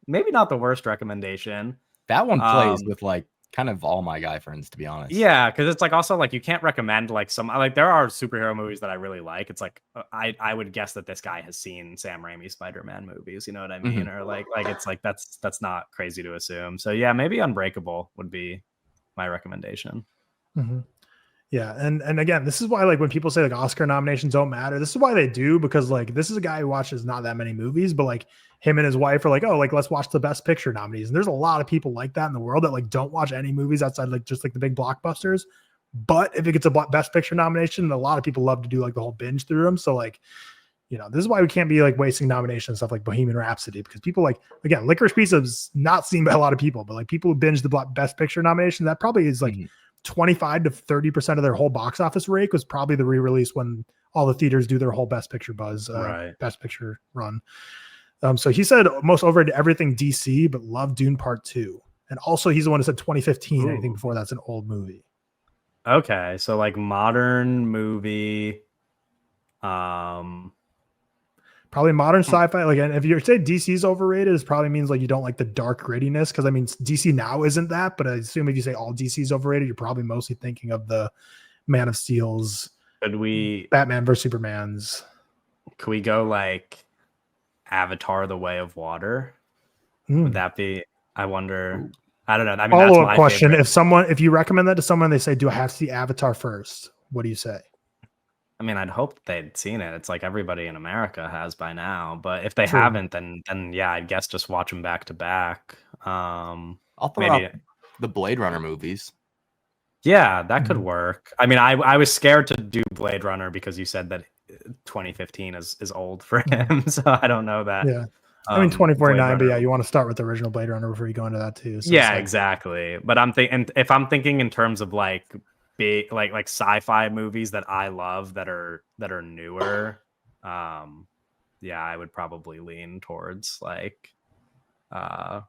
Maybe not the worst recommendation.
That one plays with like kind of all my guy friends, to be honest.
Yeah, because it's like also like you can't recommend like some like there are superhero movies that I really like. It's like I would guess that this guy has seen Sam Raimi's Spider-Man movies. You know what I mean? Or like it's like that's not crazy to assume. So yeah, maybe Unbreakable would be my recommendation.
Yeah, and again, this is why like when people say like Oscar nominations don't matter, this is why they do, because like this is a guy who watches not that many movies, but like him and his wife are like, oh, like let's watch the best picture nominees. And there's a lot of people like that in the world that like don't watch any movies outside like just like the big blockbusters. But if it gets a best picture nomination, a lot of people love to do like the whole binge through them. So like, this is why we can't be like wasting nominations and stuff like Bohemian Rhapsody, because people like, again, Licorice Pizza is not seen by a lot of people, but like people who binge the best picture nomination, that probably is like 25 to 30% of their whole box office rake was probably the re-release when all the theaters do their whole best picture buzz, best picture run. So he said most overrated everything DC, but loved Dune Part 2. And also he's the one who said 2015. Anything before that's an old movie.
Okay. So like modern movie.
Probably Probably modern sci-fi. Like, and if you say DC's overrated, it probably means like you don't like the dark grittiness. Because I mean, DC now isn't that, but I assume if you say all DC's overrated, you're probably mostly thinking of the Man of Steel's, Batman versus Superman's.
Could we go like Avatar: The Way of Water? Would that be? I wonder. I don't know. I mean,
follow-up question: favorite. If you recommend that to someone, they say, "Do I have to see Avatar first?" What do you say?
I mean, I'd hope they'd seen it. It's like everybody in America has by now. But if they haven't, then yeah, I guess just watch them back to back.
I'll throw out the Blade Runner movies.
Yeah, that could work. I mean, I was scared to do Blade Runner because you said that 2015 is old for him. So I don't know that.
Yeah. I mean, 2049, but yeah, you want to start with the original Blade Runner before you go into that too. So
yeah, exactly. But I'm thinking, if I'm thinking in terms of like big, like sci-fi movies that I love that are newer, yeah, I would probably lean towards like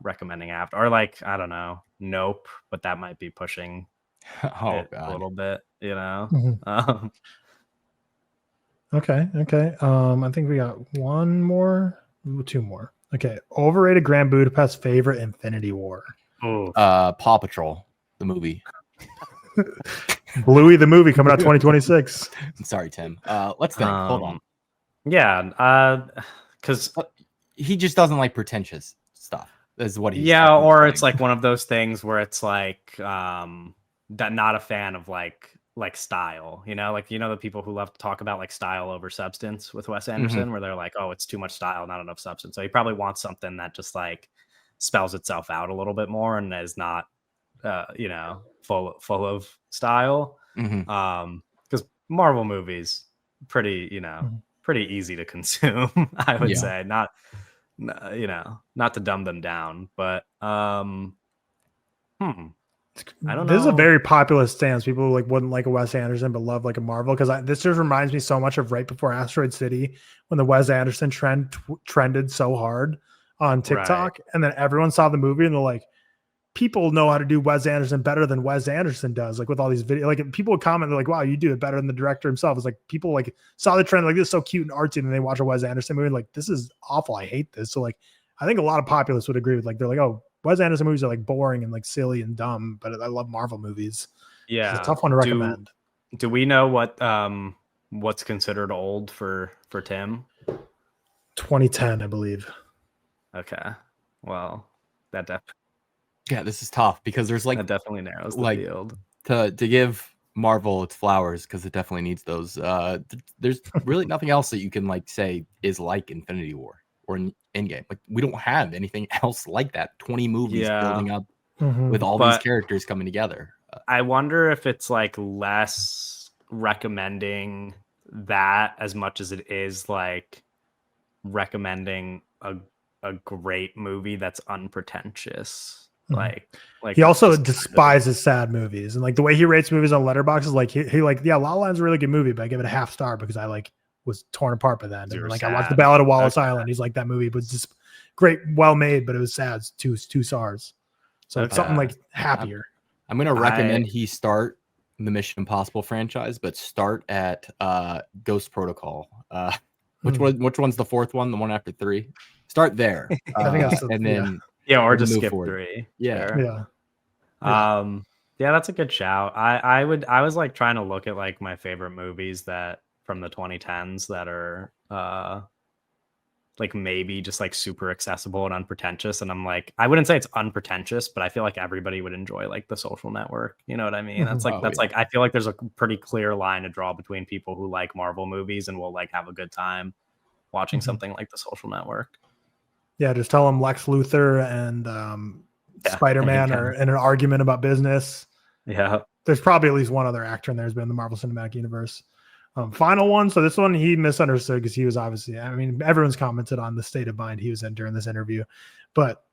recommending Avatar, or like, I don't know, Nope, but that might be pushing a little bit, you know.
Okay. I think we got two more. Okay. Overrated Grand Budapest, favorite Infinity War.
Paw Patrol, the movie.
Bluey the movie coming out 2026.
I'm sorry, Tim. Let's think. Hold on.
Yeah, because
he just doesn't like pretentious stuff. Is what he's
or it's like one of those things where it's like that not a fan of like style, you know, like, you know, the people who love to talk about like style over substance with Wes Anderson, where they're like, oh, it's too much style, not enough substance. So he probably wants something that just like spells itself out a little bit more and is not you know, full of style. Because Marvel movies pretty easy to consume. I would say, not to dumb them down, but I don't know.
This is a very popular stance. People like wouldn't like a Wes Anderson but love like a Marvel, because this just reminds me so much of right before Asteroid City, when the Wes Anderson trended so hard on TikTok, and then everyone saw the movie and they're like, people know how to do Wes Anderson better than Wes Anderson does. Like with all these videos, like people would comment, they're like, wow, you do it better than the director himself. It's like people like saw the trend, like, this is so cute and artsy, and they watch a Wes Anderson movie and like, this is awful, I hate this. So like, I think a lot of populace would agree with, like, they're like, oh, Wes Anderson movies are like boring and like silly and dumb, but I love Marvel movies.
Yeah,
it's a tough one to recommend.
Do we know what's considered old for Tim?
2010, I believe.
Okay, well, that definitely.
Yeah, this is tough because there's like,
that definitely narrows the field.
To give Marvel its flowers, because it definitely needs those. There's really nothing else that you can like say is like Infinity War or Endgame. Like, we don't have anything else like that. 20 movies building up with all these characters coming together.
I wonder if it's like less recommending that as much as it is like recommending a great movie that's unpretentious. Like
he also despises sad movies, and like the way he rates movies on Letterboxd is like he like, yeah, La La Land's a really good movie, but I give it a half star because I like was torn apart by that. And like, I watched The Ballad of Wallace Island. He's like, that movie was just great, well made, but it was sad. It's two stars. So it's something like happier.
I'm gonna recommend he start the Mission Impossible franchise, but start at Ghost Protocol. Which one's the fourth one? The one after 3? Start there.
I think that's
then. Yeah, or just skip forward. 3.
Yeah.
Yeah, that's a good shout. I was like trying to look at like my favorite movies that from the 2010s that are like maybe just like super accessible and unpretentious. And I'm like, I wouldn't say it's unpretentious, but I feel like everybody would enjoy like The Social Network. You know what I mean? That's like like, I feel like there's a pretty clear line to draw between people who like Marvel movies and will like have a good time watching something like The Social Network.
Yeah, just tell them Lex Luthor and Spider-Man are in an argument about business.
Yeah.
There's probably at least one other actor in there who's been in the Marvel Cinematic Universe. Final one. So this one he misunderstood because he was obviously, I mean, everyone's commented on the state of mind he was in during this interview. But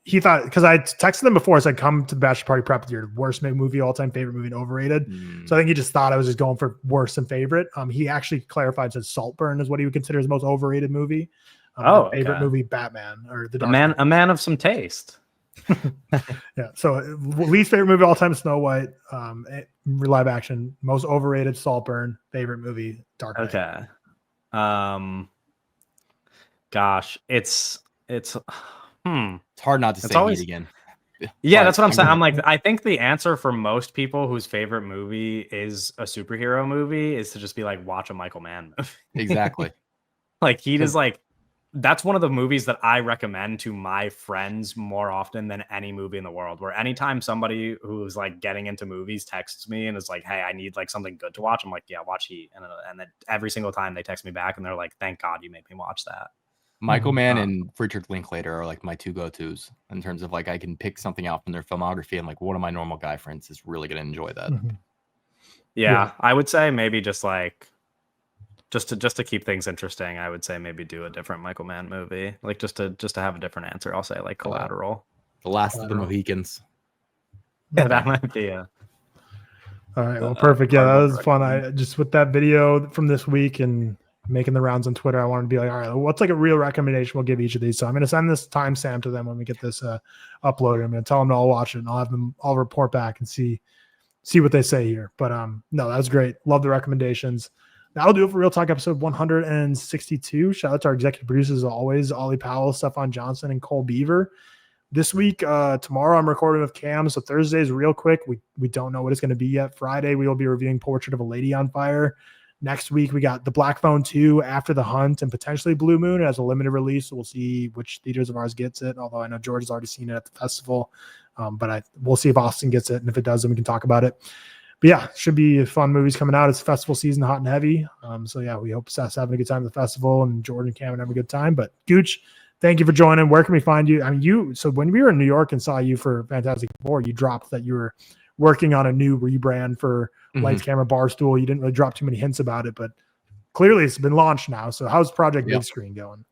he thought, because I texted him before, I said, come to the Bachelor Party Prep with your worst movie, all-time favorite movie, and overrated. So I think he just thought I was just going for worst and favorite. He actually clarified, said Saltburn is what he would consider his most overrated movie. Favorite movie, Batman, or the Dark
a man of some taste.
Yeah. So least favorite movie all time, Snow White. Live action. Most overrated, Saltburn. Favorite movie, Dark Knight.
Okay. Gosh, it's
hard not to say
always
Heat again.
Yeah, that's what I'm saying. I'm like, I think the answer for most people whose favorite movie is a superhero movie is to just be like, watch a Michael Mann movie.
Exactly.
Like Heat is like, that's one of the movies that I recommend to my friends more often than any movie in the world, where anytime somebody who's like getting into movies texts me and is like, hey, I need like something good to watch, I'm like, yeah, watch Heat. And then every single time they text me back and they're like, thank God you made me watch that.
Michael Mann and Richard Linklater are like my two go-tos in terms of like I can pick something out from their filmography and like one of my normal guy friends is really going to enjoy that.
Yeah, I would say maybe just like just to keep things interesting, I would say maybe do a different Michael Mann movie, like just to have a different answer. I'll say like Collateral,
The Last of the Mohicans.
Yeah, that might be
all right. Well, perfect. Yeah, that was fun. I just with that video from this week and making the rounds on Twitter, I wanted to be like, all right, what's like a real recommendation we'll give each of these. So I'm going to send this timestamp to them when we get this uploaded. I'm going to tell them to all watch it, and I'll have them all report back and see what they say here. But no, that was great. Love the recommendations. That'll do it for ReelTok episode 162. Shout out to our executive producers as always, Ollie Powell, Stefan Johnson, and Cole Beaver. This week, tomorrow I'm recording with Cam. So Thursday's real quick. We don't know what it's going to be yet. Friday, we will be reviewing Portrait of a Lady on Fire. Next week, we got The Black Phone 2, After the Hunt, and potentially Blue Moon as a limited release. So we'll see which theaters of ours gets it, although I know George has already seen it at the festival. But we'll see if Austin gets it, and if it does, then we can talk about it. But yeah, should be fun movies coming out. It's festival season, hot and heavy. So yeah, we hope Seth's having a good time at the festival, and Jordan and Cam having a good time. But Gooch, thank you for joining. Where can we find you? I mean, so when we were in New York and saw you for Fantastic Four, you dropped that you were working on a new rebrand for Lights, Camera, Barstool. You didn't really drop too many hints about it, but clearly it's been launched now. So how's Project Big Screen going?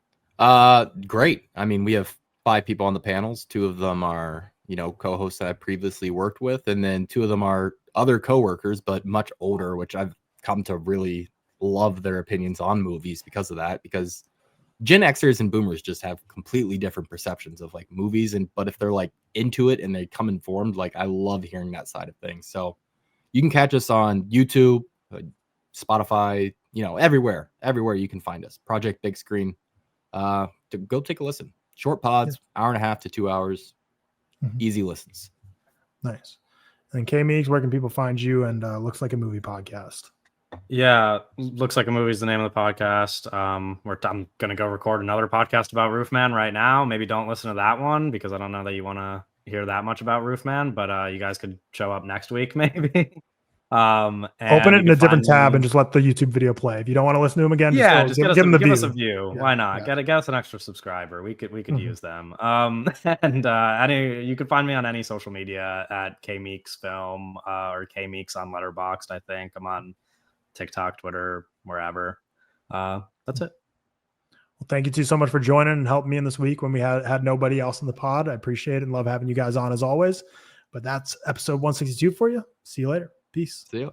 Great. I mean, we have 5 people on the panels. 2 of them are, co-hosts that I previously worked with, and then 2 of them are other coworkers, but much older, which I've come to really love their opinions on movies because of that, because Gen Xers and boomers just have completely different perceptions of like movies. But if they're like into it and they come informed, like I love hearing that side of things. So you can catch us on YouTube, Spotify, everywhere you can find us. Project Big Screen. To go take a listen. Short pods, hour and a half to 2 hours. Easy listens.
Nice. And KMeeks, where can people find you and Looks Like a Movie podcast?
Yeah, Looks Like a Movie is the name of the podcast. I'm going to go record another podcast about Roofman right now. Maybe don't listen to that one because I don't know that you want to hear that much about Roofman, but you guys could show up next week maybe.
Open it in a different tab and just let the YouTube video play. If you don't want to listen to them again,
just give us a view. Yeah, why not? Yeah. Get us an extra subscriber. We could use them. And you can find me on any social media at KMeeks Film or KMeeks on Letterboxd. I think I'm on TikTok, Twitter, wherever. That's it.
Well, thank you two so much for joining and helping me in this week when we had nobody else in the pod. I appreciate it and love having you guys on as always. But that's episode 162 for you. See you later. Peace.
See you.